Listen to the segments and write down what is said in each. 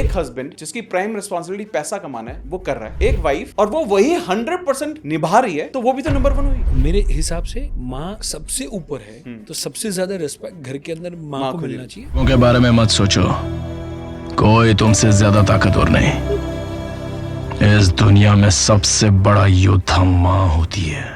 एक हस्बैंड जिसकी prime responsibility पैसा कमाना है वो कर रहा है, एक वाइफ और वो वही 100% निभा रही है, तो वो भी तो नंबर 1 हुई। मेरे हिसाब से माँ सबसे ऊपर है, तो सबसे ज्यादा रिस्पेक्ट घर के अंदर माँ को मिलना चाहिए। उनके बारे में मत सोचो, कोई तुमसे ज्यादा ताकतवर नहीं। इस दुनिया में सबसे बड़ा योद्धा माँ होती है।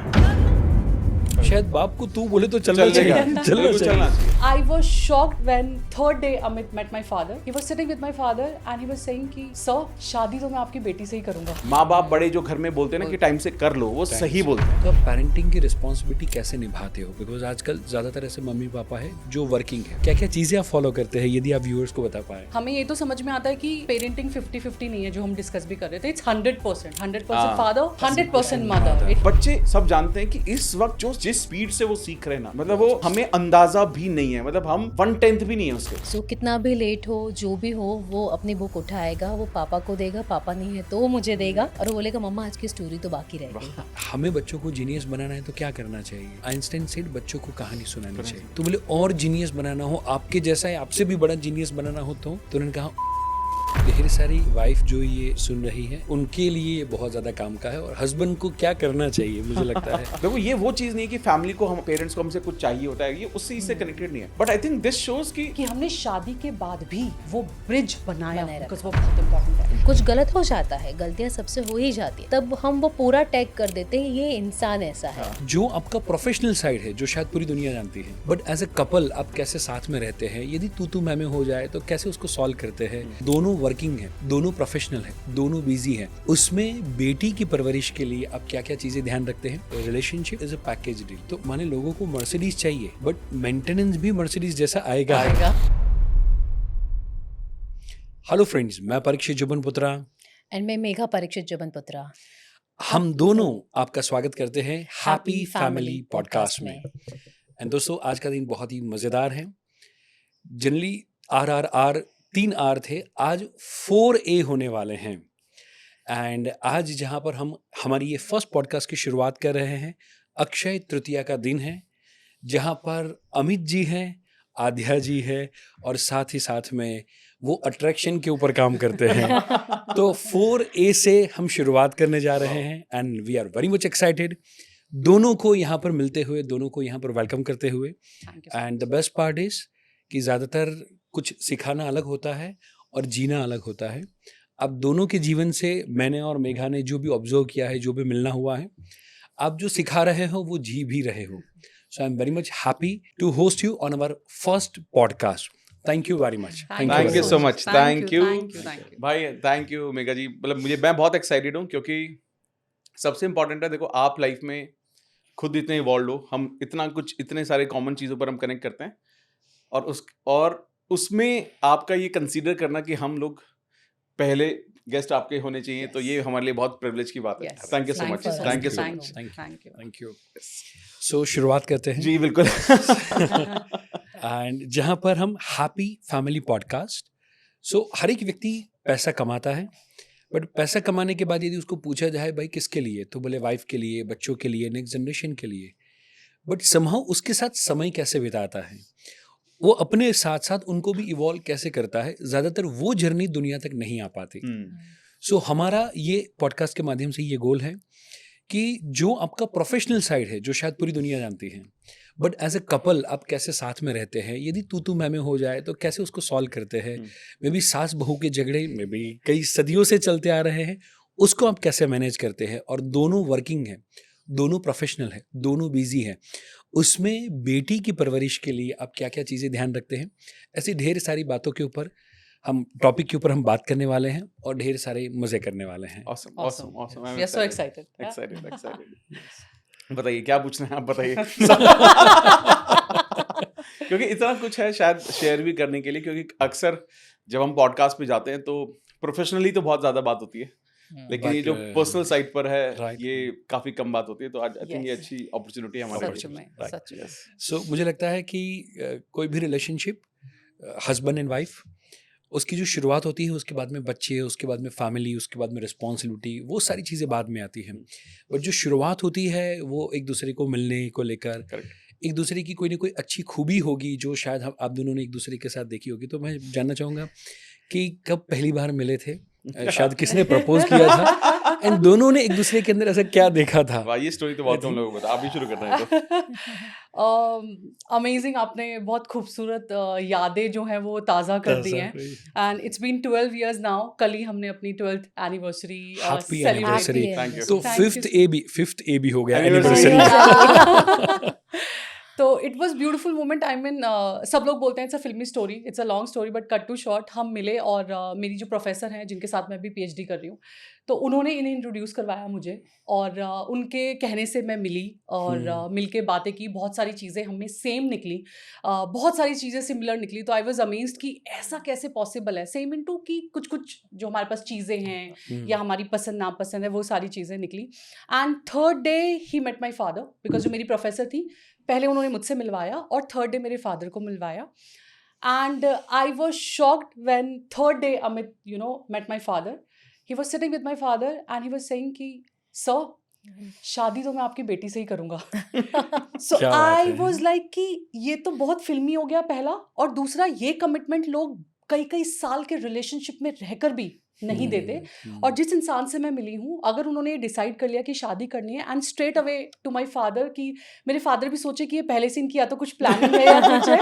शायद बाप को तू बोले तो चलना चल चाहिए, जाएगा। चलना बिल्कुल चाहिए। चलना चाहिए। I was shocked when third day Amit met my father. He was sitting with my father and he was saying कि सर शादी तो मैं आपकी बेटी से ही करूंगा। माँ बाप बड़े जो घर में बोलते हैं ना कि टाइम से कर लो, वो सही बोलते हैं। तो पेरेंटिंग की रिस्पॉन्सिबिलिटी कैसे निभाते हो? बिकॉज आजकल ज्यादातर ऐसे मम्मी पापा है जो वर्किंग है, क्या क्या चीजें आप फॉलो करते हैं यदि आप व्यूअर्स को बता पाए? हमें ये तो समझ में आता है कि पेरेंटिंग 50-50 नहीं है जो हम डिस्कस भी कर रहे थे। It's 100% father, 100% mother. बच्चे सब जानते हैं कि इस वक्त जो जिस स्पीड से वो सीख रहे हैं ना, मतलब वो हमें अंदाजा भी नहीं है, मतलब हम 1/10 भी नहीं है उसके। सो कितना भी लेट हो, जो भी हो, वो अपनी बुक उठाएगा, वो पापा को देगा, पापा नहीं है तो वो मुझे देगा और वो बोलेगा मम्मा आज की स्टोरी तो बाकी रह गई। हमें बच्चों को जीनियस बनाना है तो क्या करना चाहिए? आइंस्टाइन सेड बच्चों को कहानी सुनानी चाहिए। तो बोले और जीनियस बनाना हो, आपके जैसा है, आपसे भी बड़ा जीनियस बनाना हो तो उन्होंने कहा ढेर सारी वाइफ जो ये सुन रही है उनके लिए ये बहुत ज्यादा काम का है। और हस्बैंड को क्या करना चाहिए? मुझे लगता है देखो ये वो चीज नहीं है कि फैमिली को, हम पेरेंट्स को हमसे कुछ चाहिए होता है, ये उससे इससे कनेक्टेड नहीं है। But I think this shows कि हमने शादी के बाद भी वो ब्रिज बनाया बनाए because वो बहुत इम्पोर्टेंट है। कुछ गलत हो जाता है, गलतियां सबसे हो ही जाती है, तब हम वो पूरा टैग कर देते हैं ये इंसान ऐसा है। जो आपका प्रोफेशनल साइड है जो शायद पूरी दुनिया जानती है, बट एज ए कपल आप कैसे साथ में रहते हैं, यदि तू मैं हो जाए तो कैसे उसको सॉल्व करते हैं। दोनों वर्किंग है, दोनों प्रोफेशनल है, दोनों बिजी है, उसमें बेटी की परवरिश के लिए आप क्या क्या चीजें ध्यान रखते हैं? Relationship is a package deal. तो माने लोगों को मर्सिडीज चाहिए बट मेंटेनेंस भी मर्सिडीज जैसा आएगा। हेलो फ्रेंड्स, मैं परीक्षित जुबनपुत्रा एंड मैं मेघा परीक्षित जुबनपुत्रा। हम दोनों आपका स्वागत करते हैं हैप्पी फैमिली पॉडकास्ट में। एंड दोस्तों आज का दिन बहुत ही मजेदार है। जनरली RRR 3 R थे, आज 4A होने वाले हैं। एंड आज जहाँ पर हम हमारी ये फर्स्ट पॉडकास्ट की शुरुआत कर रहे हैं, अक्षय तृतीया का दिन है, जहाँ पर अमित जी हैं, आध्या जी है और साथ ही साथ में वो अट्रैक्शन के ऊपर काम करते हैं। तो 4A से हम शुरुआत करने जा रहे हैं and we are very much excited दोनों को यहाँ पर मिलते हुए, दोनों को यहाँ पर वेलकम करते हुए। And the best part is कि ज़्यादातर कुछ सिखाना अलग होता है और जीना अलग होता है। अब दोनों के जीवन से मैंने और मेघा ने जो भी ऑब्जर्व किया है, जो भी मिलना हुआ है, आप जो सिखा रहे हो वो जी भी रहे हो। So I am very much happy to host you on our first podcast. Thank you very much. Thank you so much. Thank you thank you. भाई, थैंक यू मेघा जी। मतलब मैं बहुत एक्साइटेड हूँ क्योंकि सबसे इम्पोर्टेंट है, देखो आप लाइफ में खुद इतने इवॉल्व हो, हम इतना कुछ, इतने सारे कॉमन चीज़ों पर हम कनेक्ट करते हैं और उसमें आपका ये कंसीडर करना कि हम लोग पहले गेस्ट आपके होने चाहिए, तो ये हमारे लिए बहुत प्रिविलेज की बात है। Yes. Thank you so much. Thank you so Thank much. you. Thank you. Thank you. So शुरुआत करते हैं जी बिल्कुल। एंड जहाँ पर हम हैप्पी फैमिली पॉडकास्ट। सो हर एक व्यक्ति पैसा कमाता है, बट पैसा कमाने के बाद यदि उसको पूछा जाए भाई किसके लिए, तो बोले वाइफ के लिए, बच्चों के लिए, नेक्स्ट जनरेशन के लिए। बट समहाउ उसके साथ समय कैसे बिताता है, वो अपने साथ साथ उनको भी इवॉल्व कैसे करता है, ज़्यादातर वो जर्नी दुनिया तक नहीं आ पाती। सो हमारा ये पॉडकास्ट के माध्यम से ये गोल है कि जो आपका प्रोफेशनल साइड है जो शायद पूरी दुनिया जानती है, बट एज ए कपल आप कैसे साथ में रहते हैं, यदि तू मैं हो जाए तो कैसे उसको सॉल्व करते हैं। मे बी सास बहू के झगड़े में भी कई सदियों से चलते आ रहे हैं, उसको आप कैसे मैनेज करते हैं। और दोनों वर्किंग है, दोनों प्रोफेशनल है, दोनों बिजी है, उसमें बेटी की परवरिश के लिए आप क्या क्या चीज़ें ध्यान रखते हैं। ऐसी ढेर सारी बातों के ऊपर हम टॉपिक के ऊपर हम बात करने वाले हैं और ढेर सारे मजे करने वाले हैं। Awesome, awesome, awesome. I'm We are so excited. Excited. बताइए क्या पूछना है आप, बताइए। क्योंकि इतना कुछ है शायद शेयर भी करने के लिए, क्योंकि अक्सर जब हम पॉडकास्ट पे जाते हैं तो प्रोफेशनली तो बहुत ज्यादा बात होती है, लेकिन ये जो पर्सनल साइड पर है right. ये काफी कम बात होती है। तो आज आई थिंक ये Yes. अच्छी अपॉर्चुनिटी है हमारे सच लिए। में, सच में। सो मुझे लगता है कि कोई भी रिलेशनशिप, हस्बैंड एंड वाइफ, उसकी जो शुरुआत होती है, उसके बाद में बच्चे, उसके बाद में फैमिली, उसके बाद में रिस्पॉन्सिबिलिटी, वो सारी चीज़ें बाद में आती हैं। बट जो शुरुआत होती है वो एक दूसरे को मिलने को लेकर, एक दूसरे की कोई ना कोई अच्छी खूबी होगी जो शायद आप दोनों ने एक दूसरे के साथ देखी होगी। तो मैं जानना चाहूँगा कि कब पहली बार मिले थे, शायद किसने प्रपोज किया था, एंड दोनों ने एक दूसरे के अंदर ऐसा क्या देखा था? वाह, ये स्टोरी तो बहुत कम लोगों को पता। आप ही शुरू करना है तो। अमेजिंग, आपने बहुत खूबसूरत यादें जो हैं वो ताज़ा कर दी हैं। And it's been 12 years now. कल ही हमने अपनी 12th anniversary happy celebrate anniversary. Happy Thank you. तो Thank you. फिफ्थ ए भी हो गया Anniversary. एनिवर्सरी। तो it was beautiful moment. I mean सब लोग बोलते हैं it's a filmi story, it's a long story, but cut to short हम मिले और मेरी जो प्रोफेसर हैं जिनके साथ मैं भी PhD कर रही हूँ, तो उन्होंने इन्हें इंट्रोड्यूस करवाया मुझे और उनके कहने से मैं मिली और मिलके बातें की। बहुत सारी चीज़ें हमें सेम निकली, बहुत सारी चीज़ें सिमिलर निकली। तो आई वॉज अमेज्ड कि ऐसा कैसे पॉसिबल है। सेम इन टू कि कुछ कुछ जो हमारे पास चीज़ें हैं या हमारी पसंद नापसंद है वो सारी चीज़ें निकली। एंड थर्ड डे ही मेट माई फादर, बिकॉज जो मेरी प्रोफेसर थी पहले उन्होंने मुझसे मिलवाया और थर्ड डे मेरे फादर को मिलवाया। And I was shocked when third day Amit met my father. He was sitting with my father and he was saying कि सर शादी तो मैं आपकी बेटी से ही करूँगा। सो क्या बात आई है। वॉज लाइक कि ये तो बहुत फिल्मी हो गया पहला, और दूसरा ये कमिटमेंट लोग कई कई साल के रिलेशनशिप में रहकर भी नहीं देते। और जिस इंसान से मैं मिली हूँ, अगर उन्होंने ये डिसाइड कर लिया कि शादी करनी है, and straight away to my father, कि मेरे फादर भी सोचे कि ये पहले से इनकी या तो कुछ प्लानिंग है या कुछ है,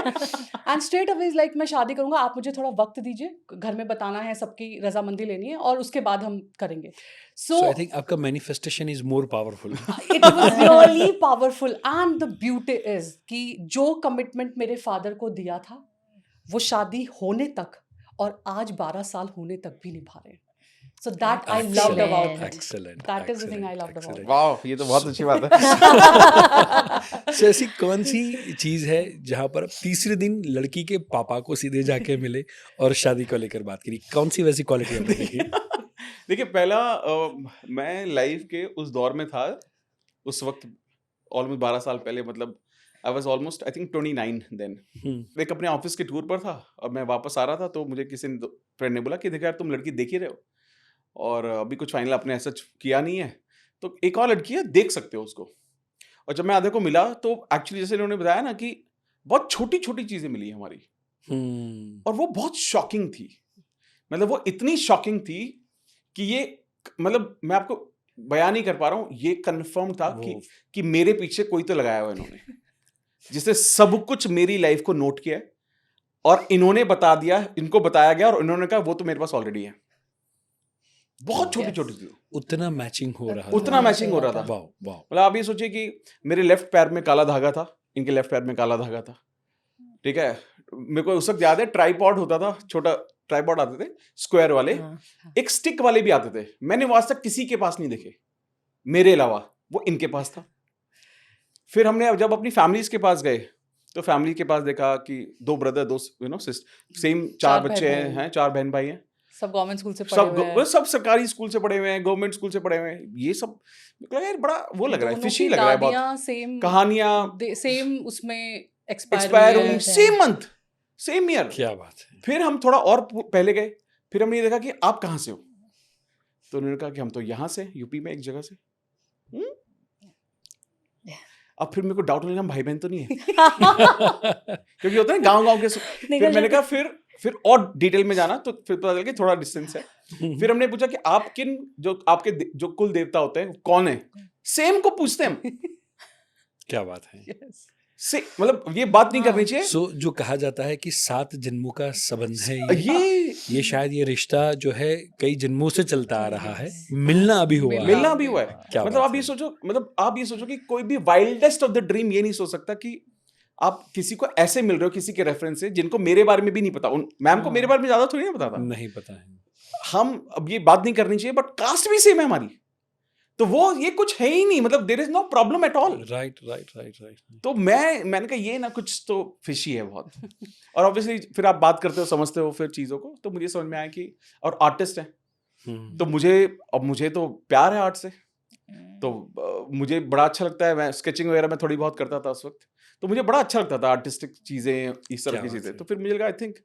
and straight away is like मैं शादी करूँगा, आप मुझे थोड़ा वक्त दीजिए, घर में बताना है, सबकी रजामंदी लेनी है और उसके बाद हम करेंगे। सो आई थिंक आपका manifestation is more powerful. It was really powerful. And the beauty is कि जो कमिटमेंट मेरे फादर को दिया था वो शादी होने तक और आज 12 साल होने तक भी निभा रहे हैं। So that I loved about it. Excellent. That is the thing I loved about it. वाह, ये तो बहुत अच्छी बात है। So ऐसी कौन सी चीज है जहां पर आप तीसरे दिन लड़की के पापा को सीधे जाके मिले और शादी को लेकर बात करी? कौन सी वैसी क्वालिटी आपने देखी? देखिए, पहला मैं लाइफ के उस दौर में था, उस वक्त ऑलमोस्ट 12 साल पहले, मतलब I was almost I think 29 then. एक अपने ऑफिस के टूर पर था और मैं वापस आ रहा था, तो मुझे किसी फ्रेंड ने बोला कि देखो यार, तुम लड़की देख ही रहे हो और अभी कुछ फाइनल आपने ऐसा किया नहीं है, तो एक और लड़की है, देख सकते हो उसको। और जब मैं आधे को मिला तो एक्चुअली जैसे उन्होंने बताया ना कि बहुत छोटी छोटी चीज़ें मिली हमारी, और वो बहुत शॉकिंग थी। मतलब वो इतनी शॉकिंग थी कि ये, मतलब मैं आपको बयान नहीं कर पा रहा हूँ, ये कंफर्म था कि मेरे पीछे कोई तो लगाया हुआ इन्होंने, जिसने सब कुछ मेरी लाइफ को नोट किया है और इन्होंने बता दिया, इनको बताया गया और इन्होंने कहा वो तो मेरे पास ऑलरेडी है। बहुत छोटी छोटी थी, उतना मैचिंग हो रहा था। उतना मैचिंग हो रहा था। वाह वाह। मतलब आप ये सोचिए कि मेरे लेफ्ट पैर में काला धागा था, इनके लेफ्ट पैर में काला धागा था, ठीक है। मेरे को उस वक्त याद है, ट्राइपॉड होता था, छोटा ट्राइपॉड आते थे स्क्वायर वाले, एक स्टिक वाले भी आते थे। मैंने वो आज तक किसी के पास नहीं देखे मेरे अलावा, वो इनके पास था। फिर हमने जब अपनी फैमिलीज के पास गए तो फैमिली के पास देखा कि 2 ब्रदर, 2 सिस्टर, सेम 4 बच्चे हैं, 4 बहन भाई हैं, सब गवर्नमेंट स्कूल से पढ़े हुए हैं, सब सरकारी स्कूल से पढ़े हुए हैं, गवर्नमेंट स्कूल से पढ़े हुए हैं। ये सब लगा यार बड़ा वो लग रहा है, फिशी लग रहा है बहुत। सेम कहानियां सेम उसमें एक्सपायर हुई, सेम मंथ, सेम ईयर। क्या बात है। फिर हम थोड़ा और पहले गए, फिर हमने ये देखा कि आप कहाँ से हो, तो उन्होंने कहा कि हम तो यहाँ से, यूपी में एक जगह से। अब फिर मेरे को डाउट होने लगा, हम भाई बहन तो नहीं है, क्योंकि होता है गांव के। फिर मैंने कहा फिर और डिटेल में जाना, तो फिर पता चला कि थोड़ा डिस्टेंस है। फिर हमने पूछा कि आप किन, जो आपके जो कुल देवता होते हैं कौन है, सेम को पूछते हैं हम। क्या बात है। से मतलब ये बात नहीं करनी चाहिए। सो जो कहा जाता है कि 7 जन्मों का संबंध है ये शायद ये रिश्ता जो है कई जन्मों से चलता आ रहा है, मिलना अभी हुआ है। मिलना भी हुआ है। क्या मतलब बात आप ये है। सोचो, मतलब आप ये सोचो कि कोई भी वाइल्डेस्ट ऑफ द ड्रीम ये नहीं सोच सकता कि आप किसी को ऐसे मिल रहे हो, किसी के रेफरेंस से, जिनको मेरे बारे में भी नहीं पता। मैम को मेरे बारे में ज्यादा थोड़ी ना पता था। नहीं पता है। हम अब ये बात नहीं करनी चाहिए, बट कास्ट भी सेम है हमारी, तो वो ये कुछ है ही नहीं, मतलब there is no problem at all. Right. तो मैंने कहा ये ना कुछ तो फिशी है बहुत। और ऑब्वियसली फिर आप बात करते हो, समझते हो फिर चीज़ों को, तो मुझे समझ में आया कि, और आर्टिस्ट है, तो मुझे तो प्यार है आर्ट से, तो मुझे बड़ा अच्छा लगता है। मैं स्केचिंग वगैरह में थोड़ी बहुत करता था उस वक्त, तो मुझे बड़ा अच्छा लगता था आर्टिस्टिक चीज़ें, इस तरह की चीज़ें। तो फिर मुझे लगा I think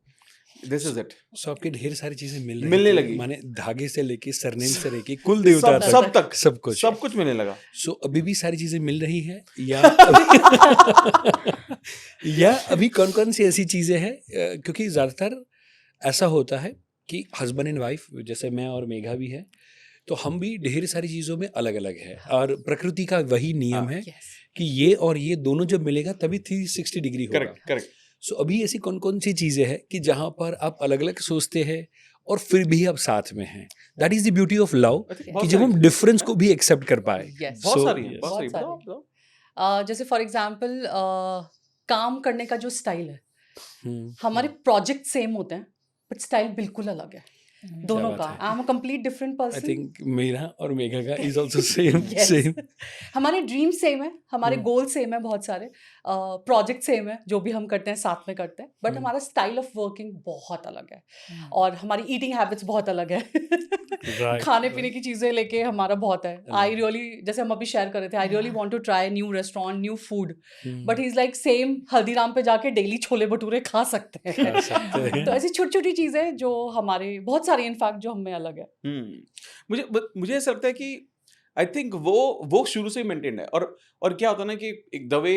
this is it. So आपके ढेर सारी चीजें मिलने लगी, माने धागे से लेके सरनेम से लेके कुल देवता सब तक सब कुछ मिलने लगा। सो अभी भी सारी चीजें मिल रही है या अभी कौन कौन सी ऐसी चीजें हैं, क्योंकि ज्यादातर ऐसा होता है कि हस्बैंड एंड वाइफ जैसे मैं और मेघा भी है, तो हम भी ढेर सारी चीज़ों में अलग अलग है, और प्रकृति का वही नियम है Yes. कि ये और ये दोनों जब मिलेगा तभी 360 डिग्री होगा। Correct correct. सो अभी ऐसी कौन कौन सी चीज़ें हैं कि जहाँ पर आप अलग अलग सोचते हैं और फिर भी आप साथ में हैं? That is the beauty of love, कि जब हम डिफरेंस को भी एक्सेप्ट कर पाए। Yes. बहुत So, सारी हैं, yes. बहुत सारी, बहुत बताओ सारी। बताओ। जैसे फॉर एग्जाम्पल काम करने का जो स्टाइल है, हम्म, हमारे प्रोजेक्ट सेम होते हैं बट स्टाइल बिल्कुल अलग है दोनों बात का। है। I am a complete different I person. Think मेरा और मेघा का is also same Yes. Same. हमारे ड्रीम सेम है, हमारे हम्म। गोल सेम है, बहुत सारे प्रोजेक्ट सेम है, जो भी हम करते हैं साथ में करते हैं, बट हम्म। हमारा स्टाइल ऑफ वर्किंग बहुत अलग है और हमारी ईटिंग हैबिट्स बहुत अलग है। Right, खाने पीने की चीज़ें लेके हमारा बहुत है। अलग आई है। रियली, जैसे हम अभी शेयर कर रहे थे, I really want to try new restaurant, new food, hmm, but he is like same Haldiram पे जाके डेली छोले भटूरे खा सकते खा हैं। सकते हैं। तो ऐसी छोटी छोटी चीज़ें जो हमारे बहुत सारी इनफैक्ट जो हमें अलग है। मुझे ऐसा लगता है कि आई थिंक वो शुरू से ही मेंटेन्ड है, और क्या होता है ना कि एक the way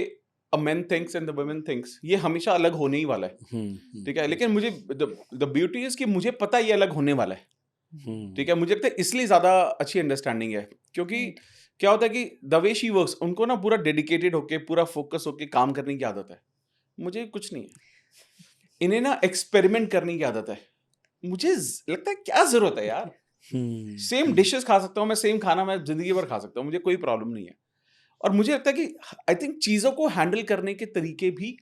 a man thinks and the women thinks, ये हमेशा अलग होने ही वाला है, ठीक है। लेकिन मुझे द ब्यूटी इज कि मुझे पता है ये अलग होने वाला है, ठीक है। मुझे लगता है इसलिए ज्यादा अच्छी अंडरस्टैंडिंग है, क्योंकि क्या होता है कि द वे शी वर्क्स, उनको ना पूरा डेडिकेटेड होके, पूरा फोकस होके काम करने की आदत है। मुझे कुछ नहीं है, इन्हें ना एक्सपेरिमेंट करने की आदत है। मुझे लगता है क्या जरूरत है यार, सेम डिशेस खा सकता हूँ मैं, सेम खाना मैं जिंदगी भर खा सकता हूँ, मुझे कोई प्रॉब्लम नहीं है। और मुझे लगता है कि आई थिंक चीजों को हैंडल करने के तरीके भी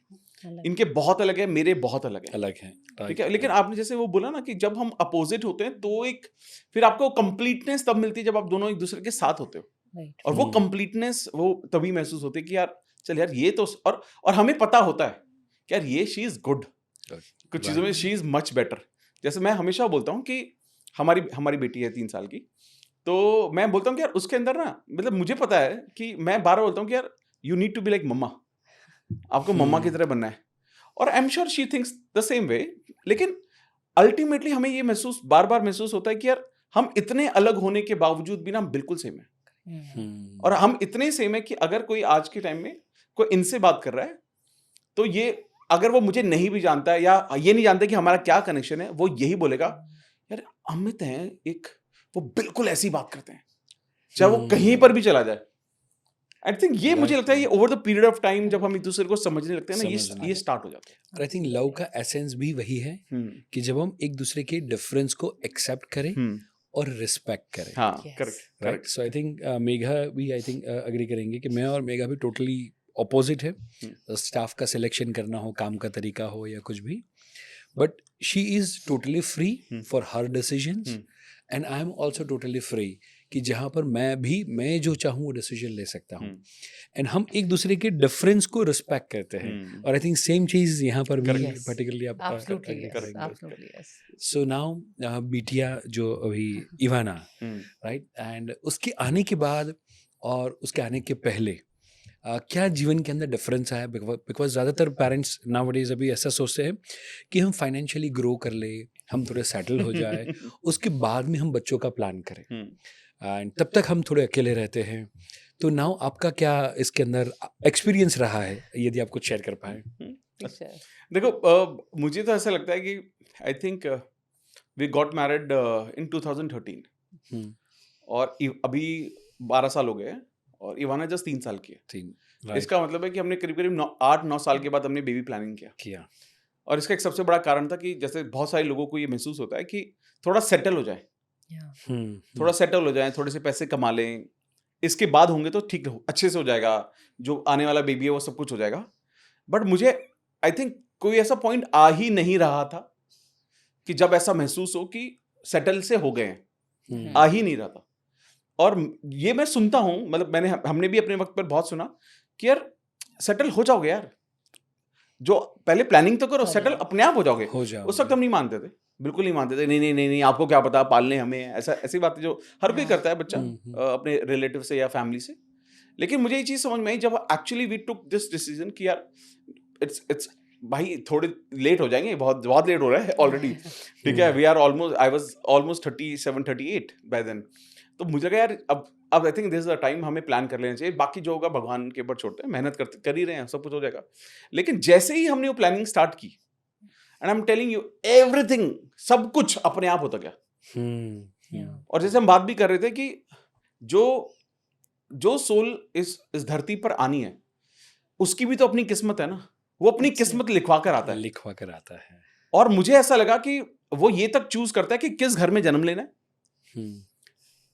इनके बहुत अलग है, मेरे बहुत अलग है, अलग है, ठीक है। लेकिन आपने जैसे वो बोला ना कि जब हम अपोजिट होते हैं तो एक फिर आपको कंप्लीटनेस तब मिलती है जब आप दोनों एक दूसरे के साथ होते हो, और वो कंप्लीटनेस वो तभी महसूस होती है कि यार चल यार ये तो, और हमें पता होता है कि यार ये शी इज गुड, कुछ चीजों में शी इज मच बेटर। जैसे मैं हमेशा बोलता हूँ कि हमारी बेटी है 3 साल की, तो मैं बोलता हूँ कि यार उसके अंदर ना, मतलब मुझे पता है कि मैं बार बोलता हूँ कि यार you need to be like mamma, आपको मम्मा की तरह बनना है, और I am sure she thinks the same way. लेकिन अल्टीमेटली हमें ये बार बार महसूस होता है कि यार हम इतने अलग होने के बावजूद भी ना हम बिल्कुल सेम है, और हम इतने सेम है कि अगर कोई आज के टाइम में कोई इनसे बात कर रहा है, तो ये अगर वो मुझे नहीं भी जानता है या ये नहीं जानता कि हमारा क्या कनेक्शन है, वो यही बोलेगा यार अमित हैं एक, वो बिल्कुल ऐसी बात करते हैं चाहे वो कहीं पर भी चला जाए। आई थिंक ये मुझे लगता है ये over the period of time जब हम एक दूसरे को समझने लगते हैं ना, ये स्टार्ट हो जाता है। और आई थिंक लव का एसेंस भी वही है कि जब हम एक दूसरे के डिफरेंस को एक्सेप्ट करें और रिस्पेक्ट करें। हाँ, Yes. Correct right. So I think Megha भी आई थिंक अग्री करेंगे कि मैं और मेघा भी टोटली ऑपोजिट है। स्टाफ का सिलेक्शन करना हो, काम का तरीका हो या कुछ भी, but she is totally free for her decisions and I am also totally free कि जहाँ पर मैं जो चाहूँ वो डिसीजन ले सकता हूँ, एंड हम एक दूसरे के डिफरेंस को रिस्पेक्ट करते हैं। और आई थिंक सेम चीज यहाँ पर भी Yes. पर्टिकुलरली आप Absolutely yes, करेंगे। absolutely yes. सो नाउ बिटिया जो अभी इवाना, राइट, एंड उसके आने के बाद और उसके आने के पहले क्या जीवन के अंदर डिफरेंस आया? बिकॉज ज़्यादातर पेरेंट्स नाउअडेज अभी ऐसा सोचते हैं कि हम फाइनेंशियली ग्रो कर ले, हम थोड़े सेटल हो जाए, उसके बाद में हम बच्चों का प्लान करें, एंड तब तक हम थोड़े अकेले रहते हैं। तो नाउ आपका क्या इसके अंदर एक्सपीरियंस रहा है, यदि आप कुछ शेयर कर पाए? Please share. देखो मुझे तो ऐसा लगता है कि I think we got married in 2013 और अभी 12 साल हो गए हैं, और इवाना जस्ट 3 साल की है। Right. इसका मतलब है कि हमने करीब करीब 8-9 साल के बाद हमने बेबी प्लानिंग किया। और इसका एक सबसे बड़ा कारण था कि जैसे बहुत सारे लोगों को ये महसूस होता है कि थोड़ा सेटल हो जाए, थोड़ा सेटल हो जाए, थोड़े से पैसे कमा लें, इसके बाद होंगे तो ठीक अच्छे से हो जाएगा, जो आने वाला बेबी है वो सब कुछ हो जाएगा। बट मुझे आई थिंक कोई ऐसा पॉइंट आ ही नहीं रहा था कि जब ऐसा महसूस हो कि सेटल से हो गए हैं, आ ही नहीं रहा था। और ये मैं सुनता हूँ, मतलब हमने भी अपने वक्त पर बहुत सुना कि यार सेटल हो जाओगे यार, जो पहले प्लानिंग तो करो, सेटल अपने आप हो जाओगे। उस वक्त हम नहीं मानते थे, बिल्कुल नहीं मानते थे, नहीं आपको क्या पता, पालने हमें, ऐसी बातें जो हर कोई करता है बच्चा अपने रिलेटिव से या फैमिली से। लेकिन मुझे ये चीज समझ में आई जब actually we took this decision कि यार इट्स भाई थोड़े लेट हो जाएंगे, बहुत लेट हो रहा है ऑलरेडी, ठीक है। We are almost, I was almost 37-38 by then. तो मुझे लगा यार अब I think this is the time, हमें प्लान कर लेना चाहिए, बाकी जो होगा भगवान के ऊपर छोड़ते हैं, मेहनत कर ही रहे हैं, सब कुछ हो जाएगा। लेकिन जैसे ही हमने वो प्लानिंग स्टार्ट की, and I am telling you everything, सब कुछ अपने आप होता गया। और जैसे हम बात भी कर रहे थे कि जो सोल इस धरती पर आनी है, उसकी भी तो अपनी किस्मत है ना, वो अपनी किस्मत लिखवा कर आता है। और मुझे ऐसा लगा कि वो ये तक चूज करता है कि किस घर में जन्म लेना है,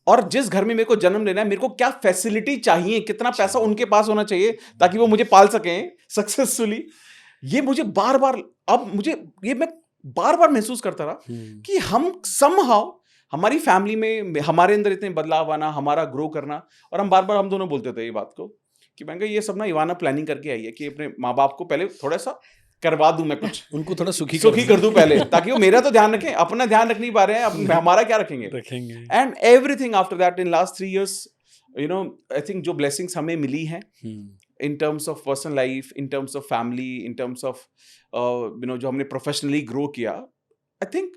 और जिस घर में मेरे को जन्म लेना है, मेरे को क्या फैसिलिटी चाहिए, कितना पैसा उनके पास होना चाहिए ताकि वो मुझे पाल सकें सक्सेसफुली। ये मुझे बार बार मैं बार बार महसूस करता रहा कि हम समहाउ हमारी फैमिली में हमारे अंदर इतने बदलाव आना, हमारा ग्रो करना, और हम बार बार हम दोनों बोलते थे ये बात को कि मैं ये सब ना इवाना प्लानिंग करके आई है कि अपने माँ बाप को पहले थोड़ा सा करवा दूं, मैं कुछ उनको थोड़ा सुखी कर दूं पहले, ताकि वो मेरा तो ध्यान रखें, अपना ध्यान रख नहीं पा रहे हैं, अब हमारा क्या रखेंगे। And everything after that in last 3 years, you know, I think जो ब्लेसिंग्स हमें मिली हैं in terms of personal life, in terms of family, in terms of you know जो हमने प्रोफेशनली ग्रो किया, I think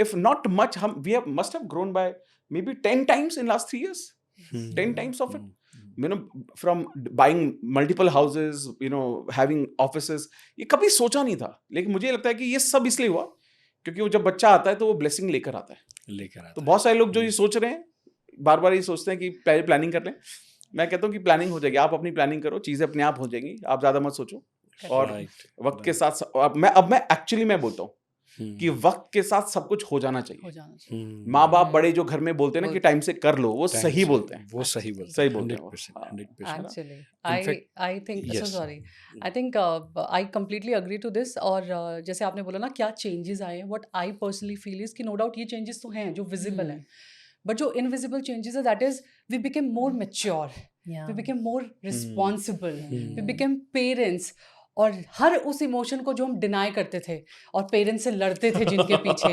if not much, we must have grown by maybe 10 times in last 3 years. 10 times of it, you know, from buying multiple houses, you know, having offices. ये कभी सोचा नहीं था, लेकिन मुझे लगता है कि ये सब इसलिए हुआ क्योंकि वो जब बच्चा आता है तो वो ब्लेसिंग लेकर आता है। तो बहुत सारे लोग जो ये सोच रहे हैं, बार बार ये सोचते हैं कि पहले प्लानिंग कर लें। मैं कहता हूँ कि प्लानिंग हो जाएगी, आप अपनी प्लानिंग करो, चीजें अपने आप हो जाएंगी, आप ज्यादा मत सोचो। और वक्त के साथ अब मैं एक्चुअली बोलता हूँ कि वक्त के साथ सब कुछ हो जाना चाहिए। माँ बाप बड़े जो घर में बोलते हैं ना कि टाइम से कर लो, वो सही बोलते हैं, वो सही बोलते हैं। 100% Actually, I think so sorry. I think I completely agree to this. और जैसे आपने बोला ना क्या चेंजेस आए हैं, what I personally feel is कि no doubt ये चेंजेस तो हैं जो विजिबल हैं, बट जो इनविजिबल चेंजेस है that is we became more mature, we became more responsible, we became parents. और हर उस इमोशन को जो हम डिनाई करते थे और पेरेंट्स से लड़ते थे जिनके पीछे,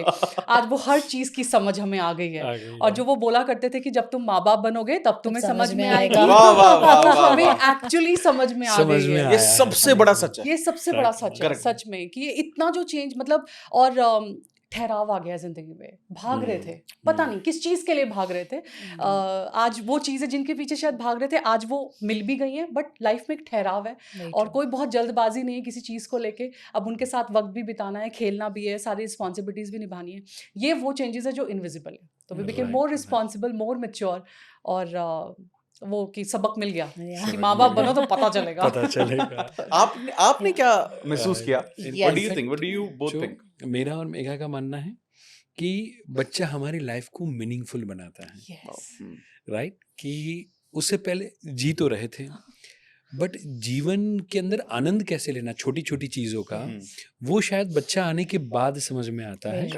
आज वो हर चीज़ की समझ हमें आ गई है। और जो वो बोला करते थे कि जब तुम माँ बाप बनोगे तब तुम्हें समझ में आएगा, हमें एक्चुअली समझ में आ गई है। ये सबसे बड़ा सच है, ये सबसे बड़ा सच है सच में, कि ये इतना जो चेंज मतलब, और ठहराव आ गया जिंदगी में। भाग रहे थे, पता नहीं किस चीज़ के लिए भाग रहे थे, आज वो चीज़ें जिनके पीछे शायद भाग रहे थे आज वो मिल भी गई हैं, बट लाइफ में एक ठहराव है और कोई बहुत जल्दबाजी नहीं है किसी चीज़ को लेके। अब उनके साथ वक्त भी बिताना है, खेलना भी है, सारी रिस्पॉन्सिबिलिटीज़ भी निभानी है। ये वो चेंजेस है जो इनविजिबल है। तो we became more responsible, more mature, और वो कि सबक मिल गया कि माँ बाप बनो तो पता चलेगा। आपने क्या महसूस किया? What do you think? What do you both think? मेरा और मेघा का मानना है कि बच्चा हमारी लाइफ को मीनिंगफुल बनाता है, राइट? कि उससे पहले जी तो रहे थे, बट जीवन के अंदर आनंद कैसे लेना छोटी छोटी चीज़ों का, वो शायद बच्चा आने के बाद समझ में आता है।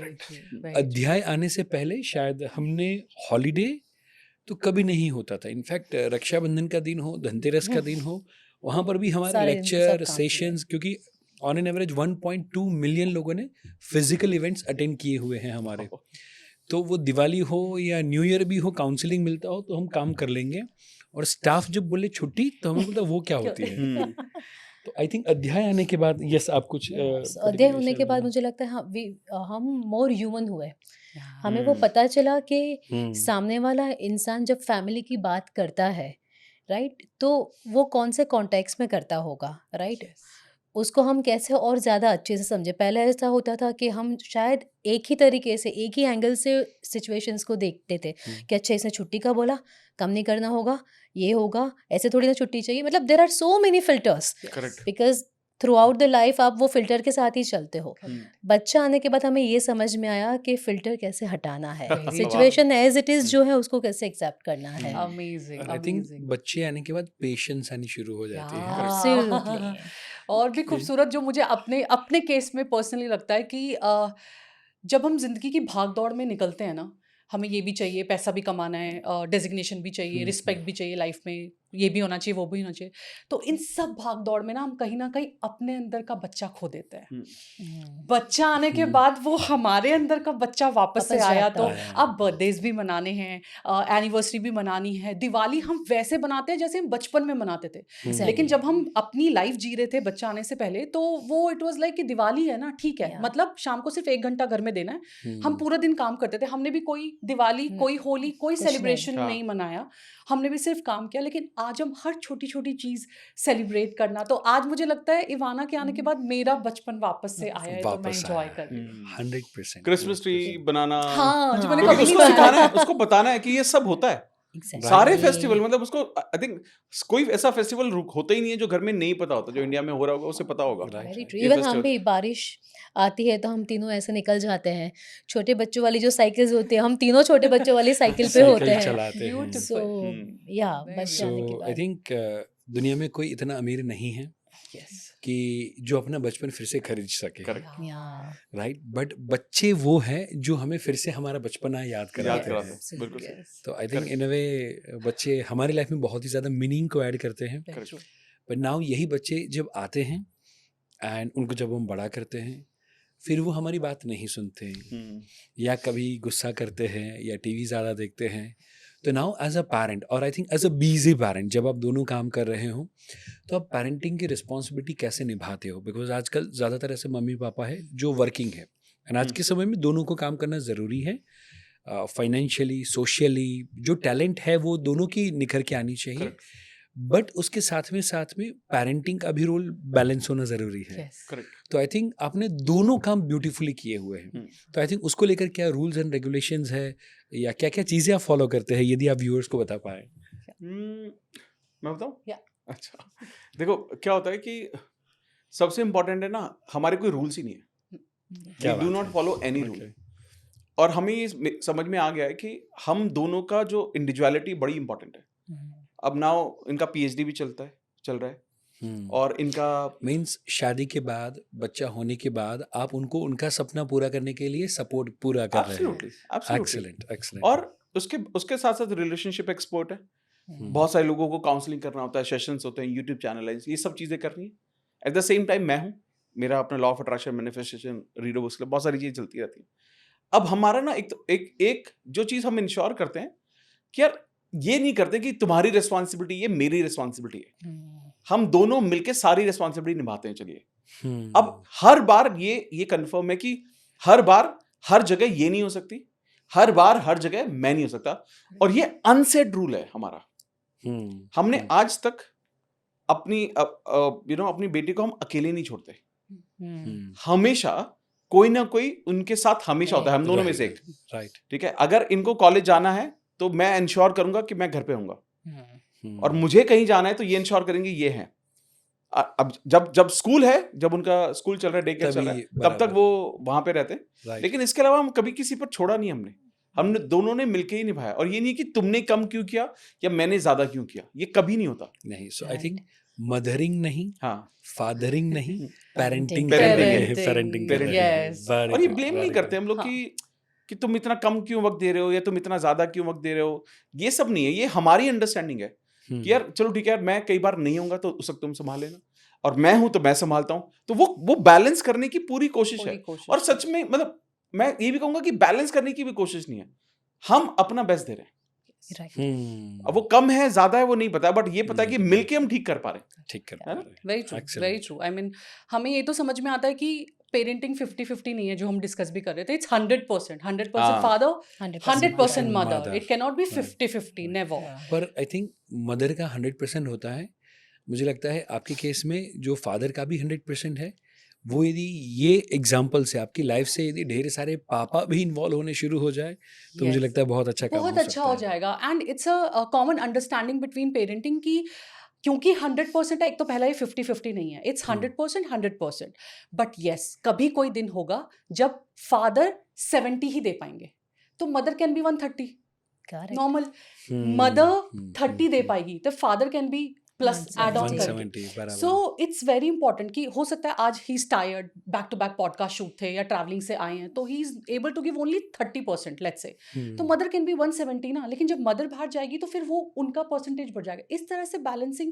अध्याय आने से पहले शायद हमने हॉलीडे तो कभी नहीं होता था। इनफैक्ट रक्षाबंधन का दिन हो, धनतेरस का दिन हो, वहाँ पर भी हमारे लेक्चर सेशंस, क्योंकि ऑन एन एवरेज 1.2 मिलियन लोगों ने फिजिकल इवेंट्स अटेंड किए हुए हैं हमारे। तो वो दिवाली हो या न्यू ईयर भी हो, काउंसलिंग मिलता हो तो हम काम कर लेंगे, और स्टाफ जब बोले छुट्टी तो हमें बोलता वो क्या होती है। तो आई थिंक अध्याय आने के बाद, यस आप कुछ अध्याय होने के बाद मुझे लगता है हम मोर ह्यूमन हुए। हमें वो पता चला कि सामने वाला इंसान जब फैमिली की बात करता है, राइट, तो वो कौन से कॉन्टेक्स्ट में करता होगा, राइट, उसको हम कैसे और ज़्यादा अच्छे से समझे। पहले ऐसा होता था कि हम शायद एक ही तरीके से, एक ही एंगल से सिचुएशंस को देखते थे कि अच्छा इसने छुट्टी का बोला, कम नहीं करना होगा, ये होगा, ऐसे थोड़ी ना छुट्टी चाहिए। मतलब there are so many filters, because throughout the life आप वो फिल्टर के साथ ही चलते हो। बच्चा आने के बाद हमें ये समझ में आया कि फिल्टर कैसे हटाना है, सिचुएशन एज इट इज जो है उसको कैसे एक्सेप्ट करना है। अमेजिंग। आई थिंक बच्चे आने के बाद पेशेंस आनी शुरू हो जाती है। Absolutely. और भी खूबसूरत जो मुझे अपने केस में पर्सनली लगता है कि जब हम जिंदगी की भाग दौड़ में निकलते हैं ना, हमें ये भी चाहिए, पैसा भी कमाना है, डेजिग्नेशन भी चाहिए, रिस्पेक्ट भी चाहिए लाइफ में, ये भी होना चाहिए, वो भी होना चाहिए। तो इन सब भाग दौड़ में ना कहीं अपने अंदर का बच्चा खो देते हैं। बच्चा आने के बाद वो हमारे अंदर का बच्चा वापस से आया। तो अब बर्थडेज भी मनाने हैं, एनिवर्सरी भी मनानी है, दिवाली हम वैसे बनाते हैं जैसे हम बचपन में मनाते थे। लेकिन जब हम अपनी लाइफ जी रहे थे बच्चा आने से पहले, तो वो इट वाज लाइक कि दिवाली है ना, ठीक है, मतलब शाम को सिर्फ 1 घंटा घर में देना है। हम पूरा दिन काम करते थे, हमने भी कोई दिवाली, कोई होली, कोई सेलिब्रेशन नहीं मनाया, हमने भी सिर्फ काम किया। लेकिन आज हम हर छोटी छोटी चीज सेलिब्रेट करना, तो आज मुझे लगता है इवाना के आने के बाद मेरा बचपन वापस से आया है, तो मैं वापस एंजॉय आया कर रही हूँ। 100%। क्रिसमस ट्री बनाना, हाँ, जो मैंने क्योंकि कभी नहीं उसको सिखाना बनाया। है, उसको बताना है कि ये सब होता है। Exactly. सारे फेस्टिवल, मतलब उसको आई थिंक कोई ऐसा फेस्टिवल होता ही नहीं है जो घर में नहीं पता होता, जो इंडिया में हो रहा होगा उसे पता होगा। Right. Very true. ये इवन हम फेस्टिवल भी बारिश आती है तो हम तीनों ऐसे निकल जाते हैं, छोटे बच्चों वाली जो साइकिल्स होती है हम तीनों छोटे बच्चों वाली साइकिल पे होते साइकिल हैं। चलाते हैं। Beautiful. सो हम्म। या Very बच सो जाने के आई बाद थिंक दुनिया में कोई इतना अमीर नहीं है Yes. कि जो अपना बचपन फिर से खरीद सके, Correct. या राइट? बट बच्चे वो हैं जो हमें फिर से हमारा बचपना याद याद कराते कराते हैं। हैं, बिल्कुल सही। Yes. तो आई थिंक इन अ वे बच्चे हमारी लाइफ में बहुत ही ज़्यादा मीनिंग को ऐड करते हैं। Very true. बट नाउ यही बच्चे जब आते हैं एंड उनको जब हम बड़ा करते हैं, फिर वो हमारी बात नहीं सुनते हैं, हम्म, या कभी गुस्सा करते हैं या टीवी ज़्यादा देखते हैं। तो नाउ एज अ पेरेंट, और I think as a busy parent, जब आप दोनों काम कर रहे हो तो आप पेरेंटिंग की रिस्पॉन्सिबिलिटी कैसे निभाते हो? बिकॉज आजकल ज़्यादातर ऐसे मम्मी पापा है जो वर्किंग है, एंड आज के समय में दोनों को काम करना ज़रूरी है। फाइनेंशियली, सोशली जो टैलेंट है वो दोनों की निखर के आनी चाहिए, Correct. बट उसके साथ में पेरेंटिंग का भी रोल बैलेंस होना ज़रूरी है। Yes. करेक्ट। तो आई थिंक आपने दोनों काम ब्यूटीफुली किए हुए हैं। हम्म। तो आई थिंक उसको लेकर क्या रूल्स एंड रेगुलेशंस है, या क्या क्या चीज़ें आप फॉलो करते हैं, यदि आप व्यूअर्स को बता पाए? मैं बताऊं? Yeah. अच्छा, देखो क्या होता है कि सबसे इम्पोर्टेंट है ना, हमारे कोई रूल्स ही नहीं है। क्या वी डू बात नॉट है? Follow any Okay. रूल। और हमें ये समझ में आ गया है कि हम दोनों का जो इंडिविजुअलिटी बड़ी इंपॉर्टेंट है। अब नाउ इनका पीएचडी भी चल रहा है, और इनका मीन्स शादी के बाद, बच्चा होने के बाद आप उनको उनका सपना पूरा करने के लिए सपोर्ट पूरा कर रहे हैं। Absolutely absolutely. Excellent, excellent. और उसके साथ साथ रिलेशनशिप एक्सपर्ट है, बहुत सारे लोगों को काउंसलिंग करना होता है, सेशंस होते हैं, यूट्यूब चैनल है, ये सब चीज़ें करनी है। एट द सेम टाइम मैं हूँ, मेरा अपना law of attraction, manifestation, reader books club, बहुत सारी चीज़ें चलती रहती हैं। अब हमारा ना एक जो चीज़ हम इंश्योर करते हैं कि यार ये नहीं करते कि तुम्हारी रिस्पॉन्सिबिलिटी, ये मेरी रिस्पॉन्सिबिलिटी है। हम दोनों मिलके सारी रिस्पॉन्सिबिलिटी निभाते हैं। चलिए, अब हर बार ये कंफर्म है कि हर बार हर जगह ये नहीं हो सकती, हर बार हर जगह मैं नहीं हो सकता, और ये अनसेड रूल है हमारा। हमने आज तक अपनी अपनी बेटी को हम अकेले नहीं छोड़ते, हमेशा कोई ना कोई उनके साथ हमेशा होता है, हम दोनों में से एक। राइट। ठीक है, अगर इनको कॉलेज जाना है तो मैं इंश्योर करूंगा कि मैं घर पे होऊंगा, और मुझे कहीं जाना है तो ये इंश्योर करेंगे ये है। अब जब स्कूल है, जब उनका स्कूल चल रहा है, डे केयर चल रहा है, तब तक वो वहां पे रहते हैं। लेकिन इसके अलावा हम कभी किसी पर छोड़ा नहीं, हमने दोनों ने मिलके ही निभाया। और ये नहीं कि तुमने कम क्यों किया या मैंने ज्यादा क्यों किया, ये कभी नहीं होता। नहीं, सो आई थिंक मदरिंग नहीं, हाँ, फादरिंग नहीं, पेरेंटिंग Parenting. पेरेंटिंग कर रहे हैं। Yes. Very और ये good, ब्लेम very नहीं करते good. हम लोग हाँ. कि तुम इतना कम क्यों वक्त दे रहे हो या तुम इतना ज्यादा क्यों वक्त दे रहे हो। ये सब नहीं है, ये हमारी अंडरस्टैंडिंग है कि यार चलो ठीक है यार, मैं कई बार नहीं होऊंगा तो उस वक्त तुम संभाल लेना, और मैं हूं तो मैं संभालता हूं। तो वो बैलेंस करने की पूरी कोशिश है। और सच में मतलब मैं ये भी कहूंगा कि बैलेंस करने की भी कोशिश नहीं है, हम अपना बेस्ट दे रहे हैं। अब वो कम है ज्यादा है वो नहीं पता, बट ये पता है कि मिलके हम ठीक कर पा रहे हैं। ठीक कर है पा ना? रहे हैं। Very true, Excellent. Very true. I mean हमें ये तो समझ में आता है कि पेरेंटिंग 50-50 नहीं है, जो हम डिस्कस भी कर रहे थे। इट्स 100% हाँ. Father, 100% 100% mother. mother. It can not be 50-50, never. पर आई थिंक मदर का 100% होता है। मुझे लगता है आपके केस में जो फादर का भी 100% है, वो यदि ये एग्जाम्पल से आपकी लाइफ से यदि ढेर सारे पापा भी इन्वॉल्व होने शुरू हो जाए तो मुझे Yes. लगता है बहुत अच्छा काम बहुत हो अच्छा सकता हो है। जाएगा। And it's a common understanding between parenting की, क्योंकि 100% है, एक तो पहला ये 50-50 नहीं है, इट्स 100%। बट येस, कभी कोई दिन होगा जब फादर 70 ही दे पाएंगे, तो mother can be 130 normal, mother 30 दे पाएगी तो father can be plus add on करके। 170 बराबर। सो इट्स वेरी इंपॉर्टेंट कि हो सकता है आज he is tired, back to back podcast shoot थे या ट्रैवलिंग से आए हैं, तो he is able to give only 30%, let's say. तो मदर कैन बी 170 ना, लेकिन जब मदर बाहर जाएगी तो फिर वो उनका परसेंटेज बढ़ जाएगा। इस तरह से बैलेंसिंग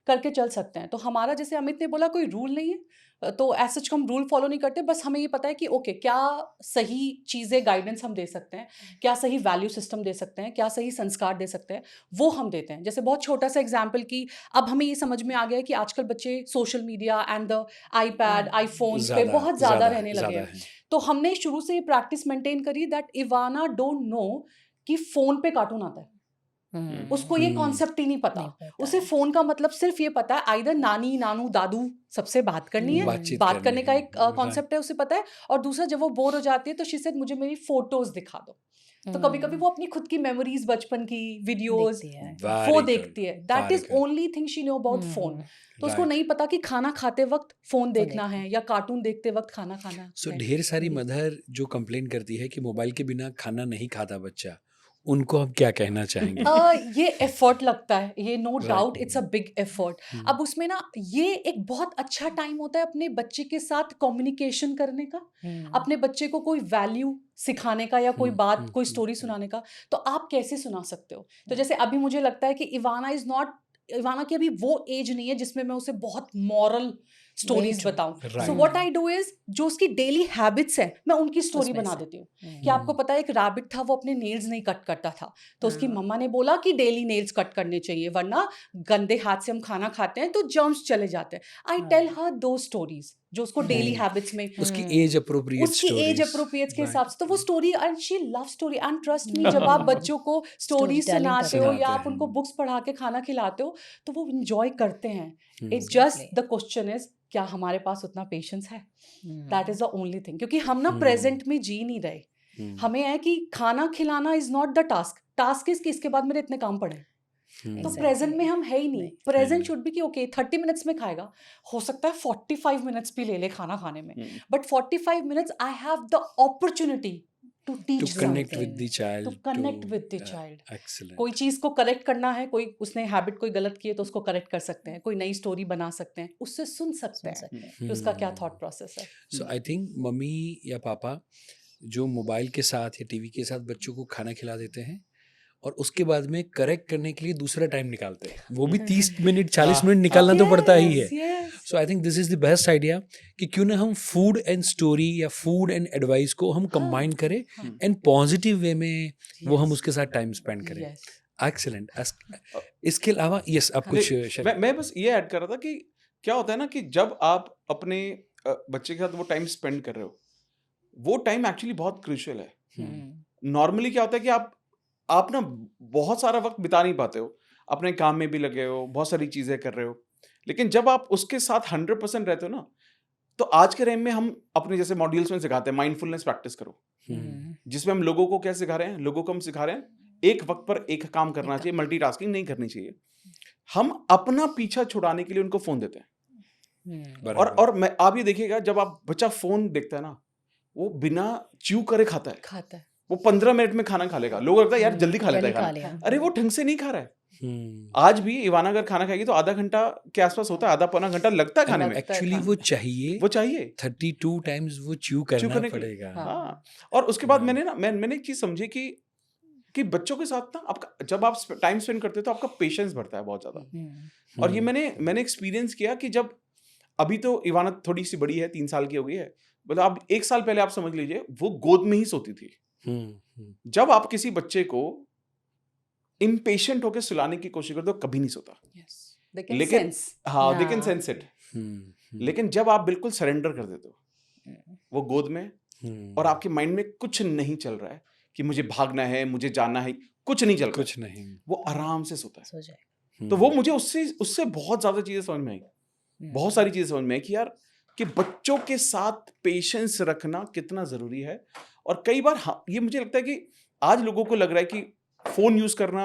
करके चल सकते हैं। तो हमारा, जैसे अमित ने बोला, कोई रूल नहीं है, तो एज सच हम रूल फॉलो नहीं करते, बस हमें ये पता है कि ओके क्या सही चीज़ें गाइडेंस हम दे सकते हैं, क्या सही वैल्यू सिस्टम दे सकते हैं, क्या सही संस्कार दे सकते हैं, वो हम देते हैं। जैसे बहुत छोटा सा एग्जाम्पल कि अब हमें ये समझ में आ गया है कि आजकल बच्चे social media and the iPad, iPhone पे बहुत ज़्यादा रहने लगे हैं। तो हमने शुरू से ये प्रैक्टिस मेंटेन करी दैट इवाना डोंट नो कि फ़ोन पे कार्टून आता है। उसको ये हम्म। कॉन्सेप्ट ही नहीं पता। नहीं पता उसे है। फोन का मतलब सिर्फ ये पता है आइदर नानी नानू दादू सबसे बात करनी है, बातचीत बात करने का है, एक कॉन्सेप्ट है, उसे पता है। और दूसरा, जब वो बोर हो जाती है तो शी सेड मुझे मेरी फोटोज दिखा दो। तो कभी कभी वो अपनी खुद की मेमोरीज, बचपन की वीडियोस देखती है। वो Very देखती है। That very is good. Only thing she know about phone. तो उसको Right. नहीं पता कि खाना खाते वक्त फोन देखना देखना। है या कार्टून देखते वक्त खाना खाना सो है। ढेर सारी मदर जो कंप्लेन करती है कि मोबाइल के बिना खाना नहीं खाता बच्चा, उनको आप क्या कहना चाहेंगे? ये एफर्ट लगता है, ये no Right. Doubt it's a big effort. अब उसमें ना ये एक बहुत अच्छा टाइम होता है अपने बच्चे के साथ कम्युनिकेशन करने का, अपने बच्चे को कोई वैल्यू सिखाने का या कोई बात, कोई स्टोरी सुनाने का। तो आप कैसे सुना सकते हो? तो जैसे अभी मुझे लगता है कि इवाना की अभी वो एज नहीं है जिसमें मैं उसे बहुत मॉरल स्टोरीज true. बताऊं। Right. So what I do is, जो उसकी डेली हैबिट्स है मैं उनकी स्टोरी उसमें बना से। देती हूँ। कि आपको पता है एक रैबिट था, वो अपने नेल्स नहीं कट करता था, तो उसकी मम्मा ने बोला कि डेली नेल्स कट करने चाहिए वरना गंदे हाथ से हम खाना खाते हैं तो जर्म्स चले जाते हैं। आई टेल हर दो स्टोरीज जो उसको डेली हैबिट्स में, उसकी एज अप्रोप्रिएट उसकी एज स्टोरीज। अप्रोप्रिएट के हिसाब से। तो वो story, and she love story. And trust me, जब आप बच्चों को स्टोरी Storytelling सुनाते हो सुनाते या आप हैं। उनको बुक्स पढ़ा के खाना खिलाते हो तो वो इंजॉय करते हैं। It Exactly. Just the question is, क्या हमारे पास उतना पेशेंस है? That is the only thing. क्योंकि हम ना प्रेजेंट में जी नहीं रहे। हमें है कि खाना खिलाना is not the task. Task is कि इसके बाद मेरे इतने काम पड़े। तो Exactly. प्रेजेंट में हम है ही नहीं। नहीं। प्रेजेंट शुड बी कि ओके 30 मिनट्स में खाएगा, हो सकता है 45 मिनट्स भी ले ले खाना खाने में, but 45 minutes I have the opportunity to to teach connect something, with the child, to connect with the child. Excellent. कोई चीज को करेक्ट करना है, कोई उसने हैबिट कोई गलत की है तो उसको करेक्ट कर सकते हैं, कोई नई स्टोरी बना सकते हैं, उससे सुन सकते हैं कि उसका क्या थॉट प्रोसेस है। सो आई थिंक मम्मी या पापा जो मोबाइल के साथ या टीवी के साथ बच्चों को खाना खिला देते हैं और उसके बाद में करेक्ट करने के लिए दूसरा टाइम निकालते हैं, वो भी 30 मिनट 40 मिनट निकालना तो पड़ता ही है। Yes. So I think this is the best idea कि क्यों ना हम फूड एंड स्टोरी या फूड एंड एडवाइस को हम कंबाइन करें एंड पॉजिटिव वे में वो हम उसके साथ टाइम स्पेंड करें। Yes. एक्सीलेंट। इसके अलावा यस आप कुछ मैं बस ये ऐड कर रहा था कि क्या होता है ना कि जब आप अपने बच्चे के साथ वो टाइम स्पेंड कर रहे हो, वो टाइम एक्चुअली बहुत क्रूशियल है। नॉर्मली क्या होता है कि आप ना बहुत सारा वक्त बिता नहीं पाते हो, अपने काम में भी लगे हो, बहुत सारी चीजें कर रहे हो, लेकिन जब आप उसके साथ 100% रहते हो ना, तो आज के टाइम में हम अपने जैसे मॉड्यूल्स में सिखाते हैं माइंडफुलनेस प्रैक्टिस करो, जिसमें हम लोगों को क्या सिखा रहे हैं, लोगों को हम सिखा रहे हैं एक वक्त पर एक काम करना चाहिए, मल्टीटास्किंग नहीं करनी चाहिए। हम अपना पीछा छुड़ाने के लिए उनको फोन देते हैं। और मैं आप ये देखिएगा, जब आप बच्चा फोन देखता है ना, वो बिना च्यू करे खाता है। वो 15 मिनट में खाना खा लेगा। लोग लगता है यार जल्दी खा लेता है खाना, अरे वो ढंग से नहीं खा रहा है। आज भी इवाना अगर खाना खाएगी तो आधा घंटा के आसपास होता है, आधा पौना घंटा लगता है खाने में। एक्चुअली वो चाहिए 32 टाइम्स वो च्यू करना पड़ेगा। हाँ। और उसके बाद मैंने एक चीज समझी कि बच्चों के साथ ना आपका जब आप टाइम स्पेंड करते हो तो आपका पेशेंस बढ़ता है बहुत ज्यादा। और ये मैंने एक्सपीरियंस किया कि जब अभी तो इवाना थोड़ी सी बड़ी है, 3 साल की हो गई है, मतलब आप 1 साल पहले आप समझ लीजिए वो गोद में ही सोती थी। जब आप किसी बच्चे को इम्पेशेंट होकर सुलाने की कोशिश करते हो कभी नहीं सोता। लेकिन हाँ, दे कैन सेंस इट। लेकिन जब आप बिल्कुल सरेंडर कर देते हो वो गोद में और आपके माइंड में कुछ नहीं चल रहा है कि मुझे भागना है, मुझे जाना है, कुछ नहीं चल रहा, कुछ नहीं, वो आराम से सोता है। तो वो मुझे उससे बहुत ज्यादा चीजें समझ में आई, बहुत सारी चीजें समझ में आई कि यार कि बच्चों के साथ पेशेंस रखना कितना जरूरी है। और कई बार ये मुझे लगता है कि आज लोगों को लग रहा है कि फोन यूज करना,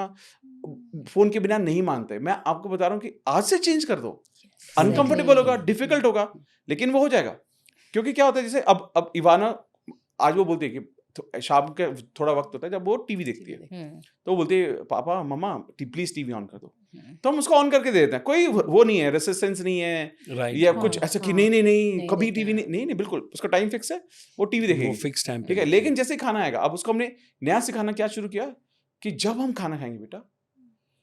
फोन के बिना नहीं मानते। मैं आपको बता रहा हूँ कि आज से चेंज कर दो। अनकंफर्टेबल होगा, डिफिकल्ट होगा, लेकिन वो हो जाएगा। क्योंकि क्या होता है, जैसे अब इवाना आज वो बोलती है कि शाम के थोड़ा वक्त होता है जब वो टीवी देखती है, तो वो बोलती है पापा मम्मा प्लीज टीवी ऑन कर दो। तो हम उसको ऑन करके दे देते हैं, कोई वो नहीं है, रेसिस्टेंस नहीं है या कुछ ऐसा कि नहीं कभी टीवी नहीं, बिल्कुल उसका टाइम फिक्स है, वो टीवी देखेगी, फिक्स टाइम, ठीक है। लेकिन जैसे खाना आएगा, अब उसको हमने नया सिखाना क्या शुरू किया कि जब हम खाना खाएंगे बेटा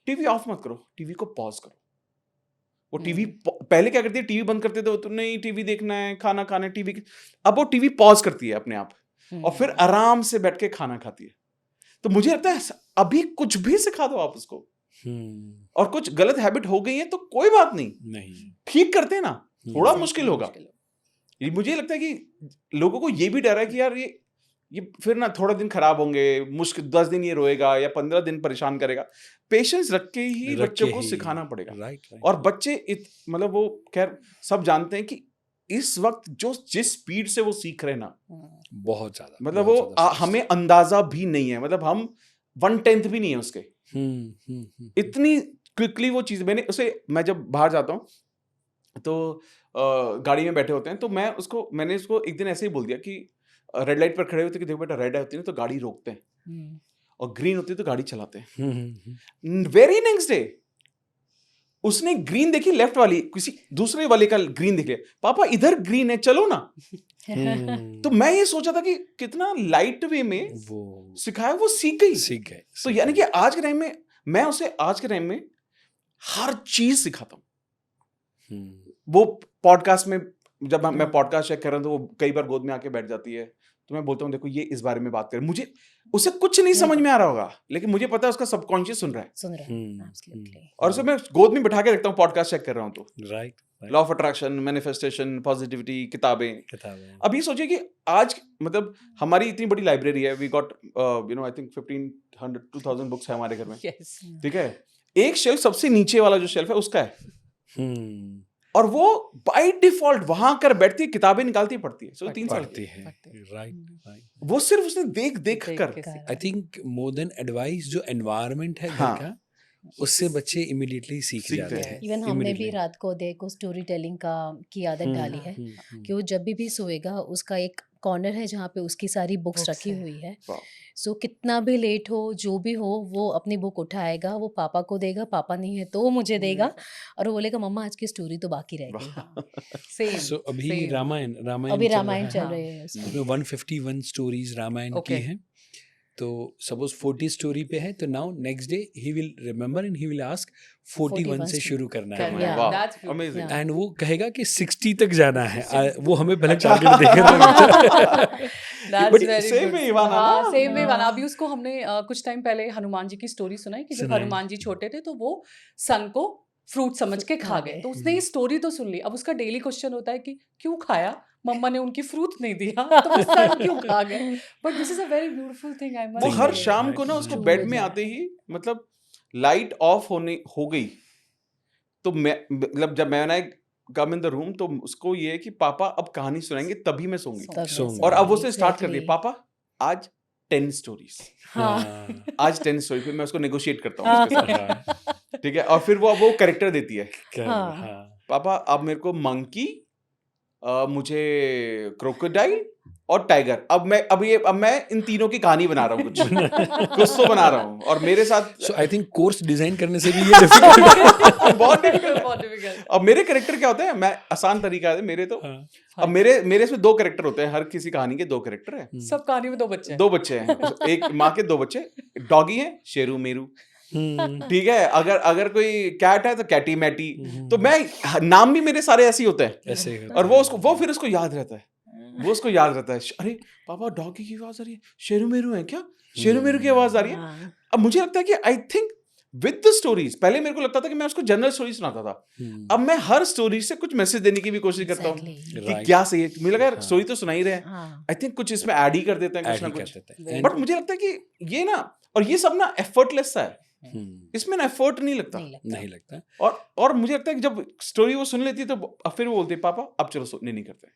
टीवी ऑफ मत करो, टीवी को पॉज करो। वो टीवी पहले क्या करती है, टीवी बंद करते थे तो नहीं टीवी देखना है, खाना खाना है टीवी, अब वो टीवी पॉज करती है अपने आप और फिर आराम से बैठ के खाना खाती है। तो मुझे लगता है अभी कुछ भी सिखा दो आप उसको, और कुछ गलत हैबिट हो गई है तो कोई बात नहीं, ठीक करते हैं ना, थोड़ा मुश्किल होगा। मुझे लगता है कि लोगों को ये भी डर है कि यार ये फिर ना थोड़ा दिन खराब होंगे, मुश्किल 10 दिन ये रोएगा या 15 दिन परेशान करेगा। पेशेंस रख के ही बच्चों को सिखाना पड़ेगा। राइट और बच्चे मतलब वो खैर सब जानते हैं कि इस वक्त जिस स्पीड से वो सीख रहे हैं ना, बहुत ज्यादा, मतलब बहुत वो ज्यादा हमें अंदाजा भी नहीं है, मतलब हम 1/10 भी नहीं है उसके। इतनी क्विकली वो चीज मैं जब बाहर जाता हूँ तो गाड़ी में बैठे होते हैं, तो मैंने उसको एक दिन ऐसे ही बोल दिया कि रेड लाइट पर खड़े होते कि देखो बेटा, रेड होती है ना तो गाड़ी रोकते हैं और ग्रीन होती है तो गाड़ी चलाते हैं। वेरी नेक्स्ट डे उसने ग्रीन देखी, लेफ्ट वाली किसी दूसरे वाले का ग्रीन देख लिया, पापा इधर ग्रीन है चलो ना। तो मैं ये सोचा था कि कितना लाइट वे में वो सिखाया, वो सीख गए। तो यानी कि आज के टाइम में मैं उसे हर चीज सिखाता हूँ। वो पॉडकास्ट में जब मैं पॉडकास्ट चेक कर रहा हूँ तो वो कई बार गोद में आके बैठ जाती है, तो मैं बोलता हूँ देखो ये इस बारे में बात करें। मुझे उसे कुछ नहीं समझ में आ रहा होगा, लेकिन मुझे पता है उसका सबकॉन्शियस सुन रहा है Absolutely. और उसे मैं गोद में बिठा के रखता हूँ, पॉडकास्ट चेक कर रहा हूँ तो। Right law of attraction, manifestation, positivity, किताबें। अब ये सोचिए कि आज मतलब हमारी इतनी बड़ी लाइब्रेरी है, we got I think 1500-2000 books है हमारे घर में। Yes. ठीक है, एक शेल्फ सबसे नीचे वाला जो शेल्फ है उसका है, और वो बाय डिफॉल्ट वहां कर बैठती है, किताबें निकालती है, पढ़ती है। सो 3 साल की है। राइट वो सिर्फ उसने देख कर। I think more than advice, जो एनवायरनमेंट है घर हाँ। का, उससे बच्चे इमीडिएटली सीख सीखते जाते हैं। हैं। इवन हमने भी Immediately. रात को देखो स्टोरी टेलिंग की आदत डाली है कि वो जब भी सोएगा उसका एक कॉर्नर है जहाँ पे उसकी सारी बुक्स Books रखी है। हुई है। वाह। सो कितना भी लेट हो, जो भी हो, वो अपनी बुक उठाएगा, वो पापा को देगा, पापा नहीं है तो वो मुझे देगा और वो बोलेगा मम्मा आज की स्टोरी तो बाकी रह गई। Same. सो अभी same. रामायण अभी चल रामायण रहा चल है। रहे हैं उसमें। उसमें 151 स्टोरीज रामायण की Okay. हैं। तो सपोज 40 स्टोरी पे है, तो now next day he will remember and he will ask 41 से शुरू करना है। Yeah. वाह, That's beautiful. amazing. Yeah. And वो कहेगा कि 60 तक जाना है। वो हमें पहले टारगेट देगा। That's But very same good. में इवाना हाँ, ना। same में इवाना। अभी उसको हमने कुछ टाइम पहले हनुमान जी की स्टोरी सुनाई कि जब सुनाई। हनुमान जी छोटे थे तो वो सन को फ्रूट समझ के खा गए। तो उसने ये स्टोरी तो सुन ली। अब उसका डेली क्वेश्चन होता है कि क्यों खाया, मम्मा ने उनकी फ्रूट नहीं दिया तो वो सन क्यों खा गए। But this is a very beautiful thing, I वो मस्ट हर से। शाम को ना उसको True बेड है में जो। आते ही मतलब लाइट ऑफ हो गई, तो मैं मतलब जब मैंने कम इन द रूम तो उसको ये है कि पापा अब कहानी सुनाएंगे तभी मैं सोऊंगी। तब Song. और अब मैं उसने स्टार्ट कर दिया, exactly. पापा आज 10 स्टोरीज, हाँ। आज 10 स्टोरी। फिर मैं उसको नेगोशिएट करता हूँ उसके साथ, ठीक है। और फिर वो करेक्टर देती है, हाँ। पापा अब मेरे को मंकी, मुझे क्रोकोडाइल और टाइगर, अब मैं इन तीनों की कहानी बना रहा हूँ, कुछ तो बना रहा हूँ। और मेरे साथ सो आई थिंक कोर्स डिजाइन करने से भी ये डिफिकल्ट है। बहुत डिफिकल्ट है। बहुत difficult। अब मेरे कैरेक्टर क्या होते हैं, मैं आसान तरीका है मेरे तो। अब मेरे इसमें 2 कैरेक्टर होते हैं, हर किसी कहानी के 2 कैरेक्टर हैं। सब कहानी में 2 बच्चे हैं। 2 बच्चे हैं, एक माँ के 2 बच्चे, डॉगी है शेरू मेरू, ठीक है। अगर कोई कैट है तो कैटी मैटी। तो मैं नाम भी मेरे सारे ऐसे ही होते हैं, ऐसे और वो फिर उसको याद रहता है, अरे पापा डॉगी की आवाज आ रही है, शेरू मेरू है क्या, शेरू मेरू की आवाज आ रही है। हाँ। अब मुझे लगता है कि I think with the stories, पहले मेरे को लगता था कि मैं उसको जनरल स्टोरी सुनाता था, अब मैं हर स्टोरी से कुछ मैसेज देने की भी कोशिश करता हूँ Exactly. कि Right. क्या सही है। मुझे लगा यार हाँ। स्टोरी तो सुना ही रहे हैं, हाँ। आई थिंक कुछ इसमें ऐड ही कर देते हैं, कुछ ना ऐड ही कुछ। कर देते Very हैं। बट मुझे लगता है कि ये ना, और ये सब ना एफर्टलेस सा है, इसमें ना एफर्ट नहीं लगता। नहीं लगता। नहीं लगता। और मुझे लगता है कि जब स्टोरी वो सुन लेती है तो फिर वो बोलती है पापा अब चलो नहीं करते,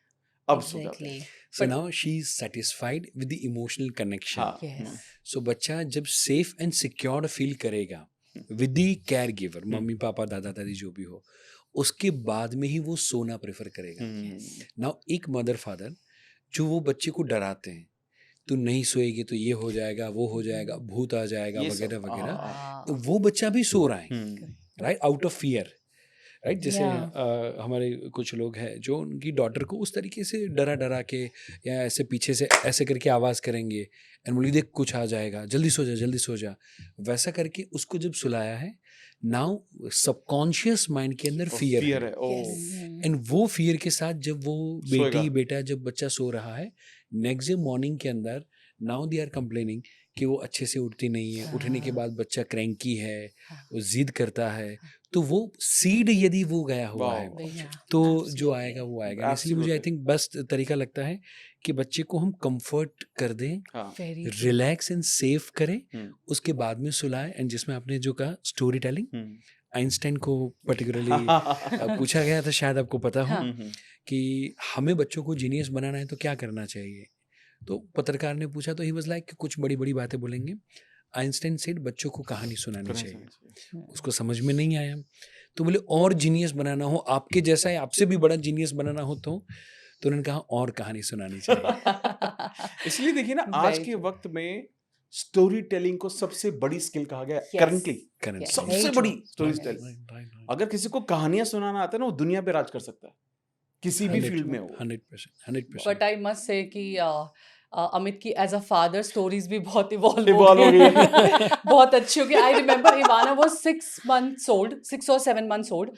अब सो जाते हैं। Exactly. So now she is satisfied with the emotional connection. हाँ, Yes. So बच्चा जब सेफ एंड सिक्योर्ड फील करेगा with the care giver, mummy papa दादा दादी जो भी हो, उसके बाद में ही वो सोना प्रेफर करेगा। नाउ एक मदर फादर जो वो बच्चे को डराते हैं, तू नहीं सोएगी तो ये हो जाएगा, वो हो जाएगा, भूत आ जाएगा ये सब, वगैरह वगैरह, हाँ। तो वो बच्चा भी सो रहा है, right, out of fear, right. जैसे Yeah. हमारे कुछ लोग हैं जो उनकी डॉटर को उस तरीके से डरा के या ऐसे पीछे से ऐसे करके आवाज़ करेंगे एंड बोली देख कुछ आ जाएगा, जल्दी सो जा, वैसा करके उसको जब सुलाया है, नाउ सबकॉन्शियस माइंड के अंदर फियर है, एंड वो फियर के साथ जब वो सोएगा। बेटा जब बच्चा सो रहा है, नेक्स्ट डे मॉर्निंग के अंदर नाउ दे आर कंप्लेनिंग कि वो अच्छे से उठती नहीं है, उठने के बाद बच्चा क्रैंकी है, वो जिद करता है, तो वो सीड यदि वो गया हुआ है Wow. तो जो आएगा वो आएगा। इसलिए मुझे आई थिंक बेस्ट तरीका लगता है कि बच्चे को हम कंफर्ट कर दें, हाँ वेरी रिलैक्स एंड सेफ करें, हम्म, उसके बाद में सुलाएं। एंड जिसमें आपने जो कहा स्टोरी टेलिंग, हम्म, आइंस्टाइन को पर्टिकुलरली पूछा गया था, शायद आपको पता हो, हाँ। कि हमें बच्चों को जीनियस बनाना है तो क्या करना चाहिए। तो पत्रकार ने पूछा तो ही वाज लाइक कुछ बड़ी बड़ी बातें बोलेंगे। आइंस्टाइन सेड बच्चों को कहानी सुनानी चाहिए। उसको समझ में नहीं आया तो बोले और जीनियस बनाना हो, आपके जैसा है, आपसे भी बड़ा जीनियस बनाना हो तो उन्होंने कहा और कहानी सुनानी चाहिए। इसलिए देखिए ना, आज Very के true. वक्त में स्टोरी टेलिंग को सबसे बड़ी स्किल कहा गया Yes. करंटली। Currently. Yeah. सबसे Very बड़ी true. Story Yes. टेलिंग। अगर किसी को कहानियां सुनाना आता है ना, वो दुनिया पे राज कर सकता है, किसी भी फील्ड में हो। 100%। बट आई मस्ट से कि अमित की एज अ फादर स्टोरीज भी बहुत इवॉल्व Evolve हो गई है। बहुत अच्छी हो गई। I remember Ivana was 6 months old, 6 or 7 months old,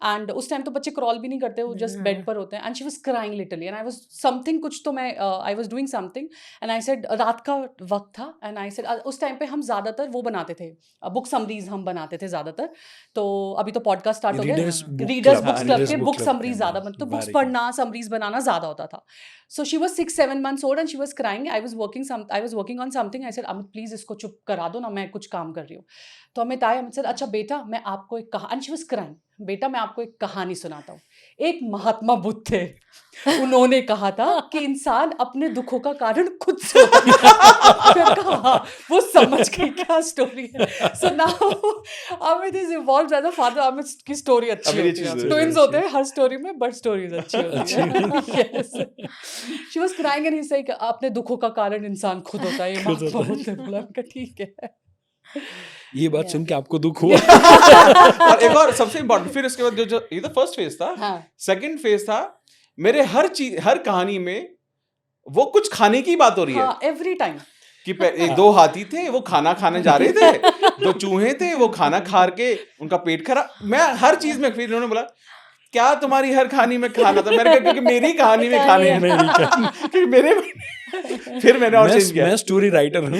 and उस टाइम तो बच्चे क्रॉल भी नहीं करते, वो जस्ट बेड पर होते हैं। And she was crying literally and I was something, कुछ तो मैं I was doing something and I said, रात का वक्त था एंड आई सेड, उस टाइम पे हम ज़्यादातर वो बनाते थे, बुक समरीज हम बनाते थे ज़्यादातर। तो अभी तो पॉडकास्ट स्टार्ट हो गया, Readers Book readers Club. Books हाँ, क्लब Readers के Book बुक Club समरीज के ज़्यादा, अंदर. मतलब बुक्स बारीकी. पढ़ना, समरीज बनाना ज़्यादा होता था। So she was 6-7 months old and she was crying. I was working on something. I said, Amit, please इसको चुप करा दो ना, मैं कुछ काम कर रही हूँ। तो अमित आया, अमित said, अच्छा बेटा मैं आपको एक कहानी, and she was crying, बेटा मैं आपको एक कहानी सुनाता हूँ। एक महात्मा बुद्ध थे, उन्होंने कहा था कि इंसान अपने दुखों का कारण खुद से होता है। मैं कहा, हाँ, वो समझ गई क्या स्टोरी है। So now Amit is evolved as a father. Amit की स्टोरी अच्छी अमित होती की है, story ट्विंस अच्छी होते हैं हर स्टोरी में, बट स्टोरीज अच्छी होती है। Yes. She was crying and he said, अपने दुखों का कारण इंसान खुद होता है। ये खुद महात्मा होता है। बुद्ध ने बोला। मैं कहा, ठीक है। ये बात Yeah. सुन के आपको दुख हुआ? और एक और सबसे इम्पोर्टेंट, फिर उसके बाद जो ये तो फर्स्ट फेज था, हाँ, सेकंड फेज था, मेरे हर कहानी में वो कुछ खाने की बात हो रही है। हाँ, every time. कि दो हाथी थे, वो खाना खाने जा रहे थे, दो चूहे थे, वो खाना खा के उनका पेट खराब। मैं हर चीज में, फिर उन्होंने बोला क्या तुम्हारी हर कहानी में खाना था? मैंने कहा क्योंकि मेरी कहानी में खाने हैं। मेरी कहानी। क्योंकि मेरे फिर मैंने और चेंज किया। मैं स्टोरी राइटर हूँ।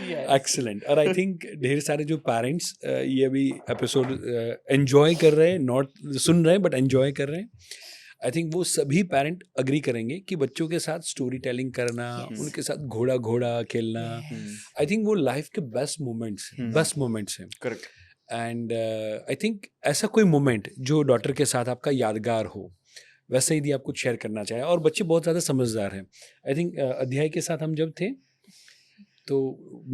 Yes. एक्सीलेंट। और आई थिंक ढेर सारे जो पेरेंट्स ये अभी एपिसोड एंजॉय कर रहे हैं, नॉट सुन रहे हैं बट एंजॉय कर रहे हैं, आई थिंक वो सभी पेरेंट अग्री करेंगे कि बच्चों के साथ स्टोरी टेलिंग करना, Yes. उनके साथ घोड़ा खेलना, आई थिंक वो लाइफ के बेस्ट मोमेंट्स हैं। करेक्ट। एंड आई थिंक ऐसा कोई मोमेंट जो डॉटर के साथ आपका यादगार हो, वैसे यदि आप कुछ शेयर करना चाहें। और बच्चे बहुत ज़्यादा समझदार हैं। आई थिंक अध्याय के साथ हम जब थे तो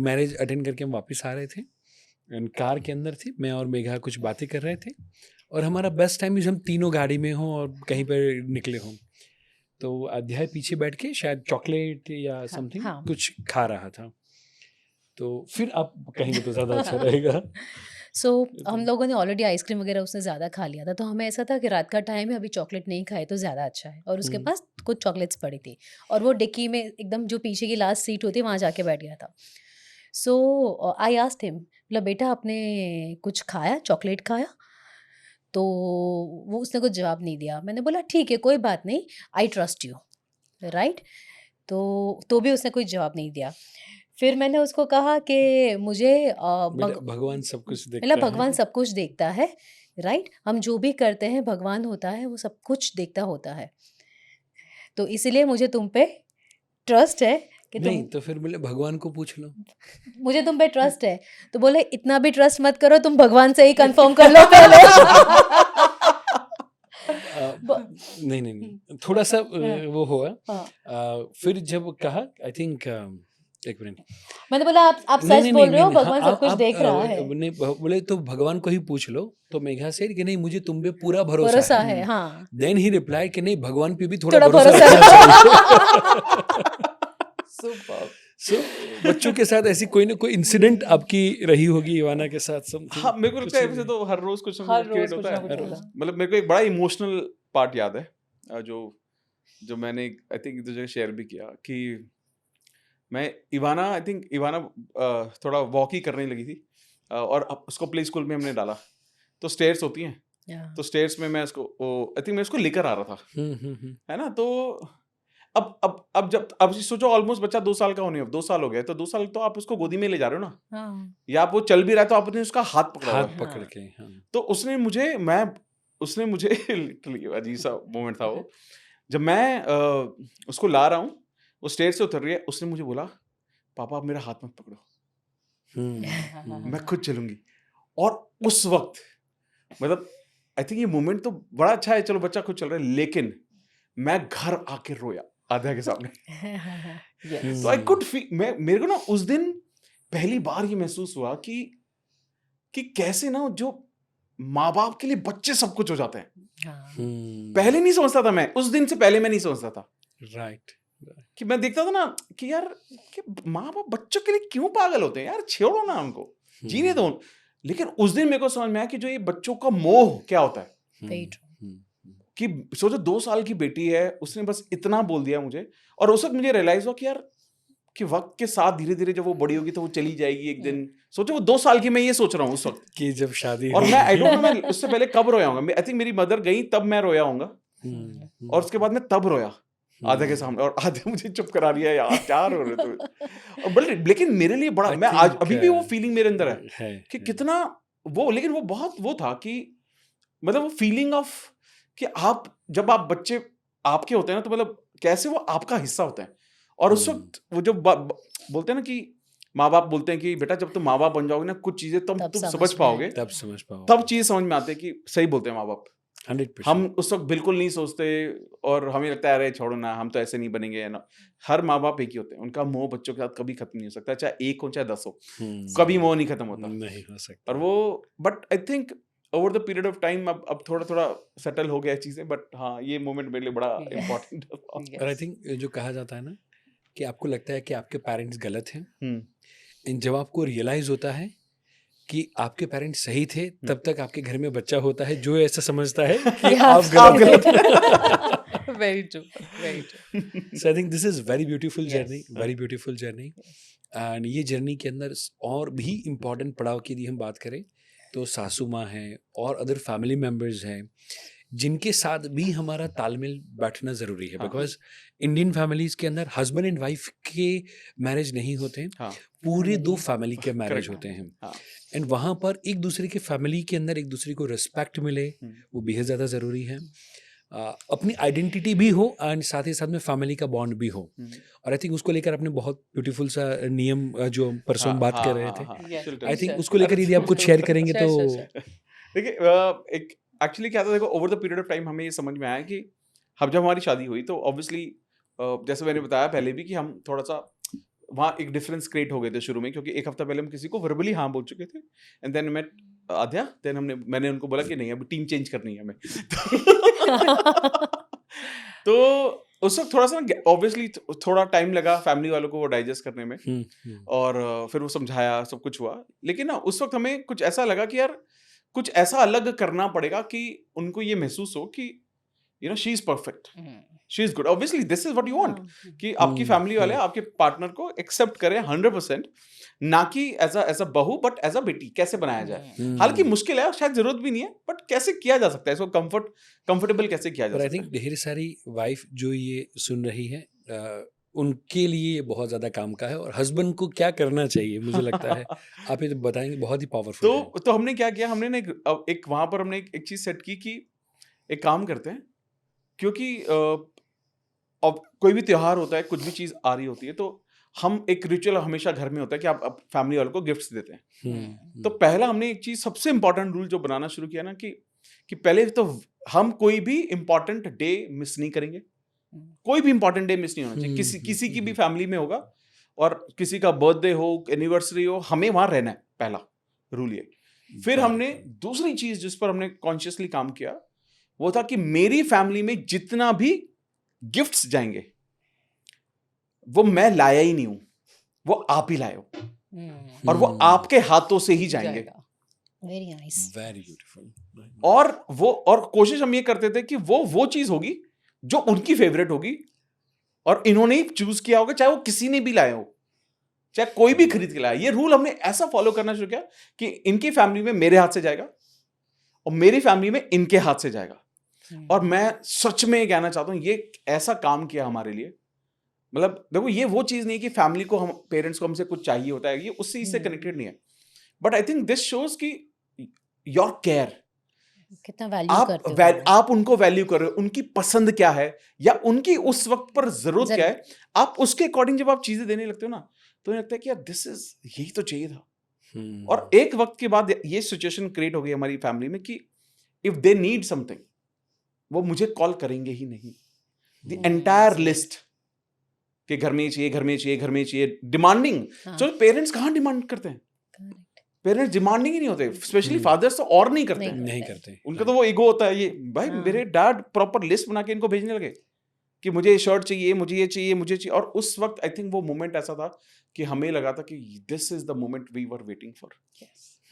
मैरिज अटेंड करके हम वापस आ रहे थे, एंड कार के अंदर थे, मैं और मेघा कुछ बातें कर रहे थे, और हमारा बेस्ट टाइम इज हम तीनों गाड़ी में हों और कहीं पर निकले हों। तो अध्याय पीछे बैठ के शायद चॉकलेट या समथिंग हाँ। कुछ खा रहा था। तो फिर आप कहेंगे तो ज़्यादा अच्छा रहेगा। सो हम लोगों ने ऑलरेडी आइसक्रीम वगैरह उसने ज़्यादा खा लिया था, तो हमें ऐसा था कि रात का टाइम है, अभी चॉकलेट नहीं खाए तो ज़्यादा अच्छा है। और उसके पास कुछ चॉकलेट्स पड़ी थी और वो डिक्की में एकदम जो पीछे की लास्ट सीट होती है वहाँ जाके बैठ गया था। सो आई आस्क्ड हिम, मतलब बेटा आपने कुछ खाया, चॉकलेट खाया? तो वो उसने कुछ जवाब नहीं दिया। मैंने बोला ठीक है कोई बात नहीं, आई ट्रस्ट यू, राइट? तो भी उसने कोई जवाब नहीं दिया। फिर मैंने उसको कहा कि मुझे बेटा भगवान सब कुछ देखता मतलब है। भगवान सब कुछ देखता है, राइट? हम जो भी करते हैं भगवान होता है, वो सब कुछ देखता होता है। तो इसीलिए मुझे तुम पे ट्रस्ट है कि नहीं तुम, तो फिर बोले भगवान को पूछ लो। मुझे तुम पे ट्रस्ट है। तो बोले इतना भी ट्रस्ट मत करो, तुम भगवान से ही कंफर्म कर लो पहले। नहीं थोड़ा सा वो हुआ। हाँ। फिर जब कहा आई थिंक एक मिनट, मैंने बोला आप सच बोल रहे हो, भगवान सब कुछ देख रहा है, नहीं बोले तो भगवान को ही पूछ लो। तो मेघा से कि नहीं मुझे तुम पे पूरा भरोसा भरोसा है। है। हाँ, देन ही रिप्लाइड कि नहीं भगवान पे भी थोड़ा थोड़ा भरोसा भरोसा रखना चाहिए। Superb. So, बच्चों के साथ ऐसी कोई ना कोई इंसिडेंट आपकी रही होगी इवाना के साथ something? हाँ, मेरे को लगता है वैसे तो हर रोज कुछ ना हर कुछ रोज create कुछ होता ना है। कुछ हर होता रोज। है। मतलब मेरे को एक बड़ा इमोशनल पार्ट याद है, जो मैंने आई थिंक एक दो जगह शेयर भी किया, कि मैं इवाना थोड़ा वॉक ही करने लगी थी, और उसको प्ले स्कूल में हमने डाला, तो स्टेयर्स होती हैं, Yeah. तो स्टेयर्स में मैं उसको आई थिंक मैं उसको लेकर आ रहा था, है ना। तो अब सोचो ऑलमोस्ट बच्चा 2 साल का होने, अब 2 साल हो गए, तो 2 साल तो आप उसको गोदी में ले जा रहे हो ना, हाँ, या आप वो चल भी रहा है तो आपने उसका हाथ पकड़ा हुआ हाथ है। पकड़ के। हाँ। तो उसने मुझे लिटरली अजीब सा मोमेंट था वो, जब मैं उसको ला रहा हूँ, वो स्टेज से उतर रही है, उसने मुझे बोला, पापा आप मेरा हाथ मत पकड़ो, मैं खुद चलूंगी। और उस वक्त मतलब आई थिंक ये मोमेंट तो बड़ा अच्छा है, चलो बच्चा खुद चल रहा है, लेकिन मैं घर आके रोया आध्या के सामने। Yes. तो आई कुड फील, मेरे को ना उस दिन पहली बार ये महसूस हुआ कि कैसे ना जो माँ बाप के लिए बच्चे सब कुछ हो जाते हैं। हाँ. पहले नहीं समझता था मैं, उस दिन से पहले मैं नहीं समझता था राइट कि मैं देखता था ना कि यार कि माँ बाप बच्चों के लिए क्यों पागल होते हैं यार, छोड़ो ना उनको, जीने दो। लेकिन उस दिन मेरे को समझ में आया कि जो ये बच्चों का मोह क्या होता है। Very true. कि सोचो 2 साल की बेटी है, उसने बस इतना बोल दिया मुझे, और उस वक्त मुझे रियलाइज हुआ कि यार कि वक्त के साथ धीरे धीरे जब वो बड़ी होगी तो वो चली जाएगी एक दिन। सोचो वो 2 साल की, मैं ये सोच रहा हूँ उस वक्त, कि जब शादी और मैं आई डोंट नो मैं उससे पहले कब रोया होऊंगा। आई थिंक मेरी मदर गई तब मैं रोया होऊंगा, और उसके बाद मैं तब रोया आधे के सामने, और आधे मुझे चुप करा दिया, यार क्या रो रहे तुम। और बल्कि लेकिन मेरे लिए बड़ा, मैं आज अभी भी वो फीलिंग मेरे अंदर है कि कितना वो, लेकिन वो बहुत वो था कि मतलब वो फीलिंग ऑफ कि आप जब आप बच्चे आपके होते हैं ना, तो मतलब कैसे वो आपका हिस्सा होते हैं। और उस वक्त वो जो बोलते हैं ना कि माँ बाप बोलते हैं कि बेटा जब तुम माँ बाप बन जाओगे ना, कुछ चीजें तुम समझ पाओगे, तब समझ पाओ, तब चीज समझ में आती है कि सही बोलते हैं माँ बाप। 100%। हम उस वक्त बिल्कुल नहीं सोचते, और हमें लगता है अरे छोड़ो ना, हम तो ऐसे नहीं बनेंगे, है ना। हर माँ बाप एक ही होते हैं, उनका मोह बच्चों के साथ कभी खत्म नहीं हो सकता, चाहे 1 हो चाहे 10 हो, कभी मोह नहीं खत्म होता। नहीं हो सकता। और वो but I think over the period of time अब थोड़ा थोड़ा सेटल हो गया चीजें, बट हाँ ये मोमेंट मेरे लिए बड़ा इम्पोर्टेंट था। और आई थिंक जो कहा जाता है ना कि आपको लगता है कि आपके पेरेंट्स गलत हैं, हम्म, जब आपको रियलाइज होता है कि आपके पेरेंट्स सही थे, तब तक आपके घर में बच्चा होता है जो ऐसा समझता है कि आप गलत हैं। Very true. Very true. So I think this is very beautiful Yes. journey, very beautiful journey. And ये जर्नी के अंदर और भी इम्पोर्टेंट पड़ाव की यदि हम बात करें तो सासू माँ हैं और अदर फैमिली मेम्बर्स हैं जिनके साथ भी हमारा तालमेल बैठना ज़रूरी है। हाँ। बिकॉज इंडियन फैमिलीज़ के अंदर हस्बैंड एंड वाइफ के मैरिज नहीं होते हैं, हाँ, पूरे 2 फैमिली के मैरिज Correct. होते हैं। हाँ, एंड वहाँ पर एक दूसरे के फैमिली के अंदर एक दूसरे को रिस्पेक्ट मिले, वो बेहद ज़्यादा ज़रूरी है। अपनी आइडेंटिटी भी हो एंड साथ ही साथ में फैमिली का बॉन्ड भी हो। और आई थिंक उसको लेकर आपने बहुत ब्यूटीफुल सा नियम जो परसों हम बात कर रहे थे, Yes. आई थिंक उसको लेकर यदि आप कुछ शेयर करेंगे तो Sure. देखिए एक एक्चुअली क्या था, देखो over the period of time हमें ये समझ में आया कि हम जब हमारी शादी हुई तो ऑब्वियसली जैसे मैंने बताया पहले भी कि हम थोड़ा सा वहाँ एक डिफरेंस क्रिएट हो गए थे शुरू में, क्योंकि 1 हफ्ता पहले हम किसी को वर्बली हाँ बोल चुके थे, and then met Aadhya, then मैंने उनको बोला कि नहीं अभी टीम चेंज करनी है हमें। तो उस वक्त थोड़ा सा ऑब्वियसली थोड़ा टाइम लगा फैमिली वालों को वो डाइजेस्ट करने में, और फिर वो समझाया, सब कुछ हुआ। लेकिन ना उस वक्त हमें कुछ ऐसा लगा कि यार कुछ ऐसा अलग करना पड़ेगा कि उनको ये महसूस हो कि you know she is perfect, she is good. Obviously this is what you want, कि आपकी फैमिली वाले आपके पार्टनर को एक्सेप्ट करें 100%, ना कि एज अ बहू बट एज अ बेटी कैसे बनाया जाए। हालांकि मुश्किल है, शायद जरूरत भी नहीं है, बट कैसे किया जा सकता है इसको कंफर्टेबल कैसे किया जा पर आई सकता थिंक ढेर सारी वाइफ जो ये सुन रही है उनके लिए बहुत ज़्यादा काम का है। और हस्बैंड को क्या करना चाहिए, मुझे लगता है आप ये तो बताएंगे, बहुत ही पावरफुल है। तो हमने क्या किया, हमने ना एक वहां पर हमने एक चीज सेट की कि एक काम करते हैं, क्योंकि अब कोई भी त्योहार होता है, कुछ भी चीज आ रही होती है, तो हम एक रिचुअल हमेशा घर में होता है कि आप फैमिली वालों को गिफ्ट्स देते हैं। तो पहला हमने एक चीज सबसे इंपॉर्टेंट रूल जो बनाना शुरू किया ना कि पहले तो हम कोई भी इंपॉर्टेंट डे मिस नहीं करेंगे, कोई भी इंपॉर्टेंट डे मिस नहीं होना चाहिए। किसी की भी फैमिली में होगा और किसी का बर्थडे हो, एनिवर्सरी हो, हमें वहां रहना है, पहला रूल ये। फिर हमने दूसरी चीज जिस पर हमने कॉन्शियसली काम किया वो था कि मेरी फैमिली में जितना भी गिफ्ट्स जाएंगे वो मैं लाया ही नहीं हूं, वो आप ही लाए हो, और वो आपके हाथों से ही जाएंगे। Very nice, very beautiful. और कोशिश हम ये करते थे कि वो चीज होगी जो उनकी फेवरेट होगी, और इन्होंने ही चूज किया होगा, चाहे वो किसी ने भी लाया हो, चाहे कोई भी खरीद के लाया। ये रूल हमने ऐसा फॉलो करना शुरू किया कि इनकी फैमिली में मेरे हाथ से जाएगा और मेरी फैमिली में इनके हाथ से जाएगा। और मैं सच में कहना चाहता हूं, ये ऐसा काम किया हमारे लिए। मतलब देखो, ये वो चीज नहीं कि फैमिली को, हम पेरेंट्स को हमसे कुछ चाहिए होता है, ये उससे इससे कनेक्टेड नहीं है, but I think this shows कि योर केयर, कितना वैल्यू करते हो उन्हें। आप उनको वैल्यू कर रहे हो, उनकी पसंद क्या है या उनकी उस वक्त पर जरूरत क्या है, आप उसके अकॉर्डिंग जब आप चीजें देने लगते हो ना, तो मुझे लगता है कि यार दिस इज, यही तो चाहिए था। और एक वक्त के बाद ये सिचुएशन क्रिएट हो गई हमारी फैमिली में कि इफ दे नीड समथिंग, वो मुझे कॉल करेंगे ही नहीं। द एंटायर लिस्ट कि घर में चाहिए, घर में चाहिए, घर में चाहिए, डिमांडिंग। जो पेरेंट्स कहाँ डिमांड करते हैं, पेरेंट्स डिमांडिंग ही नहीं होते, स्पेशली फादर्स तो और नहीं करते, नहीं करते। उनका तो वो ईगो होता है। ये भाई मेरे डैड प्रॉपर लिस्ट बना के इनको भेजने लगे कि मुझे ये शर्ट चाहिए, मुझे ये चाहिए, मुझे चाहिए। और उस वक्त आई थिंक वो मोमेंट ऐसा था कि हमें लगा था कि this is the moment we were waiting for,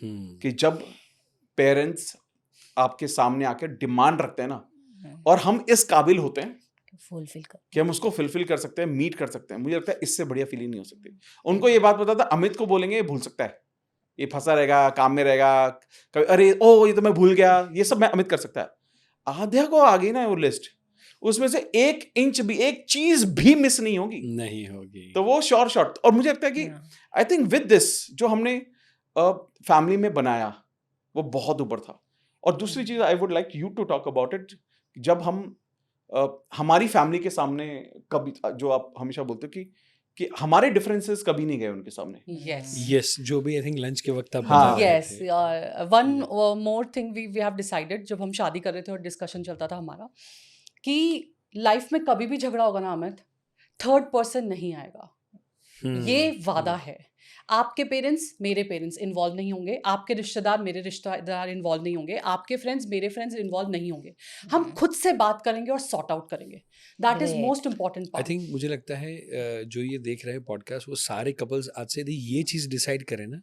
कि जब पेरेंट्स आपके सामने आके डिमांड रखते हैं ना, और हम इस काबिल होते हैं फुलफिल कर कि हम उसको फुलफिल कर सकते हैं, मीट कर सकते हैं। मुझे लगता है इससे बढ़िया फीलिंग नहीं हो सकती। उनको ये बात पता था, अमित को बोलेंगे ये भूल सकता है, ये फंसा रहेगा, काम में रहेगा, कभी अरे ओ ये तो मैं भूल गया, ये सब मैं अमित कर सकता है। आध्या को आ गई ना वो लिस्ट, उसमें से 1 इंच भी, एक चीज भी मिस नहीं होगी, तो वो श्योर शॉट। और मुझे लगता है कि आई थिंक विद दिस जो हमने फैमिली में बनाया वो बहुत ऊपर था। और दूसरी चीज I would like you to talk about it, जब हम हमारी फैमिली के सामने कभी, जो आप हमेशा बोलते हो कि हमारे डिफरेंसेस कभी नहीं गए उनके सामने। यस, जो भी आई थिंक लंच के वक्त आप हाँ। बता रहे यस, थे। One more thing we have decided, जब हम शादी कर रहे थे और डिस्कशन चलता था हमारा, कि लाइफ में कभी भी झगड़ा होगा ना अमित, थर्ड पर्सन नहीं आएगा, ये वादा है। आपके पेरेंट्स मेरे पेरेंट्स इन्वॉल्व नहीं होंगे, आपके रिश्तेदार मेरे रिश्तेदार इन्वॉल्व नहीं होंगे, आपके फ्रेंड्स मेरे फ्रेंड्स इन्वॉल्व नहीं होंगे। हम खुद से बात करेंगे और सॉर्ट आउट करेंगे। That is most important I part. Think मुझे लगता है जो ये देख रहे हैं पॉडकास्ट, वो सारे कपल्स आज से यदि ये चीज डिसाइड करें ना,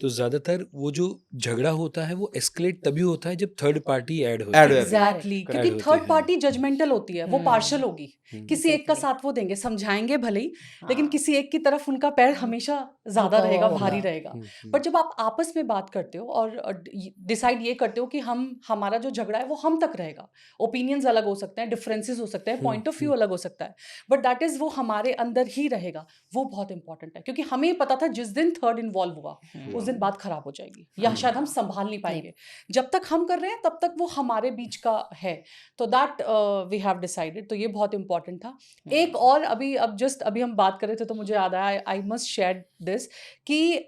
तो ज्यादातर वो जो झगड़ा होता है वो एस्केलेट तभी होता है जब थर्ड पार्टी ऐड होती है। एग्जैक्टली, क्योंकि होते थर्ड हैं। पार्टी जजमेंटल होती है, वो पार्शल होगी, किसी एक का साथ वो देंगे, समझाएंगे भले ही, लेकिन किसी एक की तरफ उनका पैर हमेशा ज्यादा रहेगा, भारी रहेगा। बट जब आप आपस में बात करते हो और डिसाइड ये करते हो कि हमारा जो झगड़ा है वो हम तक रहेगा, ओपिनियंस अलग हो सकते हैं, डिफरेंसेस हो सकते हैं, पॉइंट ऑफ व्यू अलग हो सकता है, बट दैट इज वो हमारे अंदर ही रहेगा। वो बहुत इंपॉर्टेंट है, क्योंकि हमें पता था जिस दिन थर्ड इन्वॉल्व हुआ उस दिन बात खराब हो जाएगी, या शायद हम संभाल नहीं पाएंगे। जब तक हम कर रहे हैं तब तक वो हमारे बीच का है, तो दैट वी हैव डिसाइडेड। तो ये बहुत इंपॉर्टेंट था। एक और अभी हम बात कर रहे थे तो मुझे याद आया, आई मस्ट शेयर दिस, कि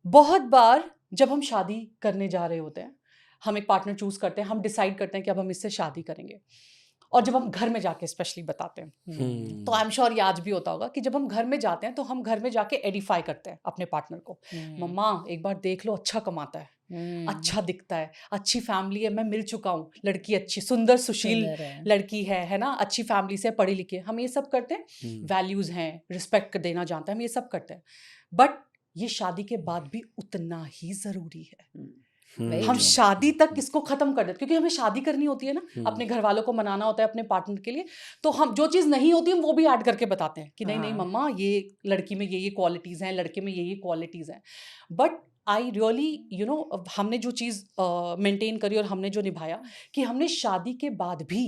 बहुत बार जब हम शादी करने जा रहे होते हैं, हम एक पार्टनर चूज करते हैं, हम डिसाइड करते हैं कि अब हम इससे शादी करेंगे, और जब हम घर में जाके स्पेशली बताते हैं, तो आई एम श्योर ये आज भी होता होगा कि जब हम घर में जाते हैं तो हम घर में जाके एडिफाई करते हैं अपने पार्टनर को। मम्मा एक बार देख लो, अच्छा कमाता है, अच्छा दिखता है, अच्छी फैमिली है, मैं मिल चुका हूँ, लड़की अच्छी, सुंदर सुशील लड़की है ना, अच्छी फैमिली से, पढ़ी लिखी। हम ये सब करते हैं, वैल्यूज हैं, रिस्पेक्ट देना जानता है, हम ये सब करते हैं। बट ये शादी के बाद भी उतना ही जरूरी है। हम शादी तक किसको खत्म कर देते, क्योंकि हमें शादी करनी होती है ना, अपने घर वालों को मनाना होता है अपने पार्टनर के लिए, तो हम जो चीज नहीं होती हम वो भी ऐड करके बताते हैं कि नहीं नहीं मम्मा, ये लड़की में ये क्वालिटीज हैं, लड़के में ये क्वालिटीज हैं। बट आई रियली हमने जो चीज मेंटेन करी और हमने जो निभाया, कि हमने शादी के बाद भी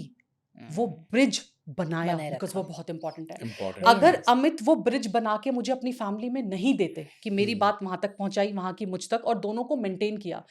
वो ब्रिज बनाया, बिकॉज वो बहुत इंपॉर्टेंट है। अगर अमित वो ब्रिज बना के मुझे अपनी फैमिली में नहीं देते, कि मेरी बात वहां तक पहुंचाई, वहां की मुझ तक, और दोनों को मेंटेन किया,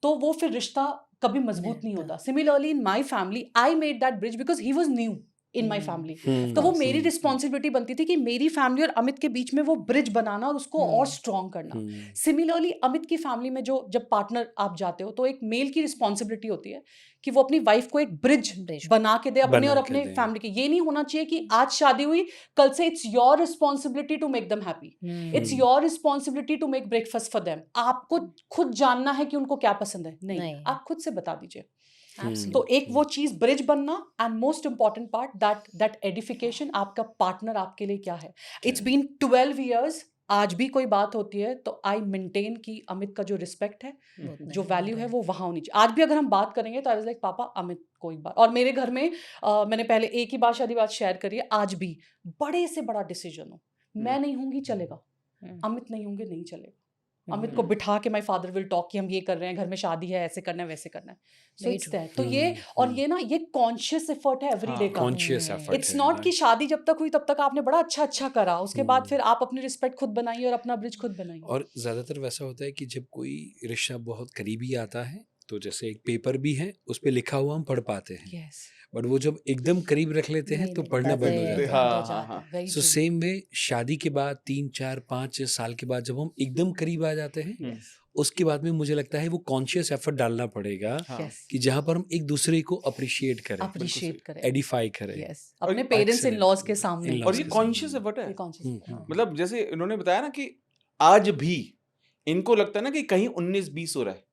तो वो फिर रिश्ता कभी मजबूत नहीं होता। Similarly in my family, I made that bridge because he was new in my family, तो वो मेरी रिस्पॉन्सिबिलिटी बनती थी कि मेरी फैमिली और अमित के बीच में वो ब्रिज बनाना और उसको और स्ट्रॉन्ग करना। सिमिलरली अमित की फैमिली में जब पार्टनर आप जाते हो, तो एक मेल की रिस्पॉन्सिबिलिटी होती है कि वो अपनी वाइफ को एक ब्रिज बना के दे अपने और अपने फैमिली के। ये नहीं होना चाहिए कि आज शादी हुई, कल से it's your responsibility to make them happy, it's your responsibility to make breakfast for them. आपको खुद जानना है कि उनको क्या पसंद है, नहीं, आप खुद से बता दीजिए। तो एक वो चीज ब्रिज बनना, and most important part that edification, आपका पार्टनर आपके लिए क्या है। इट्स बीन 12 years, आज भी कोई बात होती है तो आई मेंटेन कि अमित का जो रिस्पेक्ट है, जो वैल्यू है, वो वहां होनी चाहिए। आज भी अगर हम बात करेंगे तो आई वाज लाइक पापा अमित कोई बात। और मेरे घर में मैंने पहले एक ही बात शादी बात शेयर करी है, आज भी बड़े से बड़ा डिसीजन हो, मैं नहीं होंगी चलेगा, अमित नहीं होंगे नहीं चलेगा। अमित को बिठा के माय फादर विल टॉक कि हम ये कर रहे हैं, घर में शादी है, ऐसे करना है, वैसे करना है। So it's that. तो ये और ये ना, ये कॉन्शियस एफर्ट है एवरीडे का। कॉन्शियस एफर्ट, इट्स नॉट कि शादी जब तक हुई तब तक आपने बड़ा अच्छा करा, उसके बाद फिर आप अपनी रिस्पेक्ट खुद बनाइए और अपना ब्रिज खुद बनाइए। और ज्यादातर वैसा होता है कि जब कोई रिश्ता बहुत करीबी आता है तो जैसे एक पेपर भी है, उस पे लिखा हुआ हम पढ़ पाते हैं, यस, बट वो जब एकदम करीब रख लेते हैं नहीं तो नहीं पढ़ना बंद हो पाते, जाता है। हाँ, हाँ। वेरी सो सेम वे शादी के बाद 3 4 5 6 साल के बाद जब हम एकदम करीब आ जाते हैं, हम्म, उसके बाद में मुझे लगता है वो कॉन्शियस एफर्ट डालना पड़ेगा हाँ। यस, कि जहाँ पर हम एक दूसरे को अप्रिशिएट करें, अप्रिशिएट करें, एडिफाई करें। यस, और अपने ये पेरेंट्स इन excellent, लॉज के सामने, in-laws और ये के कॉन्शियस सामने। एफर्ट है, ये conscious हम्म, है, हाँ। मतलब जैसे इन्होंने बताया ना कि आज भी इनको लगता है ना कि कहीं 19-20 हो रहा है,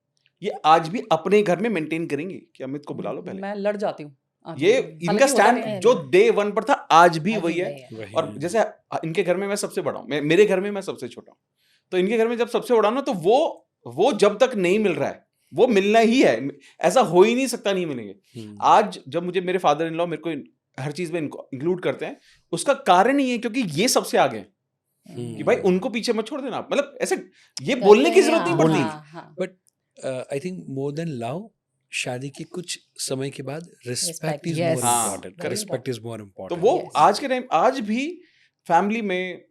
ये आज भी अपने घर में मेंटेन करेंगे कि अमित को बुला लो पहले। मैं लड़ जाती हूँ आज ये भी। इनका हालांकि होता स्टैंड नहीं है। जो डे 1 पर था आज भी आज वही भी है। वही है। वही और है। जैसे इनके घर में मैं सबसे बड़ा हूँ, मेरे घर में मैं सबसे छोटा हूँ, तो इनके घर में जब सबसे बड़ा हूं ना, तो वो जब तक नहीं मिल रहा है वो मिलना ही है, ऐसा हो ही नहीं सकता नहीं मिलेंगे। आज जब मुझे मेरे फादर इन लॉ मेरे को हर चीज में इंक्लूड करते हैं, उसका कारण ही है क्योंकि ये सबसे आगे हैं कि भाई उनको पीछे मत छोड़ देना आप। मतलब ऐसे ये करते बोलने की हैं, जरूरत नहीं हाँ, पड़ती। हाँ, हाँ। But I think more than love, शादी के कुछ समय के बाद रिस्पेक्ट Respect, इज yes. मोर हाँ, important, correct. Respect is more तो इम्पोर्टेंट। वो Yes. आज के टाइम आज भी फैमिली में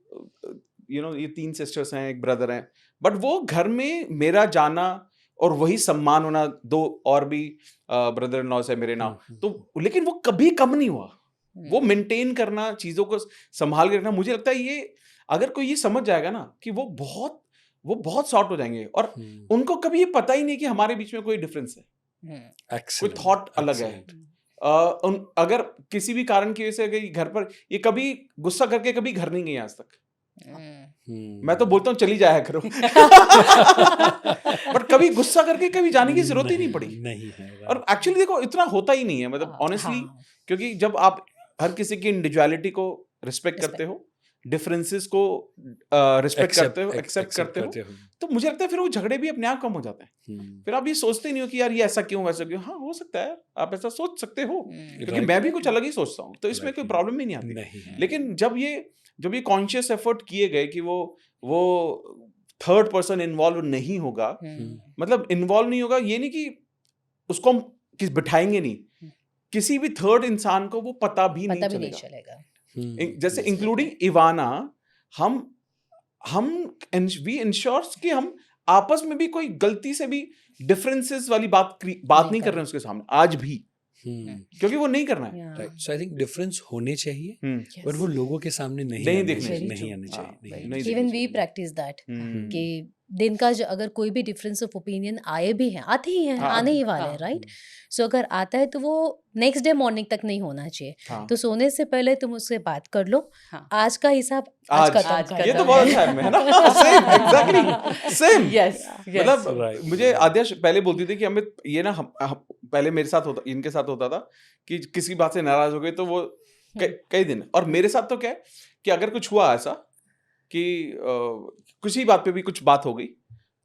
ये 3 सिस्टर्स हैं, एक ब्रदर हैं, बट वो घर में मेरा जाना और वही सम्मान होना, 2 और भी ब्रदर इन लॉज है मेरे नाम, तो लेकिन वो कभी कम नहीं हुआ। वो मेंटेन करना, चीजों को संभाल के रखना, मुझे लगता है ये अगर कोई ये समझ जाएगा ना कि वो बहुत सॉर्ट हो जाएंगे, और उनको कभी ये पता ही नहीं कि हमारे बीच में कोई डिफरेंस है, कोई थॉट अलग है। अगर किसी भी कारण की वजह से अगर घर पर ये कभी गुस्सा करके कभी घर नहीं गई आज तक, मैं तो बोलता हूँ चली जाया करो बट कभी गुस्सा करके कभी जाने की जरूरत ही नहीं पड़ी। नहीं है, और एक्चुअली देखो इतना होता ही नहीं है, मतलब ऑनेस्टली, क्योंकि जब आप हर किसी की इंडिविजुअलिटी को रिस्पेक्ट करते हो, डिफरेंसेस को रिस्पेक्ट करते हो, एक्सेप्ट करते हो, तो मुझे लगता है फिर वो झगड़े भी अपने आप कम हो जाते हैं। फिर आप ये सोचते नहीं हो कि यार ये ऐसा क्यों वैसा क्यों। हाँ, हो सकता है आप ऐसा सोच सकते हो, क्योंकि मैं भी कुछ अलग ही सोचता हूँ, तो इसमें कोई प्रॉब्लम ही नहीं आती। लेकिन जब ये कॉन्शियस एफर्ट किए गए कि वो थर्ड पर्सन इन्वॉल्व नहीं होगा, मतलब इन्वॉल्व नहीं होगा, ये नहीं कि उसको हम बिठाएंगे नहीं, किसी भी थर्ड इंसान को वो पता भी नहीं चलेगा। जैसे इंक्लूडिंग इवाना, हम वी इंश्योर्स कि हम आपस में भी कोई गलती से भी डिफरेंसेस वाली बात नहीं कर रहे हैं उसके सामने आज भी, क्योंकि वो नहीं करना है। Right, so I think difference होने चाहिए, हम्म, बट वो लोगों के सामने नहीं नहीं आने दिखने चाहिए, चाहिए। नहीं आने हाँ, चाहिए, नहीं इवन वी चाहिए। प्रैक्टिस दैट हम्म, कि दिन का जो अगर कोई भी डिफरेंस ऑफ ओपिनियन आए भी हैं, आते ही हैं, हाँ, आने ही वाले हैं, राइट। सो अगर आता है तो वो नेक्स्ट डे मॉर्निंग तक नहीं होना चाहिए। हाँ। तो सोने से पहले तुम उससे बात कर लो, हाँ। आज का हिसाब आज आज खत्म कर ये दो। तो बहुत अच्छा है ना, सेम एग्जैक्टली सेम। यस, मतलब Right. मुझे आद्या पहले बोलती थी कि अमित ये ना पहले मेरे साथ होता, इनके साथ होता था कि किसी बात से नाराज हो गए तो वो कई दिन, और मेरे साथ तो क्या है कि अगर कुछ हुआ ऐसा कि किसी बात पे भी कुछ बात हो गई,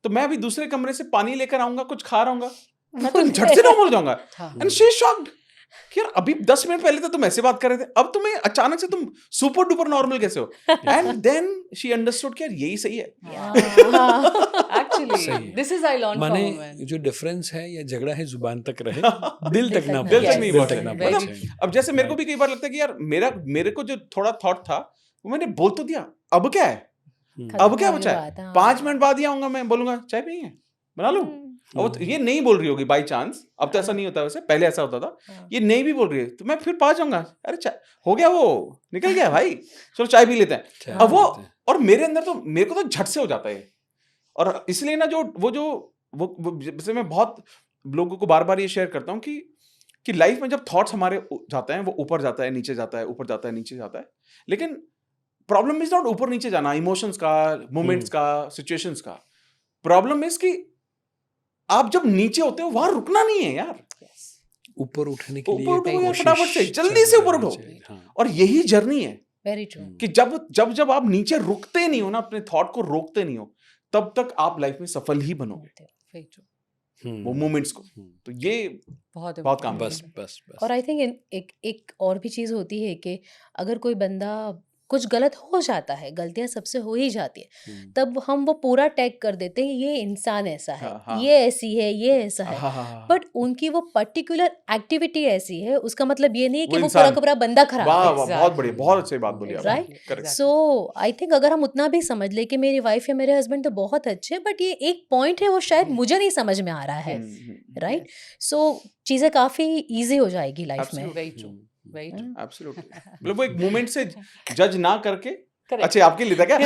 तो मैं अभी दूसरे कमरे से पानी लेकर आऊंगा, कुछ खा रहा हूँ, मैं तो झट से नॉर्मल जाऊंगा। एंड शी इज शॉक्ड कि यार अभी 10 मिनट पहले तो तुम ऐसे बात कर रहे थे, अब तुम्हें अचानक से तुम सुपर डुपर नॉर्मल कैसे हो। एंड देन शी अंडरस्टूड कि यार यही सही है। एक्चुअली सही है। This is I learn from माने वुमेन। जो डिफरेंस है या झगड़ा है जुबान तक रहे, दिल तक ना दिल तक पहुंचे, नहीं दिल पहुंचे। तक ना Very पहुंचे। true. अब जैसे मेरे को भी कई बार लगता है कि यार मेरे को जो थोड़ा थॉट था वो मैंने बोल तो दिया, अब क्या है, अब क्या बचा है, 5 मिनट बाद ही आऊंगा, मैं बोलूंगा चाय पियेंगे, बना लूं। अब ये नहीं बोल रही होगी बाई चांस, अब तो ऐसा नहीं होता, वैसे पहले ऐसा होता था, ये नहीं भी बोल रही है तो मैं फिर 5 जाऊंगा, अरे चाय हो गया, वो निकल गया भाई, चलो चाय पी लेते हैं। अब वो, और मेरे अंदर तो मेरे को तो झट से हो जाता है, और इसलिए ना वो जैसे मैं बहुत लोगों को बार बार ये शेयर करता हूँ कि लाइफ में जब थॉट्स हमारे जाते हैं, वो ऊपर जाता है, नीचे जाता है, ऊपर जाता है, नीचे जाता है, लेकिन प्रॉब्लम इज नॉट ऊपर नीचे जाना, इमोशंस का, मोमेंट्स का, सिचुएशंस का। प्रॉब्लम इज कि आप जब नीचे होते हो वहां रुकना नहीं है यार, ऊपर उठने के लिए ऊपर उठो यार, कोशिश फटाफट से जल्दी से चल ऊपर रही उठो। चाहिए, हाँ। और यही जर्नी है वेरी ट्रू। कि जब आप नीचे रुकते नहीं हो ना, अपने थॉट को रोकते नहीं हो, तब तक आप लाइफ में सफल ही बनोगे, Very true. वो मोमेंट्स को। तो ये बहुत काम बस बस बस। और आई थिंक एक और भी चीज़ होती है कि अगर कोई बंदा कुछ गलत हो जाता है, गलतियां सबसे हो ही जाती है, हम्म, तब हम वो पूरा टैग कर देते हैं ये इंसान ऐसा है, हाँ, हाँ। ये ऐसी है, ये ऐसा है। हाँ, हाँ, हाँ, बट उनकी वो पर्टिकुलर एक्टिविटी ऐसी है, उसका मतलब ये नहीं है वो कि वो पूरा इंसान का पूरा बंदा खराब वाह है। वाह बहुत बढ़िया, बहुत अच्छी बात बोली आपने। Right? Correct. So I think अगर हम उतना भी समझ ले कि मेरी वाइफ या मेरे हस्बैंड तो बहुत अच्छे हैं, बट ये एक पॉइंट है वो शायद मुझे नहीं समझ में आ रहा है, राइट? सो चीजें काफी इजी हो जाएगी लाइफ में। Very true, very true. Absolutely, मतलब वो एक मोमेंट से जज ना करके। Correct. अच्छा, आपके लिए था क्या?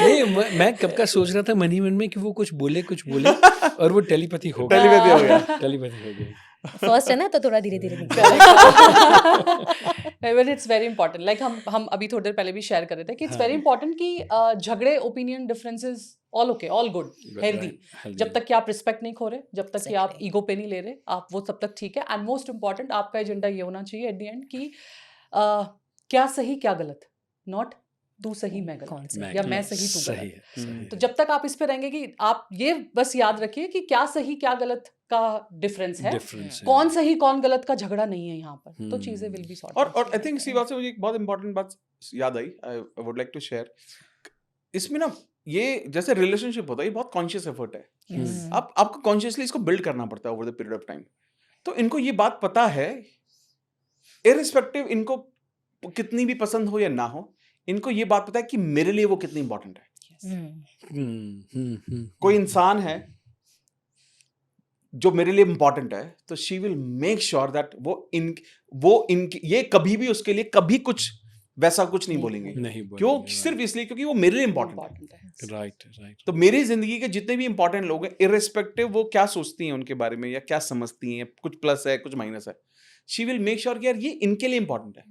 नहीं मैं कब का सोच रहा था मन ही मन में कि वो कुछ बोले और वो टेलीपैथी हो गया। टेलीपैथी हो गया। टेलीपैथी हो गई। फर्स्ट है ना, तो थोड़ा धीरे धीरे but it's very important, like हम अभी थोड़ी देर पहले भी शेयर कर रहे थे कि इट्स वेरी इंपॉर्टेंट कि झगड़े, opinion differences, all okay, all good, healthy, जब तक कि आप रिस्पेक्ट नहीं खो रहे, जब तक कि आप Exactly. ईगो पे नहीं ले रहे, आप वो तब तक ठीक है। एंड मोस्ट इंपॉर्टेंट आपका एजेंडा ये होना चाहिए एट द एंड कि क्या सही क्या गलत, नॉट तू सही मैं कौन गलत, सही? या मैं सही तू सही गलत। है, सही है। तो जब तक आप इस पे रहेंगे कि आप ये बस याद रखिए कि क्या सही क्या गलत का डिफरेंस है, Difference है। कौन सही कौन गलत का झगड़ा नहीं है यहाँ पर, तो चीजें विल बी सॉर्ट। और आई थिंक इसी बात से मुझे एक बहुत इंपॉर्टेंट बात याद आई, I would like to share. इसमें ना ये जैसे रिलेशनशिप होता है, ये बहुत कॉन्शियस एफर्ट है। आपको कॉन्शियसली इसको बिल्ड करना पड़ता है over the period of time. तो इनको ये बात पता है, इररिस्पेक्टिव इनको कितनी भी पसंद हो या ना हो, इनको ये बात पता है कि मेरे लिए वो कितनी इंपॉर्टेंट है। कोई इंसान है जो मेरे लिए इंपॉर्टेंट है, तो she will make sure that वो ये कभी भी उसके लिए कभी कुछ वैसा कुछ नहीं बोलेंगे। नहीं क्यों? बोलेंगे, सिर्फ इसलिए क्योंकि वो मेरे लिए इंपॉर्टेंट है। Right right. तो मेरी जिंदगी के जितने भी इंपॉर्टेंट लोग हैं, इररिस्पेक्टिव वो क्या सोचती हैं उनके बारे में या क्या समझती हैं, कुछ प्लस है कुछ माइनस है, शी विल मेक श्योर कि यार ये इनके लिए इंपॉर्टेंट है।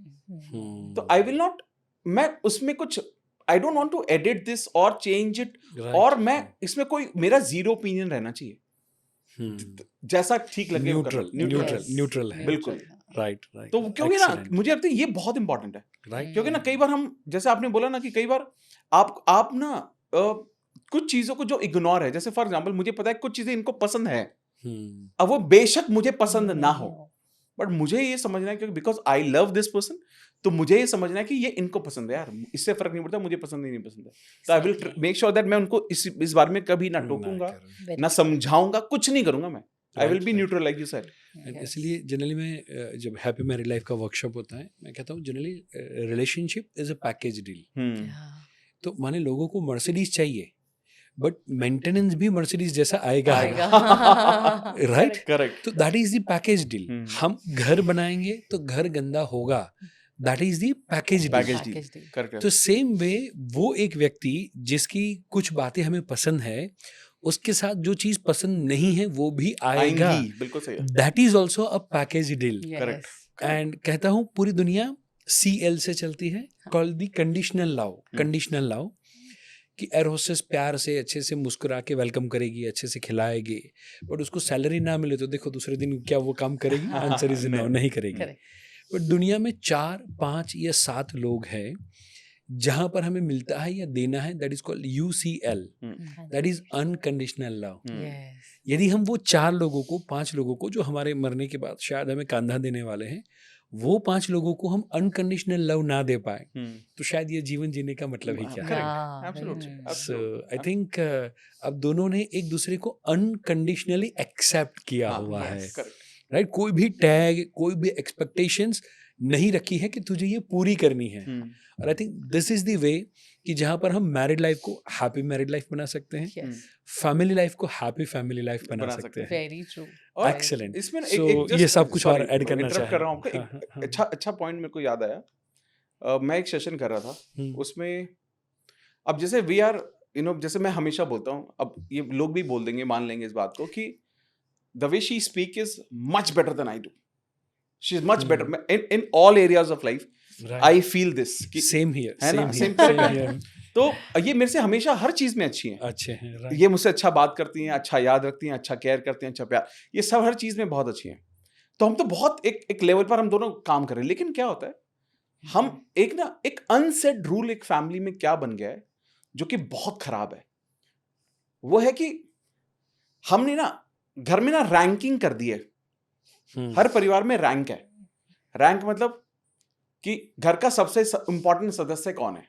तो आई विल नॉट, मैं उसमें कुछ, I don't want to edit this और चेंज इट, और मैं इसमें कोई मेरा जीरो ओपिनियन रहना चाहिए, जैसा ठीक लगे वो करो। न्यूट्रल है, बिल्कुल। Right right. तो क्योंकि ना मुझे लगता है ये बहुत इंपॉर्टेंट है, राइट, क्योंकि ना कई बार हम, जैसे आपने बोला ना कि कई बार आप ना कुछ चीजों को जो इग्नोर है, जैसे फॉर एग्जांपल मुझे पता है कुछ चीजें इनको पसंद है, अब वो बेशक मुझे पसंद ना हो, बट मुझे ये समझना है कि because I love this person, तो मुझे ये समझना है कि ये इनको पसंद है यार, इससे फर्क नहीं पड़ता मुझे पसंद नहीं पसंद है। तो I will make sure that मैं उनको इस बारे में कभी ना टोकूंगा, ना समझाऊंगा, कुछ नहीं करूंगा मैं। I will be neutral like you said. इसलिए जनरली मैं जब हैप्पी मैरिड लाइफ का वर्कशॉप होता है, मैं कहता हूँ generally relationship is a package deal. तो माने लोगों को मर्सिडीज चाहिए, बट मेंटेनेंस भी मर्सिडीज जैसा आएगा, राइट? करेक्ट। तो that is the package deal. हम घर बनाएंगे तो घर गंदा होगा, that is the package deal. Correct. तो सेम वे वो एक व्यक्ति जिसकी कुछ बातें हमें पसंद है, उसके साथ जो चीज पसंद नहीं है वो भी आएगा, बिल्कुल सही है। That is also a package deal. Correct. And कहता हूँ पूरी दुनिया CL से चलती है, called the conditional love. Conditional love कि एयर होस्टेस प्यार से अच्छे से मुस्कुरा के वेलकम करेगी, अच्छे से खिलाएगी, बट उसको सैलरी ना मिले तो देखो दूसरे दिन क्या वो काम करेगी? आंसर इज नो, नहीं करेगी। बट दुनिया में 4, 5 या 7 लोग हैं जहां पर हमें मिलता है या देना है, that is called UCL, that is unconditional love. यदि हम वो 4 लोगों को, 5 लोगों को जो हमारे मरने के बाद शायद हमें कंधा देने वाले हैं, वो 5 लोगों को हम अनकंडीशनल लव ना दे पाए, तो शायद ये जीवन जीने का मतलब ही क्या है? सो आई थिंक अब दोनों ने एक दूसरे को अनकंडीशनली एक्सेप्ट किया हुआ है, राइट? कोई भी टैग, कोई भी एक्सपेक्टेशंस नहीं रखी है कि तुझे ये पूरी करनी है। और I think this is the way कि जहां पर हम मैरिड लाइफ को हैप्पी मैरिड लाइफ बना सकते हैं, फैमिली लाइफ को हैप्पी फैमिली लाइफ बना सकते हैं। Very true, excellent. इसमें So, ये सब कुछ और ऐड करना इंटरप्ट कर रहा हूँ चाहिए। आपको। अच्छा पॉइंट मेरे को याद आया। मैं एक सेशन कर रहा था, उसमें अब जैसे वी आर जैसे मैं हमेशा बोलता हूँ, अब ये लोग भी बोल देंगे, मान लेंगे इस बात को कि the way she speak is much better than I do, she is much better in all areas of life. I feel this, same here, है ना? Same Same here. तो ये मेरे से हमेशा हर चीज में अच्छी हैं, अच्छे हैं, right? ये मुझसे अच्छा बात करती हैं, अच्छा याद रखती हैं, अच्छा केयर करती हैं, अच्छा प्यार, ये सब हर चीज में बहुत अच्छी हैं। तो हम तो बहुत एक लेवल पर हम दोनों काम कर रहे हैं, लेकिन क्या होता है, हम एक अनसेड रूल एक फैमिली में क्या बन गया है जो कि बहुत खराब है, वो है कि हमने ना घर में ना रैंकिंग कर दी है। हर परिवार में रैंक है। रैंक मतलब कि घर का सबसे इम्पोर्टेंट सदस्य कौन है?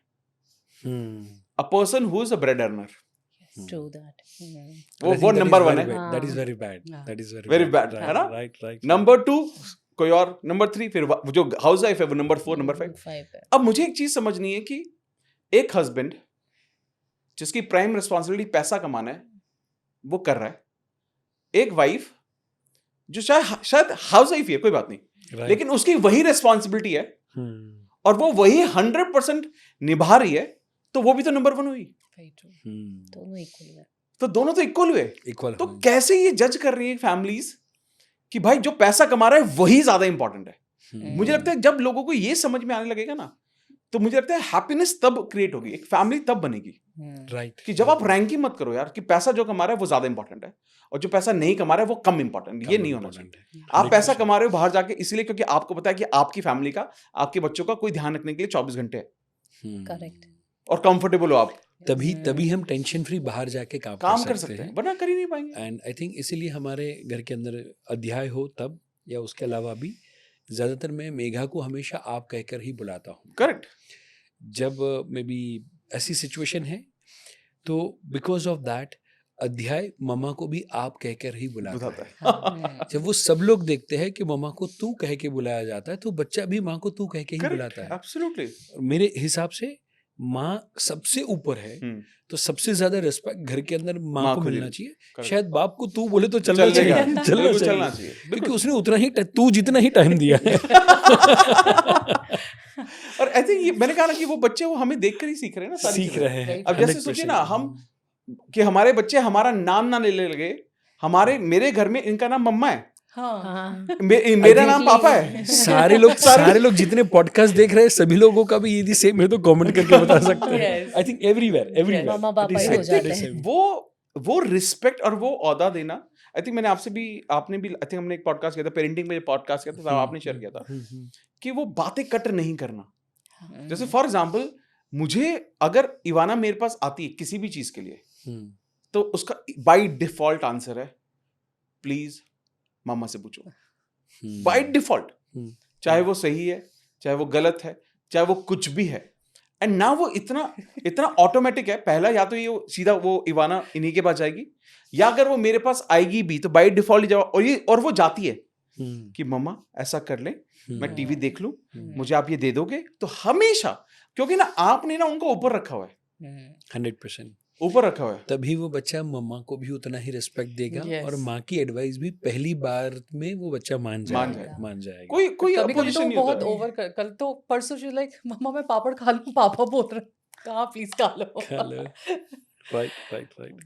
A person who is a bread earner, True that. वो नंबर 1 है, That is हाँ। very bad. हाँ। That is Very very bad, bad. है ना? Right. नंबर 2 कोई और, नंबर 3 फिर जो हाउस वाइफ है वो नंबर 4, नंबर 5। 5 है। अब मुझे एक चीज समझनी है कि एक हस्बैंड जिसकी प्राइम रिस्पॉन्सिबिलिटी पैसा कमाना है वो कर रहा है, एक वाइफ जो शायद हाउस वाइफ ही है, कोई बात नहीं, Right. लेकिन उसकी वही रिस्पॉन्सिबिलिटी है Hmm. और वो वही 100% निभा रही है, तो वो भी तो नंबर 1 हुई। Very true. Hmm. दोनों इक्वल है। तो दोनों तो इक्वल हुए। Equal. तो कैसे ये जज कर रही है फैमिलीज कि भाई जो पैसा कमा रहा है वही ज्यादा इंपॉर्टेंट है? मुझे लगता है जब लोगों को ये समझ में आने लगेगा ना, तो मुझे लगता है हैप्पीनेस तब क्रिएट होगी, एक फैमिली तब बनेगी। Right. कि जब आप रैंकिंग मत करो यार कि पैसा जो कमा रहा है वो ज्यादा इंपॉर्टेंट है और जो पैसा नहीं कमा रहा है वो कम इंपॉर्टेंट, ये नहीं होना चाहिए। आप पैसा कमा रहे हो बाहर जाके इसलिए क्योंकि आपको पता है कि आपकी फैमिली का, आपके बच्चों का कोई ध्यान रखने के लिए 24 घंटे है Correct. और कंफर्टेबल हो आप, तभी हम टेंशन फ्री बाहर जाके काम कर सकते हैं, वरना कर ही नहीं पाएंगे। एंड आई थिंक इसीलिए हमारे घर के अंदर अध्याय हो तब या उसके अलावा भी ज़्यादातर मैं मेघा को हमेशा आप कहकर ही बुलाता हूँ। करेक्ट। जब मे बी ऐसी सिचुएशन है तो बिकॉज ऑफ दैट अध्याय मम्मा को भी आप कहकर ही बुलाता बताता है। है। जब वो सब लोग देखते हैं कि मम्मा को तू कह के बुलाया जाता है तो बच्चा भी माँ को तू कह के ही करेक्ट, बुलाता है। एब्सोल्युटली। मेरे हिसाब से माँ सबसे ऊपर है, तो सबसे ज्यादा रिस्पेक्ट घर के अंदर माँ को को मिलना देनी चाहिए। correct। शायद बाप को तू बोले तो चलना चलेगा, चाहिए, बिल्कुल चलना चाहिए, क्योंकि उसने उतना ही तू जितना ही टाइम दिया है। और आई थिंक ये मैंने कहा ना कि वो बच्चे वो हमें देखकर ही सीख रहे हैं ना सारी सीख चीजें। रहे हैं। अब जैसे सोचिए ना हम कि हमारे बच्चे हमारा नाम ना ले लगे, मेरे घर में इनका नाम मम्मा है, हाँ। मेरा नाम पापा है। सारे लोग जितने पॉडकास्ट देख रहे हैं सभी लोगों का भी यदि सेम है तो कमेंट करके बता सकते हैं। Yes. आई थिंक एवरीवेयर मामा पापा ही हो जाते हैं। वो रिस्पेक्ट और वो औदा देना, आई थिंक मैंने आपसे भी, आपने भी, आई थिंक हमने एक पॉडकास्ट किया था, पेरेंटिंग में पॉडकास्ट किया था, आपने शेयर किया था कि वो बातें कट नहीं करना। जैसे फॉर एग्जाम्पल मुझे अगर इवाना मेरे पास आती है किसी भी चीज के लिए, तो उसका बाय डिफॉल्ट आंसर है प्लीज मामा से पूछो, बाय डिफॉल्ट, चाहे वो सही है, चाहे वो गलत है, चाहे वो कुछ भी है। एंड ना वो इतना ऑटोमेटिक है, पहला या तो ये सीधा वो इवाना इन्हीं के पास जाएगी, या अगर वो मेरे पास आएगी भी तो बाय डिफॉल्ट जवाब, और वो जाती है कि मम्मा ऐसा कर ले, मैं टीवी देख लूं, मुझे आप ये दे दोगे, तो हमेशा, क्योंकि ना आपने ना उनको ऊपर रखा हुआ है, 100% ऊपर रखा हुआ है, तभी वो बच्चा मम्मा को भी उतना ही रिस्पेक्ट देगा। Yes. और माँ की एडवाइस भी पहली बार में वो बच्चा मान जाएगा। कोई कभी कभी अपोजिशन तो नहीं बहुत होता है। ओवर कर, कल तो परसों शी लाइक मम्मा मैं पापड़ खा लूं, पापा बोल रहे कहाँ प्लीज खा लो। राइट।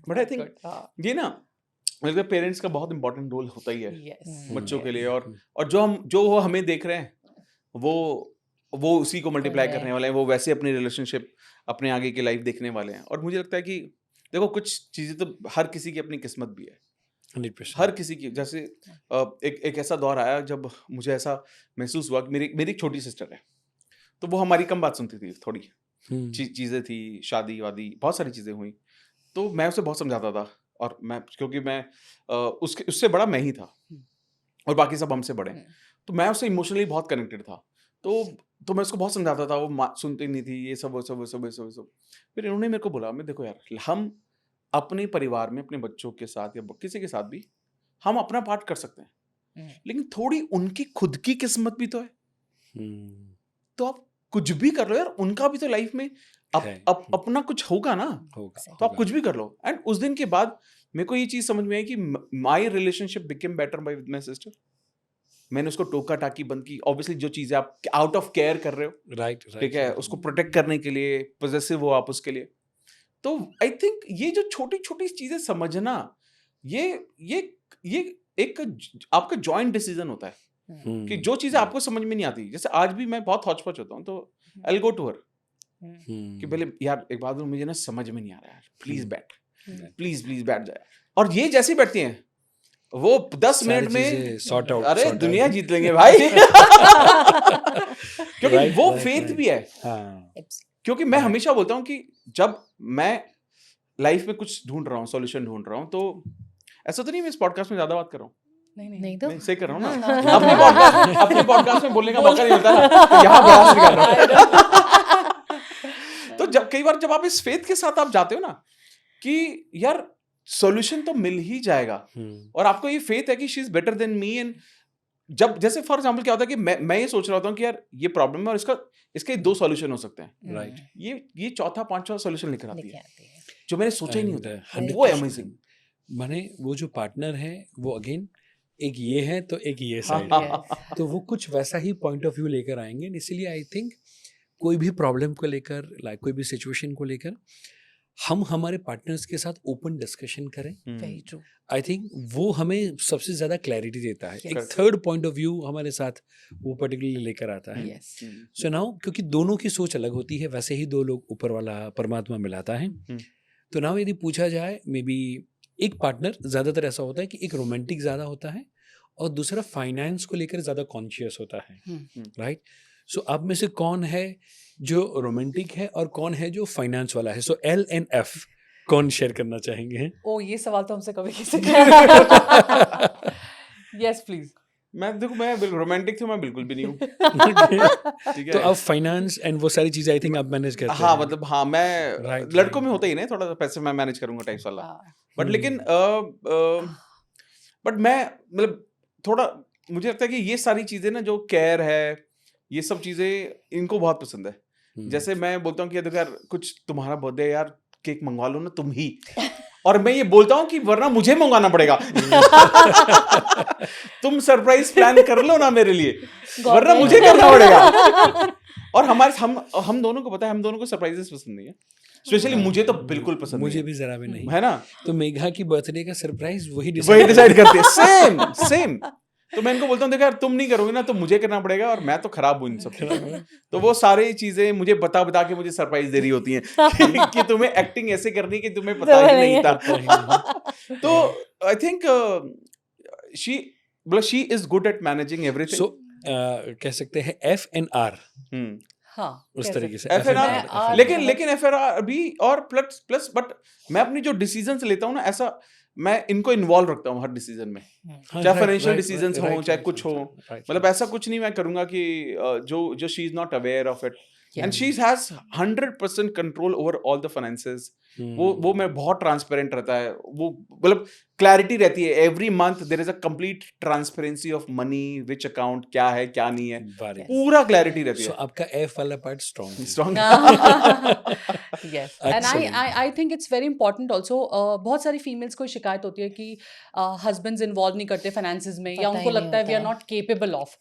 बट आई थिंक ये ना मतलब पेरेंट्स का बहुत इंपॉर्टेंट रोल होता ही है यस बच्चों के लिए, और जो वो हमें देख रहे हैं वो उसी को मल्टीप्लाई Correct. करने वाले हैं, वो वैसे अपनी रिलेशनशिप, अपने आगे की लाइफ देखने वाले हैं। और मुझे लगता है कि देखो कुछ चीजें तो हर किसी की अपनी किस्मत भी है, 100%। हर किसी की। जैसे एक ऐसा दौर आया जब मुझे ऐसा महसूस हुआ कि मेरी एक छोटी सिस्टर है, तो वो हमारी कम बात सुनती थी, थोड़ी चीजें थी, शादी वादी बहुत सारी चीजें हुई, तो मैं उसे बहुत समझाता था, और मैं क्योंकि मैं उससे बड़ा मैं ही था और बाकी सब हमसे बड़े, तो मैं उससे इमोशनली बहुत कनेक्टेड था, तो मैं उसको बहुत समझाता था, वो सुनती नहीं थी, ये सब। फिर इन्होंने मेरे को बोला, मैं देखो यार, हम अपने परिवार में अपने बच्चों के साथ या किसी के साथ भी हम अपना पार्ट कर सकते हैं, लेकिन थोड़ी उनकी खुद की किस्मत भी तो है। तो आप कुछ भी कर लो यार, उनका भी तो लाइफ में अपना कुछ होगा ना, तो आप कुछ भी कर लो। एंड उस दिन के बाद मेरे को ये चीज समझ में आई कि my relationship became better by with my sister. मैंने उसको टोका टाकी बंद की। ऑब्वियसली जो चीजें आप आउट ऑफ केयर कर रहे हो, राइट, ठीक है, उसको प्रोटेक्ट करने के लिए, पॉजेसिव हो आप उसके लिए। तो आई थिंक ये जो छोटी छोटी चीजें समझना, ये एक आपका जॉइंट डिसीजन होता है कि जो चीजें आपको समझ में नहीं आती, जैसे आज भी मैं बहुत हौच-पौच होता हूँ, तो I will go to her कि पहले यार एक बात मुझे ना समझ में नहीं आ रहा यार, प्लीज बैठ, प्लीज बैठ जाए। और ये जैसी बैठती हैं वो 10 मिनट में सॉर्ट आउट, अरे दुनिया जीत लेंगे भाई। क्योंकि वो फेथ भी है। क्योंकि मैं हमेशा बोलता हूँ कि जब मैं लाइफ में कुछ ढूंढ रहा हूँ, सॉल्यूशन ढूंढ रहा हूँ, तो ऐसा तो नहीं मैं इस पॉडकास्ट में ज्यादा बात कर रहा हूँ, नहीं तो नहीं सही कर रहा हूँ ना, अपने पॉडकास्ट में बोलने का मौका नहीं मिलता ना, तो यहाँ बहस निकाल रहा हूँ। तो जब कई बार जब आप इस फेथ के साथ आप जाते हो ना कि यार सॉल्यूशन तो मिल ही जाएगा, और आपको ये फेथ है कि she is better than me, and जब जैसे फॉर एग्जांपल क्या होता है कि मैं ये सोच रहा होता हूँ कि यार ये प्रॉब्लम है और इसके 2 सॉल्यूशन हो सकते हैं, राइट। ये चौथा पांचवा सॉल्यूशन लेकर आती लेके है आती है। जो मैंने सोचा ही नहीं And, होता, 100% वो अमेजिंग। माने वो जो पार्टनर है वो अगेन एक ये है तो एक ये हाँ, साइड हाँ, है, Yes. तो वो कुछ वैसा ही पॉइंट ऑफ व्यू लेकर आएंगे। And इसीलिए आई थिंक कोई भी प्रॉब्लम को लेकर, लाइक कोई भी सिचुएशन को लेकर हम हमारे पार्टनर्स के साथ ओपन डिस्कशन करें। Very true. आई थिंक वो हमें सबसे ज़्यादा क्लैरिटी देता है। एक Correct. Third point of view हमारे साथ वो पर्टिकुलरली लेकर आता है। Yes. सो नाउ क्योंकि दोनों की सोच अलग होती है, वैसे ही 2 लोग ऊपर वाला परमात्मा मिलाता है। तो नाउ यदि पूछा जाए, मे बी एक पार्टनर ज़्यादातर ऐसा होता है कि एक रोमांटिक ज़्यादा होता है और दूसरा फाइनेंस को लेकर ज़्यादा कॉन्शियस होता है, राइट? सो आप में से कौन है जो रोमांटिक है और कौन है जो फाइनेंस वाला है? सो एल एंड एफ कौन शेयर करना चाहेंगे? ओ ये सवाल तो हमसे कभी किसी यस प्लीज। मैं बिल्कुल रोमांटिक मैं बिल्कुल भी नहीं हूँ। ठीक है, तो अब फाइनेंस एंड वो सारी चीज़ें आई थिंक आप मैनेज करते हाँ हैं। मतलब हाँ मैं Right, लड़कों right. में होता ही नहीं, थोड़ा सा पैसे मैं मैनेज करूंगा टाइप्स वाला, बट हम्म। लेकिन बट मैं मतलब थोड़ा मुझे लगता है कि ये सारी चीजें ना जो केयर है, ये सब चीजें इनको बहुत पसंद है। जैसे मैं बोलता हूँ कि देखो यार कुछ तुम्हारा बर्थडे है यार, केक मंगवा लो ना तुम ही, और मैं ये बोलता हूँ कि वरना मुझे मंगवाना पड़ेगा। तुम सरप्राइज प्लान कर लो ना मेरे लिए, वरना मुझे करना पड़ेगा। और हम दोनों को पता है, हम दोनों को सरप्राइजेस पसंद नहीं है, स्पेशली मुझे तो बिल्कुल पसंद मुझे नहीं भी जरा भी नहीं है ना। तो मेघा की बर्थडे का सरप्राइज वही वही डिसाइड करते हैं, सेम। तो मैं इनको बोलता हूँ देखो यार तुम नहीं करोगे ना तो मुझे करना पड़ेगा, और मैं तो खराब हूँ इन सब चीजों। तो वो सारी चीजें मुझे बता बता के मुझे सरप्राइज दे रही होती हैं कि तुम्हें एक्टिंग ऐसे करनी कि तुम्हें पता ही नहीं था। तो I think she is good at managing everything. So कह सकते हैं एफ एंड आर हाँ उस तरीके से FNR, लेकिन FNR भी और प्लस बट मैं अपनी जो डिसीजंस लेता हूँ ना, ऐसा मैं इनको इन्वॉल्व रखता हूँ हर डिसीजन में, चाहे फाइनेंशियल डिसीजंस हो चाहे कुछ हो। मतलब ऐसा कुछ नहीं मैं करूंगा कि जो she is not aware of it, and she has 100% control over all the finances. वो मैं बहुत ट्रांसपेरेंट रहता है, वो मतलब क्लैरिटी रहती है। Every month there is a complete transparency of money, which account क्या है क्या नहीं है, पूरा क्लैरिटी रहती सो है। आपका एफ वाला part strong strong. yes and I think it's very important also बहुत सारी फीमेल्स को शिकायत होती है कि हस्बैंड्स इन्वॉल्व नहीं करते फाइनेंसेस में, या पता उनको ही लगता है नहीं वी आर होता। Not capable of.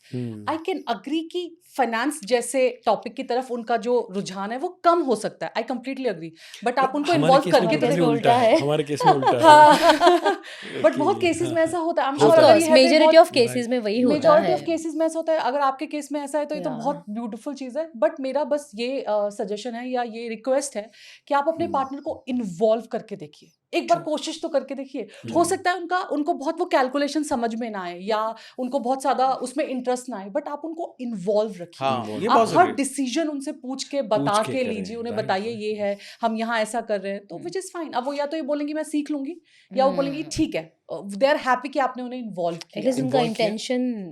I can agree कि फाइनेंस जैसे टॉपिक की तरफ उनका जो रुझान है वो कम हो सकता है, आई कंप्लीटली अग्री, बट आप उनको इन्वॉल्व करके तो देखो। उल्टा है, हमारे केस में उल्टा है। बट बहुत केसेस में ऐसा होता है, Of course, majority of cases में वही होता मेजॉरिटी है। ऑफ केसेस में ऐसा होता है। अगर आपके केस में ऐसा है तो ये तो Yeah. बहुत ब्यूटीफुल चीज है, बट मेरा बस ये सजेशन है या ये रिक्वेस्ट है कि आप अपने पार्टनर को इन्वॉल्व करके देखिए, एक बार कोशिश तो करके देखिए। हो सकता है उनको बहुत वो कैलकुलेशन समझ में ना आए या उनको बहुत ज्यादा उसमें इंटरेस्ट ना आए, बट आप उनको इन्वॉल्व रखिए। हाँ, ये आप बहुत हर जरूरी है। डिसीजन उनसे पूछ के बता के के करें, लीजिए, उन्हें right, बताइए right. ये है, हम यहाँ ऐसा कर रहे हैं, तो विच इज फाइन। अब वो या तो ये बोलेंगी मैं सीख लूंगी, या वो बोलेंगी ठीक है, दे आर हैप्पी कि आपने उन्हें इन्वॉल्व किया। एटलीस्ट उनका Involve किया। इंटेंशन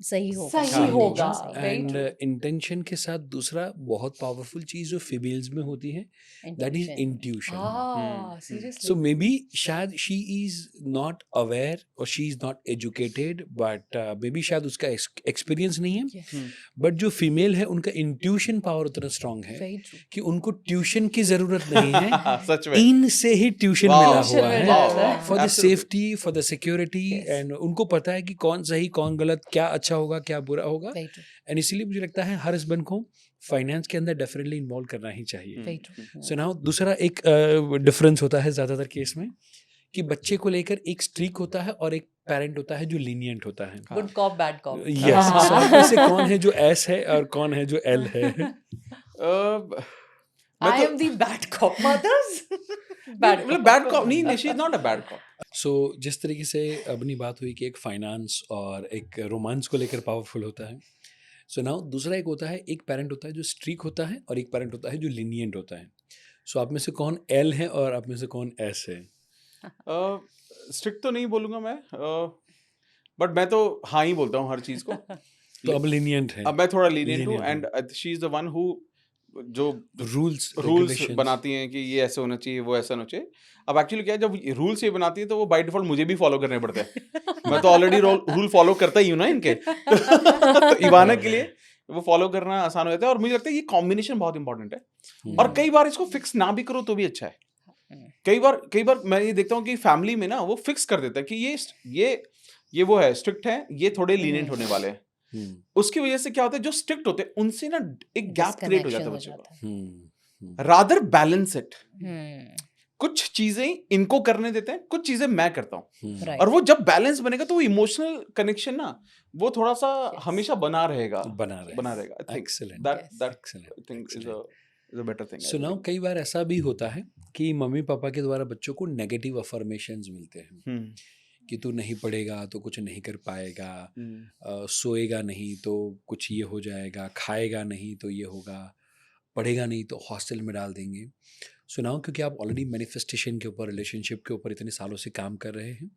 सही होगा। सही हाँ, होगा। सही होगा। Very and true. इंटेंशन के साथ दूसरा बहुत पावरफुल चीज जो फीमेल्स में होती है, दैट इज Intention. इंट्यूशन। हाँ, seriously. So maybe शायद she is not aware or she is not educated, but maybe शायद उसका experience नहीं है, Yes. but जो फीमेल है उनका इंट्यूशन पावर उतना स्ट्रांग है Very true. कि उनको ट्यूशन की जरूरत नहीं है, सच में। इनसे ही ट्यूशन Wow. मिला Tuition हुआ मिल है जाता है। For the Absolutely. Safety, for the security, Yes. And उनको पता है कि कौन सही कौन गलत, क्या अच्छा होगा क्या बुरा होगा। Very true. एंड इसीलिए मुझे लगता है हर हस्बैंड को फाइनेंस के अंदर डेफिनेटली इन्वॉल्व करना ही चाहिए। Very true. सो नाउ दूसरा एक डिफरेंस होता है ज़्यादातर केस में कि बच्चे को लेकर एक स्ट्रिक होता है और एक पेरेंट होता है जो लीनियंट होता है। Good cop, bad cop. Yes, so आप में से कौन है जो एस है और कौन है जो एल है? मैं I तो am the bad cop. Mothers. Bad मतलब cop. बैड कॉप नहीं, she is not a bad cop. So जिस तरीके से अपनी बात हुई कि एक फाइनेंस और एक रोमांस को लेकर पावरफुल होता है, सो नाउ दूसरा एक होता है, एक पेरेंट होता है जो स्ट्रिक होता है और एक पेरेंट होता है जो लीनियंट होता है। सो आप में से कौन एल है और आप में से कौन एस है? स्ट्रिक्ट तो नहीं बोलूंगा मैं, बट मैं तो हाँ ही बोलता हूँ हर चीज को। तो अब lenient है, अब मैं थोड़ा लीनियंट हूँ, lenient and she is the one who जो रूल्स रूल्स बनाती हैं कि ये ऐसे होना चाहिए, वो ऐसा होना चाहिए। अब एक्चुअली क्या है, जब रूल्स ये बनाती है तो वो बाय डिफॉल्ट मुझे भी फॉलो करने पड़ते हैं। मैं तो ऑलरेडी रूल फॉलो करता ही हूँ ना इनके। तो इवाना के लिए वो फॉलो करना आसान हो जाता है, और मुझे लगता है ये कॉम्बिनेशन बहुत इंपॉर्टेंट है। और कई बार इसको फिक्स ना भी करो तो भी अच्छा है। कई बार मैं ये देखता हूँ कि फैमिली में ना वो फिक्स कर देता है कि ये वो है, स्ट्रिक्ट है, ये थोड़े लीनियंट होने वाले हैं। उसकी वजह से क्या होता है, जो स्ट्रिक्ट होते हैं उनसे ना एक गैप क्रिएट हो जाता है बच्चों का। रादर बैलेंस इट, कुछ चीजें इनको करने देते हैं, कुछ चीजें मैं करता हूँ, Right. और वो जब बैलेंस बनेगा तो वो इमोशनल कनेक्शन ना वो थोड़ा सा हमेशा बना रहेगा। I think Excellent. That Excellent. Thing is a better thing. So now कई बार ऐसा भी होता है कि मम्मी पापा के द्वारा बच्चों को नेगेटिव अफर्मेशंस मिलते हैं कि तू नहीं पढ़ेगा तो कुछ नहीं कर पाएगा, सोएगा नहीं तो कुछ ये हो जाएगा, खाएगा नहीं तो ये होगा, पढ़ेगा नहीं तो हॉस्टल में डाल देंगे। सुनाओ, क्योंकि आप ऑलरेडी मैनिफेस्टेशन के ऊपर, रिलेशनशिप के ऊपर इतने सालों से काम कर रहे हैं,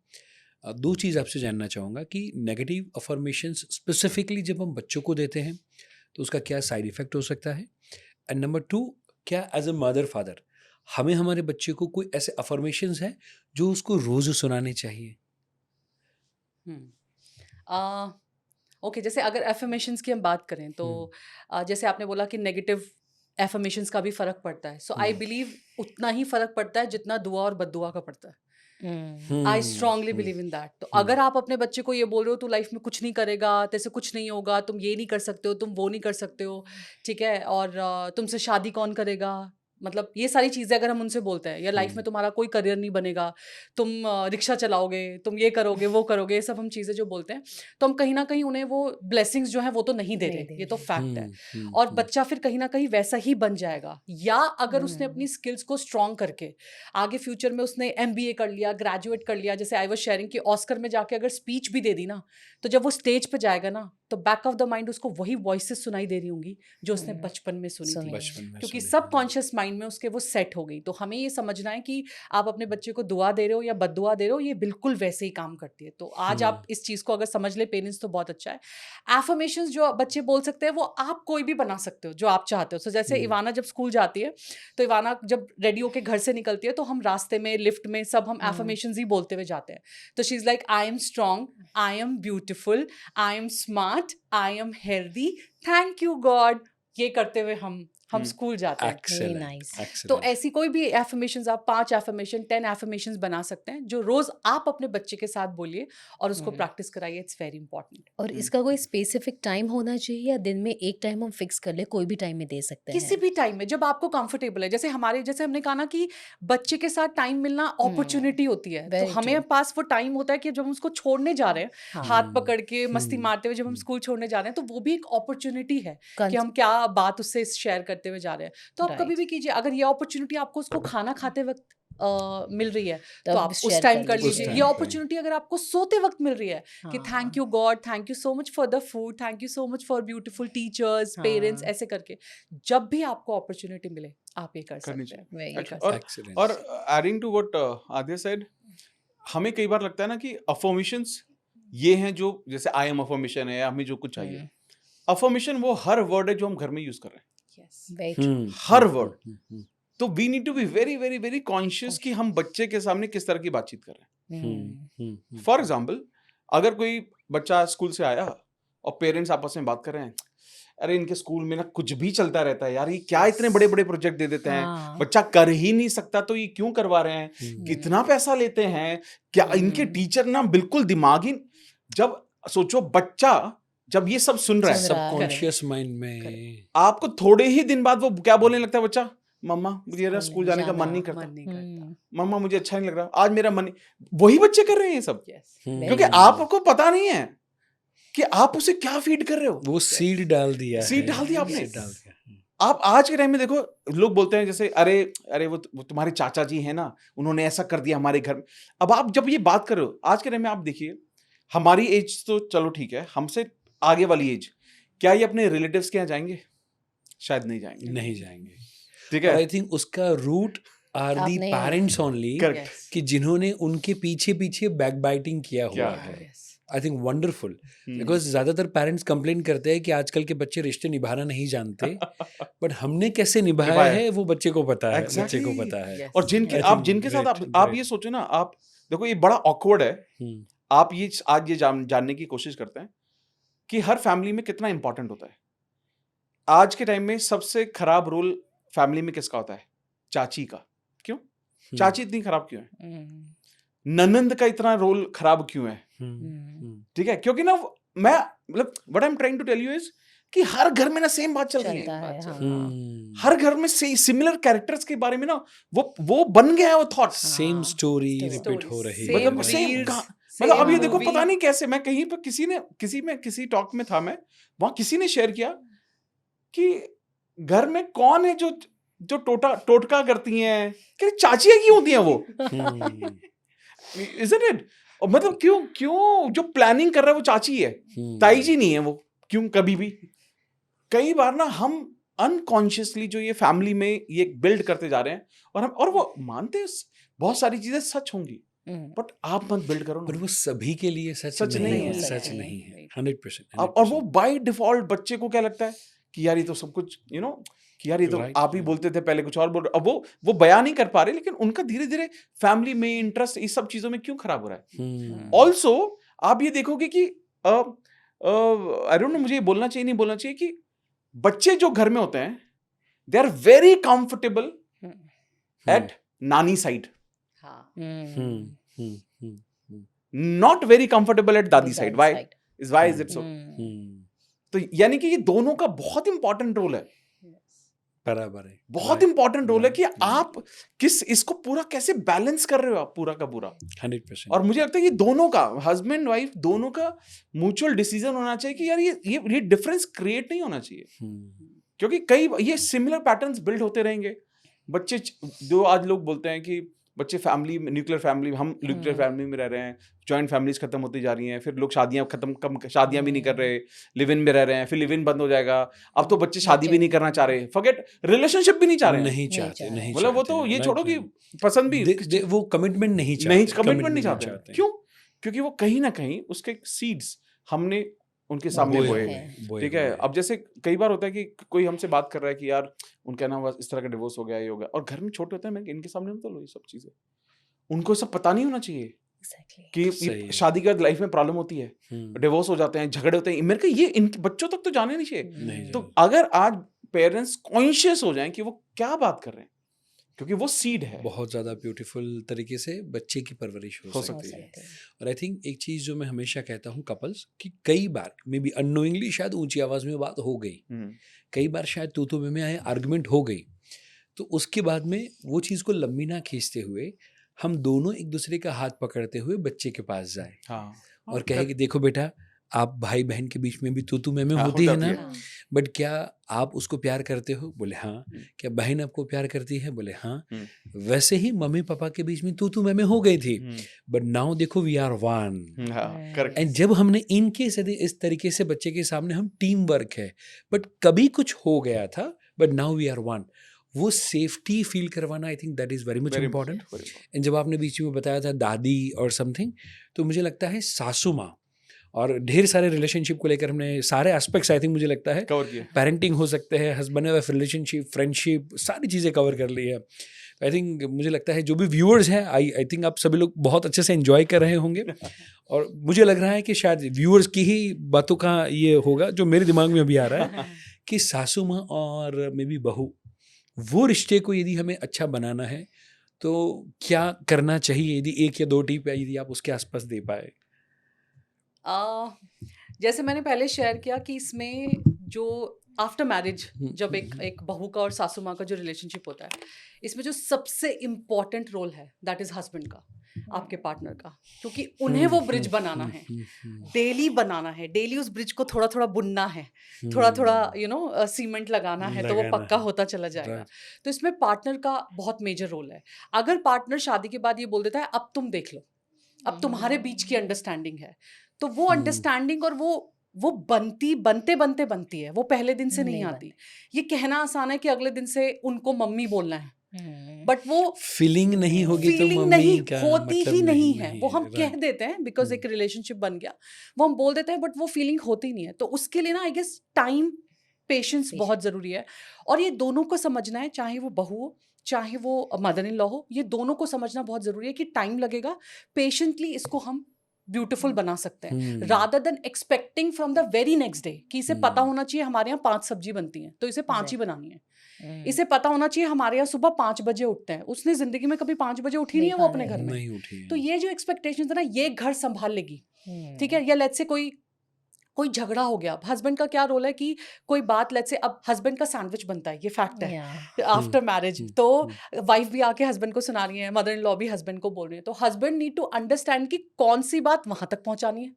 दो चीज़ आपसे जानना चाहूँगा कि नेगेटिव अफर्मेशंस स्पेसिफिकली जब हम बच्चों को देते हैं तो उसका क्या साइड इफ़ेक्ट हो सकता है, एंड नंबर टू, क्या एज अ मदर फादर हमें हमारे बच्चे को कोई ऐसे अफर्मेशंस हैं जो उसको रोज़ सुनाने चाहिए? ओके, जैसे अगर एफर्मेशंस की हम बात करें तो जैसे आपने बोला कि नेगेटिव एफर्मेशंस का भी फर्क पड़ता है, सो आई बिलीव उतना ही फर्क पड़ता है जितना दुआ और बद्दुआ का पड़ता है। I strongly believe in that. तो अगर आप अपने बच्चे को ये बोल रहे हो तू लाइफ में कुछ नहीं करेगा, तेरे से कुछ नहीं होगा, तुम ये नहीं कर सकते हो, तुम वो नहीं कर सकते हो, ठीक है, और तुमसे शादी कौन करेगा, मतलब ये सारी चीज़ें अगर हम उनसे बोलते हैं, या लाइफ में तुम्हारा कोई करियर नहीं बनेगा, तुम रिक्शा चलाओगे, तुम ये करोगे, वो करोगे, ये सब हम चीज़ें जो बोलते हैं, तो हम कहीं ना कहीं उन्हें वो ब्लेसिंग्स जो है वो तो नहीं दे रहे, ये तो फैक्ट है। और बच्चा फिर कहीं ना कहीं वैसा ही बन जाएगा, या अगर उसने अपनी स्किल्स को स्ट्रॉन्ग करके आगे फ्यूचर में उसने MBA कर लिया, ग्रेजुएट कर लिया, जैसे आई वाज शेयरिंग कि ऑस्कर में जाके अगर स्पीच भी दे दी ना, तो जब वो स्टेज पे जाएगा ना तो बैक ऑफ द माइंड उसको वही वॉइसेस सुनाई दे रही होंगी जो उसने बचपन में सुनी थी, क्योंकि सबकॉन्शियस माइंड में उसके वो सेट हो गई। तो हमें ये समझना है कि आप अपने बच्चे को दुआ दे रहे हो या बद्दुआ दे रहे हो, ये बिल्कुल वैसे ही काम करती है। तो आज आप इस चीज़ को अगर समझ ले पेरेंट्स तो बहुत अच्छा है। एफर्मेशंस जो बच्चे बोल सकते हैं वो आप कोई भी बना सकते हो जो आप चाहते हो। सो जैसे इवाना जब स्कूल जाती है तो इवाना जब रेडी होके घर से निकलती है तो हम रास्ते में, लिफ्ट में सब हम एफर्मेशंस ही बोलते हुए जाते हैं। तो she is like, I am strong, I am beautiful, I am smart, I am healthy, thank you God, ये करते हुए हम स्कूल जाते हैं। Excellent. तो ऐसी कोई भी एफर्मेशंस आप 5 एफर्मेशन 10 एफर्मेशंस बना सकते हैं जो रोज आप अपने बच्चे के साथ बोलिए और उसको प्रैक्टिस कराइए। It's very important. और इसका कोई स्पेसिफिक टाइम होना चाहिए या दिन में एक टाइम हम फिक्स कर ले, कोई भी टाइम में दे सकते हैं? किसी भी टाइम में जब आपको कंफर्टेबल है। जैसे हमने कहा ना कि बच्चे के साथ टाइम मिलना अपॉर्चुनिटी होती है, तो हमें पास वो टाइम होता है कि जब हम उसको छोड़ने जा रहे हैं, हाथ पकड़ के मस्ती मारते हुए जब हम स्कूल छोड़ने जा रहे हैं, तो वो भी एक अपॉर्चुनिटी है कि हम क्या बात उससे शेयर करते हुए जा रहे हैं। तो आप कभी भी कीजिए, अगर ये अपॉर्चुनिटी आपको उसको खाना खाते वक्त मिल रही है तो आप उस टाइम कर लीजिए। ये अपॉर्चुनिटी अगर आपको सोते वक्त मिल रही है कि thank you God, thank you so much for the food, thank you so much for beautiful teachers, parents, ऐसे करके जब भी आपको अपॉर्चुनिटी मिले आप ये कर सकते हैं। और adding to what Aditya said, हमें कई बार लगता है ना कि अफर्मेशंस ये हैं जो जैसे आई एम अफर्मेशन है, हमें जो कुछ चाहिए। अफर्मेशन वो हर वर्ड है जो हम घर में यूज कर रहे हैं, हर वर्ड। तो we need to be very very very conscious कि हम बच्चे के सामने किस तरह की बातचीत कर रहे हैं। फॉर एग्जाम्पल, अगर कोई बच्चा स्कूल से आया और पेरेंट्स आपस में बात कर रहे हैं, अरे इनके स्कूल में ना कुछ भी चलता रहता है यार, ये क्या इतने बड़े बड़े प्रोजेक्ट दे देते हैं, बच्चा कर ही नहीं सकता तो ये क्यों करवा रहे हैं, कितना पैसा लेते हैं, क्या इनके टीचर ना बिल्कुल दिमाग ही। जब सोचो बच्चा जब ये सब सुन रहा है सबकॉन्शियस माइंड में, आपको थोड़े ही दिन बाद वो क्या बोलने लगता है बच्चा, मम्मा मुझे स्कूल जाने का मन नहीं करता, मम्मा मुझे अच्छा नहीं लग रहा, आज मेरा मन। वही बच्चे कर रहे हैं ये सब, क्योंकि आपको पता नहीं है कि आप उसे क्या फीड कर रहे हो। वो सीड डाल दिया आपने। आप आज के टाइम में देखो, लोग बोलते हैं जैसे अरे वो तुम्हारे चाचा जी हैं ना, उन्होंने ऐसा कर दिया हमारे घर में। अब आप जब ये बात कर रहे हो आज के टाइम में, आप देखिए हमारी एज तो चलो ठीक है, हमसे आगे वाली एज, क्या ये अपने रिलेटिव्स के यहाँ जाएंगे? शायद नहीं जाएंगे। ठीक है, आई थिंक उसका root are the parents only, कि जिन्होंने उनके पीछे बैक बाइटिंग किया हुआ है। आई थिंक वंडरफुल, बिकॉज ज़्यादातर पेरेंट्स कंप्लेन करते हैं कि आजकल के बच्चे रिश्ते निभाना नहीं जानते, बट हमने कैसे निभाया निभाया। है वो बच्चे को पता है, बच्चे को Exactly. पता है। Yes. और जिनके I आप think जिनके साथ great, आप great. ये सोचो ना, आप देखो ये बड़ा ऑकवर्ड है, हम्म, आप ये आज ये जानने की कोशिश करते हैं कि हर फैमिली में कितना इंपॉर्टेंट होता है। आज के टाइम में सबसे खराब रोल फैमिली में किसका होता है? चाची का। क्यों? चाची इतनी खराब क्यों है? ननंद का इतना रोल खराब क्यों है? ठीक है, क्योंकि ना मैं मतलब what I am trying to tell you is कि हर घर में ना सेम बात चल रही चलता है। है, हाँ। हर घर में सिमिलर कैरेक्टर्स के बारे में ना वो बन गया है वो thought. Same story Story. Repeat हो रही Same है। मतलब सेम reels, मतलब अब ये same देखो movie. पता नहीं कैसे मैं कहीं पर किसी टॉक में था, मैं वहां किसी ने शेयर किया कि घर में कौन है जो टोटका करती हैं, कि चाचियां क्यों होती हैं वो, हम्म, इजंट इट? और मतलब क्यों जो प्लानिंग कर रहा है वो चाची है, ताई जी नहीं है वो, क्यों? कभी भी कई बार ना हम अनकॉन्शियसली जो ये फैमिली में ये बिल्ड करते जा रहे हैं, और वो मानते हैं बहुत सारी चीजें सच होंगी, बट आप मत बिल्ड करो पर ना। वो सभी के लिए सच नहीं नहीं हो है, सकता सच है। नहीं है, Right. 100%। और वो बाय डिफॉल्ट बच्चे को क्या लगता है कि यार ये तो सब कुछ कि यार ये तो Right. आप ही बोलते थे पहले कुछ और बोल रहे, अब वो बयान नहीं कर पा रहे, लेकिन उनका धीरे धीरे फैमिली में इंटरेस्ट इस सब चीजों में क्यों खराब हो रहा है। ऑल्सो आप ये देखोगे कि आई डोंट नो मुझे ये बोलना चाहिए नहीं बोलना चाहिए कि बच्चे जो घर में होते हैं they are very comfortable at nani side, not very comfortable at dadi side. Why is it so? तो यानी कि ये दोनों का बहुत इंपॉर्टेंट रोल है, बराबर है, बहुत इंपॉर्टेंट रोल है कि right. आप इसको पूरा कैसे बैलेंस कर रहे हो, आप पूरा का पूरा। 100%। और मुझे लगता है कि दोनों का, हस्बैंड वाइफ दोनों का म्यूचुअल डिसीजन होना चाहिए कि यार ये डिफरेंस क्रिएट नहीं होना चाहिए, क्योंकि कई ये सिमिलर पैटर्न्स बिल्ड होते रहेंगे। बच्चे जो आज लोग बोलते हैं कि बच्चे फैमिली न्यूक्लियर फैमिली, हम न्यूक्लियर फैमिली में रह रहे हैं, जॉइंट फैमिलीज खत्म होती जा रही हैं, फिर लोग शादियां भी नहीं कर रहे, लिव इन में रह रहे हैं, फिर लिव इन बंद हो जाएगा, अब तो बच्चे शादी भी नहीं करना चाह रहे, फॉरगेट रिलेशनशिप भी नहीं चाह रहे हैं, नहीं चाहते, नहीं मतलब वो तो ये छोड़ो कि पसंद भी वो कमिटमेंट नहीं नहीं, चाहते, कमिटमेंट नहीं चाहते। क्यों? क्योंकि वो कहीं ना कहीं उसके सीड्स हमने उनके सामने बोए, ठीक है। अब जैसे कई बार होता है कि कोई हमसे बात कर रहा है कि यार उनका ना इस तरह का डिवोर्स हो गया, ये हो गया, और घर में छोटे होते हैं, मैं इनके सामने मत लो ये सब चीजें, उनको सब पता नहीं होना चाहिए कि शादी के बाद लाइफ में प्रॉब्लम होती है, डिवोर्स हो जाते हैं, झगड़े होते हैं, मेरे को ये इनके बच्चों तक तो जाने नहीं चाहिए। तो अगर आज पेरेंट्स कॉन्शियस हो जाएं कि वो क्या बात कर रहे हैं, क्योंकि वो सीड है, बहुत ज़्यादा ब्यूटीफुल तरीके से बच्चे की परवरिश हो सकती है। और आई थिंक एक चीज़ जो मैं हमेशा कहता हूँ कपल्स, कि कई बार मे बी अननोइंगली शायद ऊंची आवाज़ में बात हो गई, कई बार शायद तू में आए आर्गुमेंट हो गई, तो उसके बाद में वो चीज़ को लंबी ना खींचते हुए हम दोनों एक दूसरे का हाथ पकड़ते हुए बच्चे के पास जाए, और कहे कि देखो बेटा, आप भाई बहन के बीच में भी तू में होती है ना, बट क्या आप उसको प्यार करते हो? बोले हाँ। क्या बहन आपको प्यार करती है? बोले हाँ। वैसे ही मम्मी पापा के बीच में तू में हो गई थी, बट नाउ देखो वी आर वन। एंड जब हमने इनके इस तरीके से बच्चे के सामने, हम टीम वर्क है, बट कभी कुछ हो गया था, but now we are one, वो सेफ्टी फील करवाना, I think that is very much important. And जब आपने बीच में बताया था दादी और समथिंग, तो मुझे लगता है सासू माँ और ढेर सारे रिलेशनशिप को लेकर हमने सारे एस्पेक्ट्स आई थिंक मुझे लगता है कवर किया। पेरेंटिंग हो सकते हैं, हस्बैंड वाइफ रिलेशनशिप, फ्रेंडशिप, सारी चीज़ें कवर कर ली है। आई थिंक मुझे लगता है जो भी व्यूअर्स हैं, आई थिंक आप सभी लोग बहुत अच्छे से एंजॉय कर रहे होंगे, और मुझे लग रहा है कि शायद व्यूअर्स की ही बातों का ये होगा जो मेरे दिमाग में अभी आ रहा है कि सासू माँ और मे बी बहू, वो रिश्ते को यदि हमें अच्छा बनाना है तो क्या करना चाहिए? यदि एक या दो टिप यदि आप उसके आसपास दे पाए। जैसे मैंने पहले शेयर किया कि इसमें जो आफ्टर मैरिज जब एक बहू का और सासू माँ का जो रिलेशनशिप होता है, इसमें जो सबसे इम्पॉर्टेंट रोल है दैट इज हस्बैंड का, आपके पार्टनर का, क्योंकि उन्हें वो ब्रिज बनाना है, डेली बनाना है, डेली उस ब्रिज को थोड़ा थोड़ा बुनना है, थोड़ा थोड़ा सीमेंट लगाना है, तो वो पक्का होता चला जाएगा। तो इसमें पार्टनर का बहुत मेजर रोल है। अगर पार्टनर शादी के बाद ये बोल देता है अब तुम देख लो, अब तुम्हारे बीच की अंडरस्टैंडिंग है, तो वो अंडरस्टैंडिंग और वो बनती है, वो पहले दिन से नहीं आती। ये कहना आसान है कि अगले दिन से उनको मम्मी बोलना है, बट वो फीलिंग नहीं होगी तो फीलिंग मम्मी नहीं का होती मतलब ही नहीं है, नहीं वो है, हम कह right. देते हैं बिकॉज एक रिलेशनशिप बन गया, वो हम बोल देते हैं, बट वो फीलिंग होती नहीं है। तो उसके लिए ना आई गेस टाइम, पेशेंस बहुत जरूरी है। और ये दोनों को समझना है, चाहे वो बहू हो चाहे वो मदर इन लॉ हो, ये दोनों को समझना बहुत जरूरी है कि टाइम लगेगा, पेशेंटली इसको हम ब्यूटीफुल बना सकते हैं, rather than expecting from the very next day कि इसे पता होना चाहिए हमारे यहाँ 5 सब्जी बनती है तो इसे 5 ही बनानी है। इसे पता होना चाहिए हमारे यहाँ सुबह 5 बजे उठते हैं, उसने जिंदगी में कभी 5 बजे उठी नहीं है वो अपने घर में। नहीं उठी तो ये जो एक्सपेक्टेशन है ना, ये घर संभाल लेगी, ठीक है। या लेट्स से कोई झगड़ा हो गया, हस्बैंड का क्या रोल है कि कोई बात, लेट्स से अब हस्बैंड का सैंडविच बनता है, ये फैक्ट है आफ्टर मैरिज, तो वाइफ भी आके हस्बैंड को सुना रही है, मदर इन लॉ भी हस्बैंड को बोल रही है, तो हस्बैंड नीड टू अंडरस्टैंड कि कौन सी बात वहां तक पहुंचानी है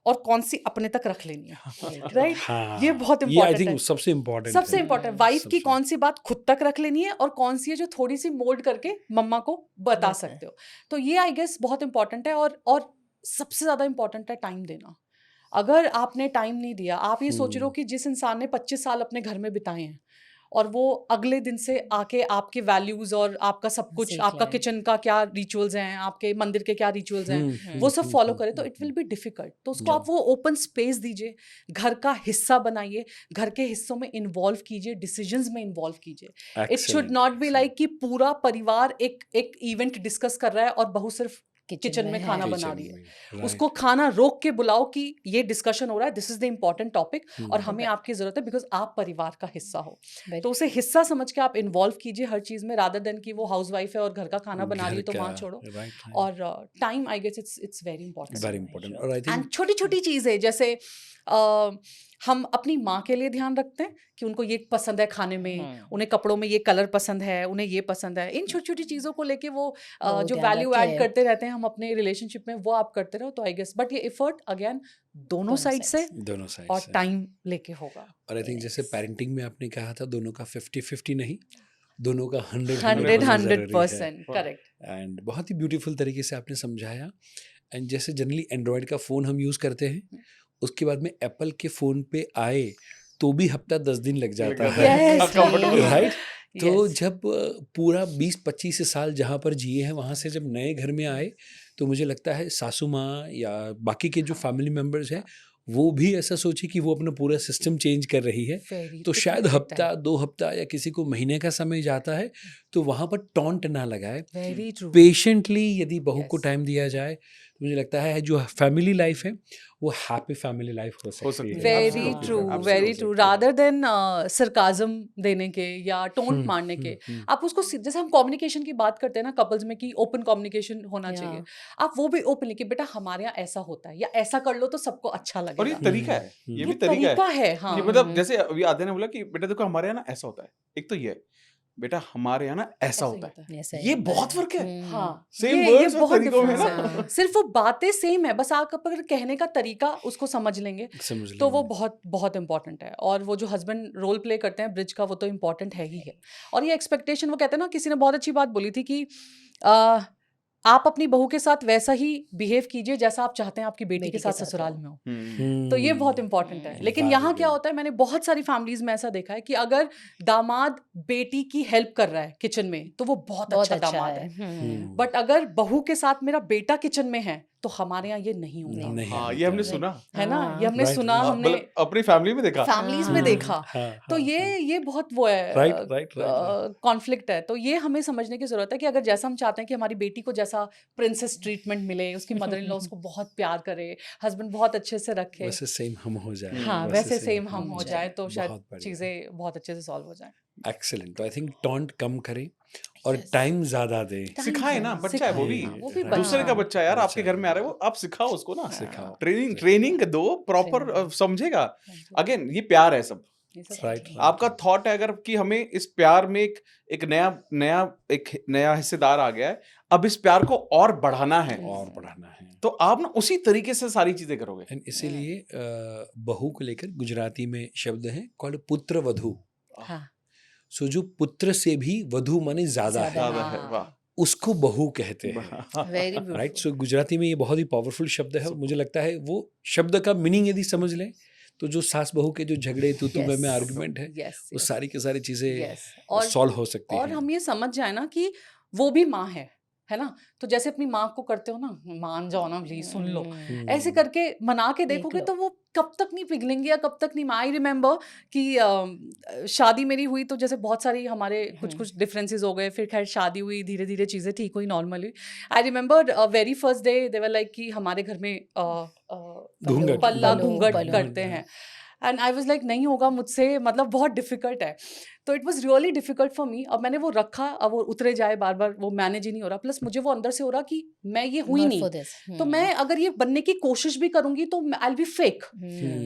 और कौन सी अपने तक रख लेनी है, राइट। ये बहुत आई इंपॉर्टेंट है, थिंक सबसे इम्पोर्टेंट सबसे इम्पोर्टेंट वाइफ की कौन सी बात खुद तक रख लेनी है और कौन सी है जो थोड़ी सी मोल्ड करके मम्मा को बता सकते हो। तो ये आई गेस बहुत इंपॉर्टेंट है। और सबसे ज्यादा इंपॉर्टेंट है टाइम देना। अगर आपने टाइम नहीं दिया, आप ये सोच रहे हो कि जिस इंसान ने 25 साल अपने घर में बिताए हैं और वो अगले दिन से आके आपके वैल्यूज और आपका सब कुछ, आपका किचन का क्या रिचुअल्स हैं, आपके मंदिर के क्या रिचुअल्स हैं, वो सब फॉलो करे, तो इट विल बी डिफिकल्ट। तो उसको आप वो ओपन स्पेस दीजिए, घर का हिस्सा बनाइए, घर के हिस्सों में इन्वॉल्व कीजिए, डिसीजंस में इन्वॉल्व कीजिए। It should not be like कि पूरा परिवार एक इवेंट डिस्कस कर रहा है और बहू सिर्फ किचन में खाना बना रही है। उसको खाना रोक के बुलाओ कि ये डिस्कशन हो रहा है, this is the important topic और हमें आपकी जरूरत है बिकॉज आप परिवार का हिस्सा हो। तो उसे हिस्सा समझ के आप इन्वॉल्व कीजिए हर चीज में, रादर देन कि वो हाउस वाइफ है और घर का खाना बना रही है तो वहां छोड़ो। और time I guess it's very important. And छोटी छोटी चीजें जैसे हम अपनी माँ के लिए ध्यान रखते हैं कि उनको ये पसंद है खाने में, उन्हें कपड़ों में ये कलर पसंद है, उन्हें ये पसंद है, इन छोटी छोटी चीज़ों को लेके वो जो वैल्यू ऐड करते रहते हैं हम अपने रिलेशनशिप में, वो आप करते रहो। तो आई गेस बट ये एफर्ट अगेन दोनों साइड से और टाइम लेके होगा। और आई थिंक जैसे पेरेंटिंग में आपने कहा था दोनों का 50-50 नहीं, दोनों का 100% करेक्ट। एंड बहुत ही ब्यूटीफुल तरीके से आपने समझाया। एंड जैसे जनरली एंड्रॉयड का फ़ोन हम यूज़ करते हैं, उसके बाद में एप्पल के फ़ोन पे आए तो भी हफ्ता 10 दिन लग जाता है, राइट। तो जब पूरा 20-25 साल जहाँ पर जिए हैं वहाँ से जब नए घर में आए तो मुझे लगता है सासू माँ या बाकी के जो फैमिली मेम्बर्स हैं वो भी ऐसा सोचे कि वो अपना पूरा सिस्टम चेंज कर रही है। तो शायद हफ्ता 2 हफ्ता या किसी को महीने का समय जाता है तो वहाँ पर टॉन्ट ना लगाए, पेशेंटली यदि बहू को टाइम दिया जाए तो मुझे लगता है जो फैमिली लाइफ है वो हैप्पी फैमिली लाइफ हो सकती है। Very true. Rather than sarcasm देने के या टोंट मारने के, आप उसको जैसे हम कम्युनिकेशन की बात करते हैं ना कपल्स में कि ओपन कम्युनिकेशन होना चाहिए, आप वो भी ओपनली कि बेटा हमारे यहाँ ऐसा होता है या ऐसा कर लो तो सबको अच्छा लगेगा। और ये तरीका है, ये भी तरीका है। हाँ, ये मतलब जैसे अभी आधे ने बोला कि बेटा देखो हमारे यहाँ ना ऐसा होता है, एक तो ये बेटा हमारे यहाँ ना ऐसा होता है, ये बहुत फर्क है। हाँ, सेम वर्ड्स और तरीकों में ना, सिर्फ वो बातें सेम है, बस आप अगर कहने का तरीका उसको समझ लेंगे तो वो बहुत बहुत इंपॉर्टेंट है। और वो जो हस्बैंड रोल प्ले करते हैं ब्रिज का, वो तो इम्पोर्टेंट है ही है। और ये एक्सपेक्टेशन, वो कहते हैं ना, किसी ने बहुत अच्छी बात बोली थी कि आप अपनी बहू के साथ वैसा ही बिहेव कीजिए जैसा आप चाहते हैं आपकी बेटी के साथ ससुराल में हो। तो ये बहुत इंपॉर्टेंट है। लेकिन यहाँ क्या होता है, मैंने बहुत सारी फैमिलीज में ऐसा देखा है कि अगर दामाद बेटी की हेल्प कर रहा है किचन में तो वो बहुत अच्छा दामाद है, बट अगर बहू के साथ मेरा बेटा किचन में है तो हमारे यहाँ ये नहीं होगा। हाँ, ये हमने सुना है ना, ये हमने सुना, हमने अपनी फैमिली में देखा, फैमिलीज में देखा। तो ये बहुत वो है, कॉन्फ्लिक्ट है। तो ये हमें समझने की जरूरत है कि अगर जैसा हम चाहते हैं कि हमारी बेटी को जैसा प्रिंसेस ट्रीटमेंट मिले, उसकी मदर इन लॉ उसको बहुत प्यार करे, हस्बैंड बहुत अच्छे से रखे, वैसे सेम हम हो जाए। हाँ, वैसे सेम हम हो जाए तो शायद चीजें बहुत अच्छे से सॉल्व हो जाए। एक्सीलेंट। तो आई थिंक टॉन्ट कम करें और टाइम ज्यादा दें, सिखाए ना, बच्चा है वो भी दूसरे का बच्चा यार, आपके घर में आ रहा है वो, आप सिखाओ उसको ना, सिखाओ, ट्रेनिंग दो, प्रॉपर समझेगा। अगेन ये प्यार है सब, आपका थॉट है अगर कि हमें इस प्यार में एक नया हिस्सेदार आ गया है, अब इस प्यार को और बढ़ाना है तो आप ना उसी तरीके से सारी चीजें करोगे। एंड इसीलिए बहू को लेकर गुजराती में शब्द है कॉल्ड पुत्र वधू। सो जो पुत्र से भी वधू माने ज्यादा है, उसको बहू कहते हैं, राइट। सो गुजराती में ये बहुत ही पावरफुल शब्द है। मुझे लगता है वो शब्द का मीनिंग यदि समझ लें तो जो सास बहू के जो झगड़े तू में आर्गुमेंट है वो सारी की सारी चीजें सॉल्व हो सकती हैं। और हम ये समझ जाए ना कि वो भी माँ है ना? तो जैसे अपनी माँ को करते हो ना, मान जाओ ना प्लीज, सुन लो, ऐसे करके मना के देख देखोगे लो। तो वो कब तक नहीं पिघलेंगे या कब तक नहीं। आई रिमेम्बर कि शादी मेरी हुई तो जैसे बहुत सारी हमारे कुछ डिफरेंसेस हो गए, फिर खैर शादी हुई, धीरे धीरे चीज़ें ठीक हुई, नॉर्मल हुई। I remember very first day they were like कि हमारे घर में घूंघट, पल्ला बलो, घूंघट बलो। करते हैं, एंड आई वाज लाइक नहीं होगा मुझसे, मतलब बहुत डिफिकल्ट है। तो it was really difficult for me. अब मैंने वो रखा, अब वो उतरे जाए बार बार, वो मैनेज ही नहीं हो रहा, प्लस मुझे वो अंदर से हो रहा कि मैं ये हुई Not नहीं, for this. तो मैं अगर ये बनने की कोशिश भी करूंगी तो I will be fake,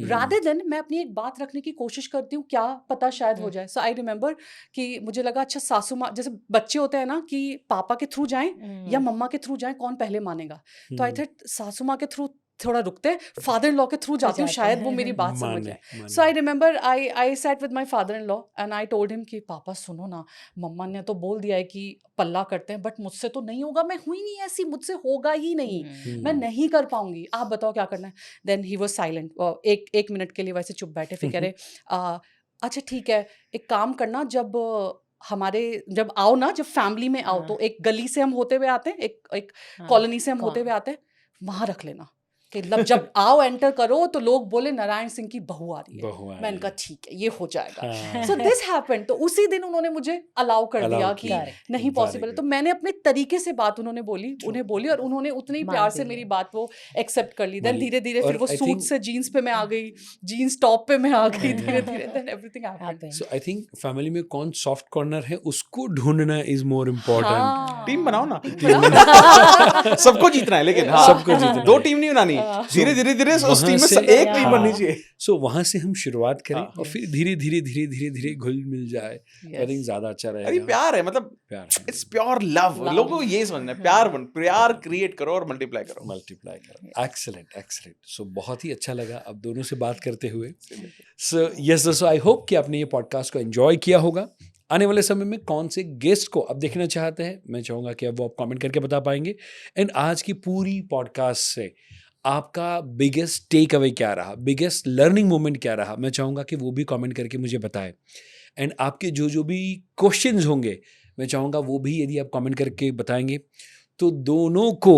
rather than मैं अपनी एक बात रखने की कोशिश करती हूँ, क्या पता शायद हो जाए। सो आई रिमेम्बर कि मुझे लगा अच्छा सासू माँ, जैसे बच्चे होते हैं ना कि पापा के थ्रू जाएं या मम्मा के थ्रू जाएं, कौन पहले मानेगा। तो आई थॉट सासू माँ के थ्रू थोड़ा रुकते, फादर इन लॉ के थ्रू जाती हूँ, शायद वो मेरी बात समझ जाए। So I remember I sat with my father in law and I told him कि पापा सुनो ना, मम्मा ने तो बोल दिया है कि पल्ला करते हैं, बट मुझसे तो नहीं होगा, मैं हुई नहीं ऐसी, मुझसे होगा ही नहीं, मैं नहीं कर पाऊंगी, आप बताओ क्या करना है। देन ही वाज साइलेंट, एक मिनट के लिए वैसे चुप बैठे, फिर कह रहे अच्छा ठीक है, एक काम करना, जब आओ ना, जब फैमिली में आओ, तो एक गली से हम होते हुए आते हैं, एक कॉलोनी से हम होते हुए आते हैं, वहां रख लेना कि जब आओ एंटर करो तो लोग बोले नारायण सिंह की बहू आ रही है। मैंने कहा ठीक है, ये हो जाएगा। So this happened. तो उसी दिन उन्होंने मुझे अलाउ कर दिया कि नहीं पॉसिबल है। तो मैंने अपने तरीके से बात उन्हें बोली और उन्होंने उतने ही प्यार से मेरी बात वो एक्सेप्ट कर ली। देन धीरे धीरे फिर वो सूट से जीन्स पे मैं आ गई, जीन्स टॉप पे मैं आ गई, धीरे धीरे then everything happened. So I think family में कौन सॉफ्ट कॉर्नर है उसको ढूंढना इज मोर इम्पोर्टेंट। टीम बनाओ ना, सबको जीतना है, लेकिन हाँ, सबको जीतना दो है। टीम नहीं बनानी, धीरे धीरे धीरे उस वहाँ टीम में से- एक टीम बननी चाहिए। सो वहां से हम शुरुआत करें हाँ। और फिर धीरे धीरे घुल मिल जाए, आई थिंक ज्यादा अच्छा अरे रहेगा। प्यार है, मतलब प्यार इट्स प्योर लव। लोगों को ये समझना है, प्यार क्रिएट करो और मल्टीप्लाई करो। मल्टीप्लाई करो। एक्सीलेंट। सो बहुत ही अच्छा लगा अब दोनों से बात करते हुए। सो यस दोस्तों, आई होप कि आपने ये पॉडकास्ट को एंजॉय किया होगा। आने वाले समय में कौन से गेस्ट को अब देखना चाहते हैं, मैं चाहूँगा कि अब वो आप कमेंट करके बता पाएंगे। एंड आज की पूरी पॉडकास्ट से आपका बिगेस्ट टेक अवे क्या रहा, बिगेस्ट लर्निंग मोमेंट क्या रहा, मैं चाहूँगा कि वो भी कमेंट करके मुझे बताएं। एंड आपके जो भी क्वेश्चंस होंगे, मैं चाहूँगा वो भी यदि आप कमेंट करके बताएंगे तो दोनों को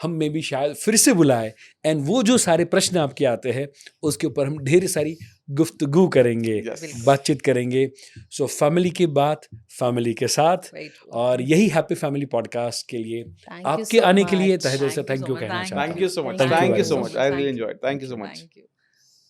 हम में भी शायद फिर से बुलाए एंड वो जो सारे प्रश्न आपके आते हैं उसके ऊपर हम ढेर सारी गुफ्तगू करेंगे, बातचीत करेंगे। सो फैमिली की बात फैमिली के साथ, और यही हैप्पी फैमिली पॉडकास्ट के लिए आपके आने के लिए तहे दिल से थैंक यू कहना चाहता हूँ। Thank you so much, Thank you thank you very so much. Much, I really enjoyed, thank you so much.